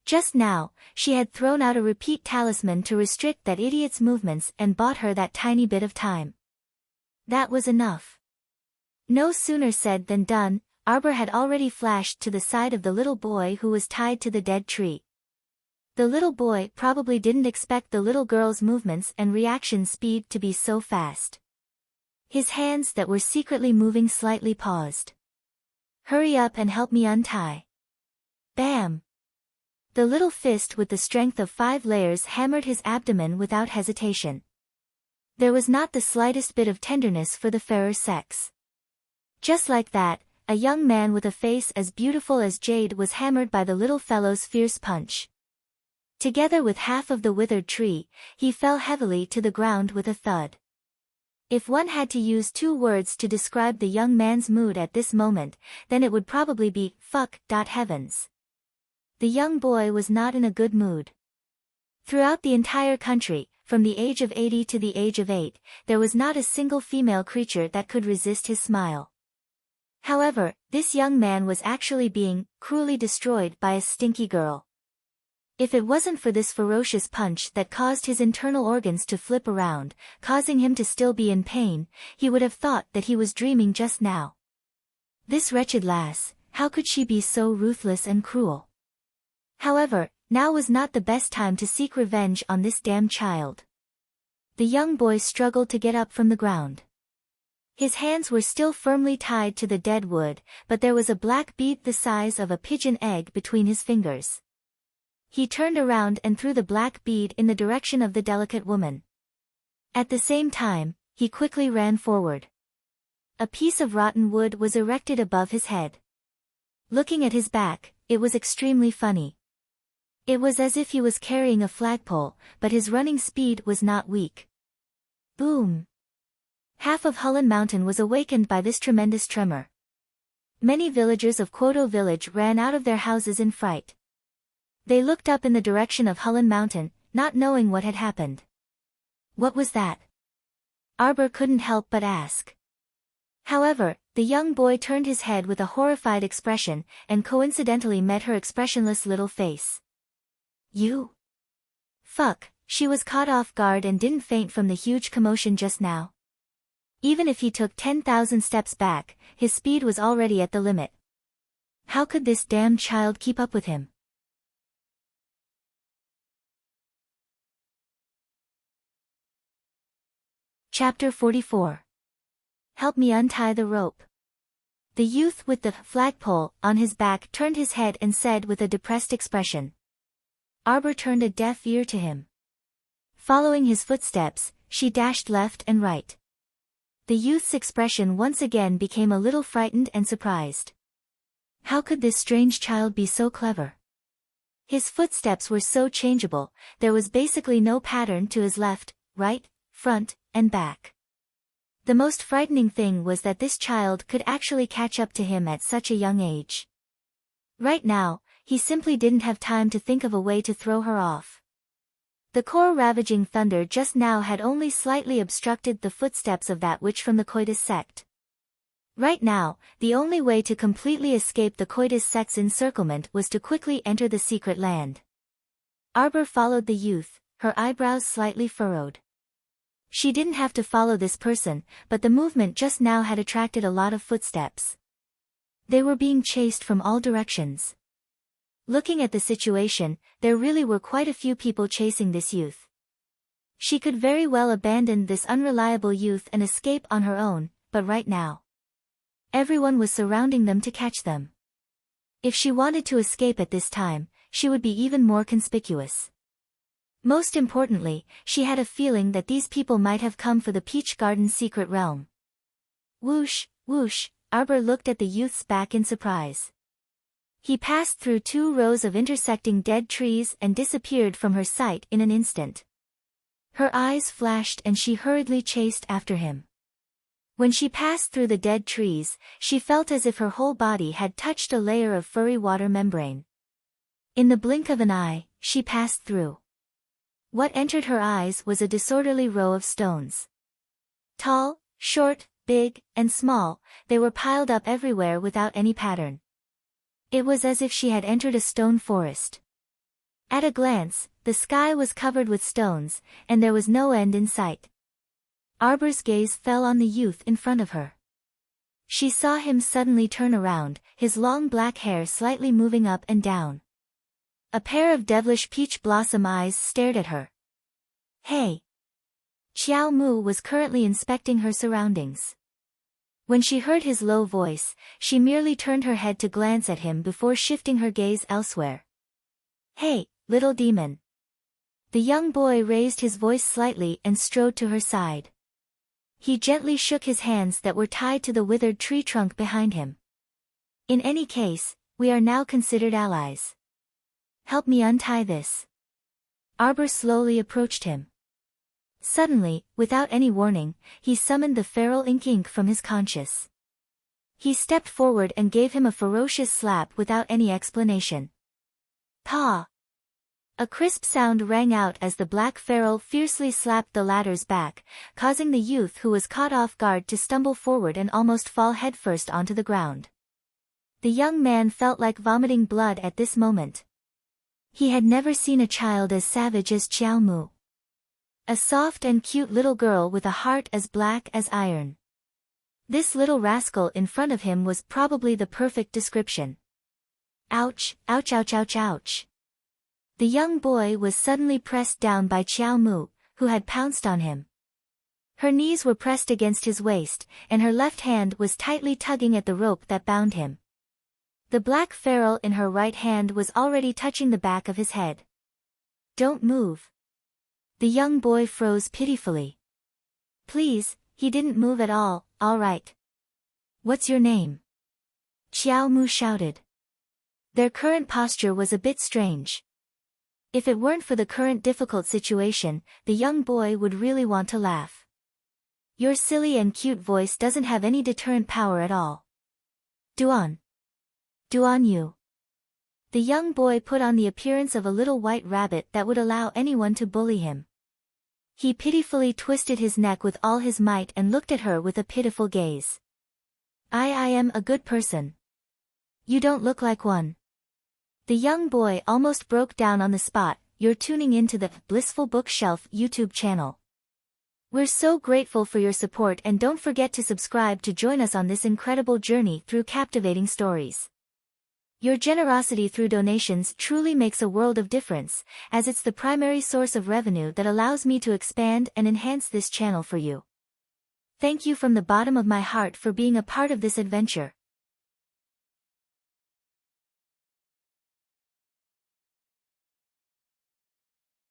Just now, she had thrown out a repeat talisman to restrict that idiot's movements and bought her that tiny bit of time. That was enough. No sooner said than done, Arbor had already flashed to the side of the little boy who was tied to the dead tree. The little boy probably didn't expect the little girl's movements and reaction speed to be so fast. His hands that were secretly moving slightly paused. Hurry up and help me untie. Bam! The little fist with the strength of 5 layers hammered his abdomen without hesitation. There was not the slightest bit of tenderness for the fairer sex. Just like that, a young man with a face as beautiful as jade was hammered by the little fellow's fierce punch. Together with half of the withered tree, he fell heavily to the ground with a thud. If one had to use 2 words to describe the young man's mood at this moment, then it would probably be, fuck. Heavens. The young boy was not in a good mood. Throughout the entire country, from the age of 80 to the age of 8, there was not a single female creature that could resist his smile. However, this young man was actually being cruelly destroyed by a stinky girl. If it wasn't for this ferocious punch that caused his internal organs to flip around, causing him to still be in pain, he would have thought that he was dreaming just now. This wretched lass, how could she be so ruthless and cruel? However, now was not the best time to seek revenge on this damned child. The young boy struggled to get up from the ground. His hands were still firmly tied to the dead wood, but there was a black bead the size of a pigeon egg between his fingers. He turned around and threw the black bead in the direction of the delicate woman. At the same time, he quickly ran forward. A piece of rotten wood was erected above his head. Looking at his back, it was extremely funny. It was as if he was carrying a flagpole, but his running speed was not weak. Boom! Half of Hulun Mountain was awakened by this tremendous tremor. Many villagers of Kwoto village ran out of their houses in fright. They looked up in the direction of Hulun Mountain, not knowing what had happened. What was that? Arbor couldn't help but ask. However, the young boy turned his head with a horrified expression, and coincidentally met her expressionless little face. You? Fuck, she was caught off guard and didn't faint from the huge commotion just now. Even if he took 10,000 steps back, his speed was already at the limit. How could this damned child keep up with him? Chapter 44. Help me untie the rope. The youth with the flagpole on his back turned his head and said with a depressed expression. Arbor turned a deaf ear to him. Following his footsteps, she dashed left and right. The youth's expression once again became a little frightened and surprised. How could this strange child be so clever? His footsteps were so changeable, there was basically no pattern to his left, right, front, and back. The most frightening thing was that this child could actually catch up to him at such a young age. Right now, he simply didn't have time to think of a way to throw her off. The core-ravaging thunder just now had only slightly obstructed the footsteps of that witch from the Coitus sect. Right now, the only way to completely escape the Coitus sect's encirclement was to quickly enter the secret land. Arbor followed the youth, her eyebrows slightly furrowed. She didn't have to follow this person, but the movement just now had attracted a lot of footsteps. They were being chased from all directions. Looking at the situation, there really were quite a few people chasing this youth. She could very well abandon this unreliable youth and escape on her own, but right now, everyone was surrounding them to catch them. If she wanted to escape at this time, she would be even more conspicuous. Most importantly, she had a feeling that these people might have come for the Peach Garden's secret realm. Whoosh, whoosh, Arbor looked at the youth's back in surprise. He passed through 2 rows of intersecting dead trees and disappeared from her sight in an instant. Her eyes flashed and she hurriedly chased after him. When she passed through the dead trees, she felt as if her whole body had touched a layer of furry water membrane. In the blink of an eye, she passed through. What entered her eyes was a disorderly row of stones. Tall, short, big, and small, they were piled up everywhere without any pattern. It was as if she had entered a stone forest. At a glance, the sky was covered with stones, and there was no end in sight. Arbor's gaze fell on the youth in front of her. She saw him suddenly turn around, his long black hair slightly moving up and down. A pair of devilish peach blossom eyes stared at her. Hey! Xiao Mu was currently inspecting her surroundings. When she heard his low voice, she merely turned her head to glance at him before shifting her gaze elsewhere. Hey, little demon! The young boy raised his voice slightly and strode to her side. He gently shook his hands that were tied to the withered tree trunk behind him. In any case, we are now considered allies. Help me untie this. Arbor slowly approached him. Suddenly, without any warning, he summoned the feral ink from his conscience. He stepped forward and gave him a ferocious slap without any explanation. Pa! A crisp sound rang out as the black feral fiercely slapped the latter's back, causing the youth who was caught off guard to stumble forward and almost fall headfirst onto the ground. The young man felt like vomiting blood at this moment. He had never seen a child as savage as Xiao Mu. A soft and cute little girl with a heart as black as iron. This little rascal in front of him was probably the perfect description. Ouch, ouch, ouch, ouch, ouch. The young boy was suddenly pressed down by Xiao Mu, who had pounced on him. Her knees were pressed against his waist, and her left hand was tightly tugging at the rope that bound him. The black feral in her right hand was already touching the back of his head. Don't move. The young boy froze pitifully. Please, he didn't move at all right. What's your name? Xiao Mu shouted. Their current posture was a bit strange. If it weren't for the current difficult situation, the young boy would really want to laugh. Your silly and cute voice doesn't have any deterrent power at all. Duan. Duan you. The young boy put on the appearance of a little white rabbit that would allow anyone to bully him. He pitifully twisted his neck with all his might and looked at her with a pitiful gaze. I am a good person. You don't look like one. The young boy almost broke down on the spot, you're tuning into the Blissful Bookshelf YouTube channel. We're so grateful for your support, and don't forget to subscribe to join us on this incredible journey through captivating stories. Your generosity through donations truly makes a world of difference, as it's the primary source of revenue that allows me to expand and enhance this channel for you. Thank you from the bottom of my heart for being a part of this adventure.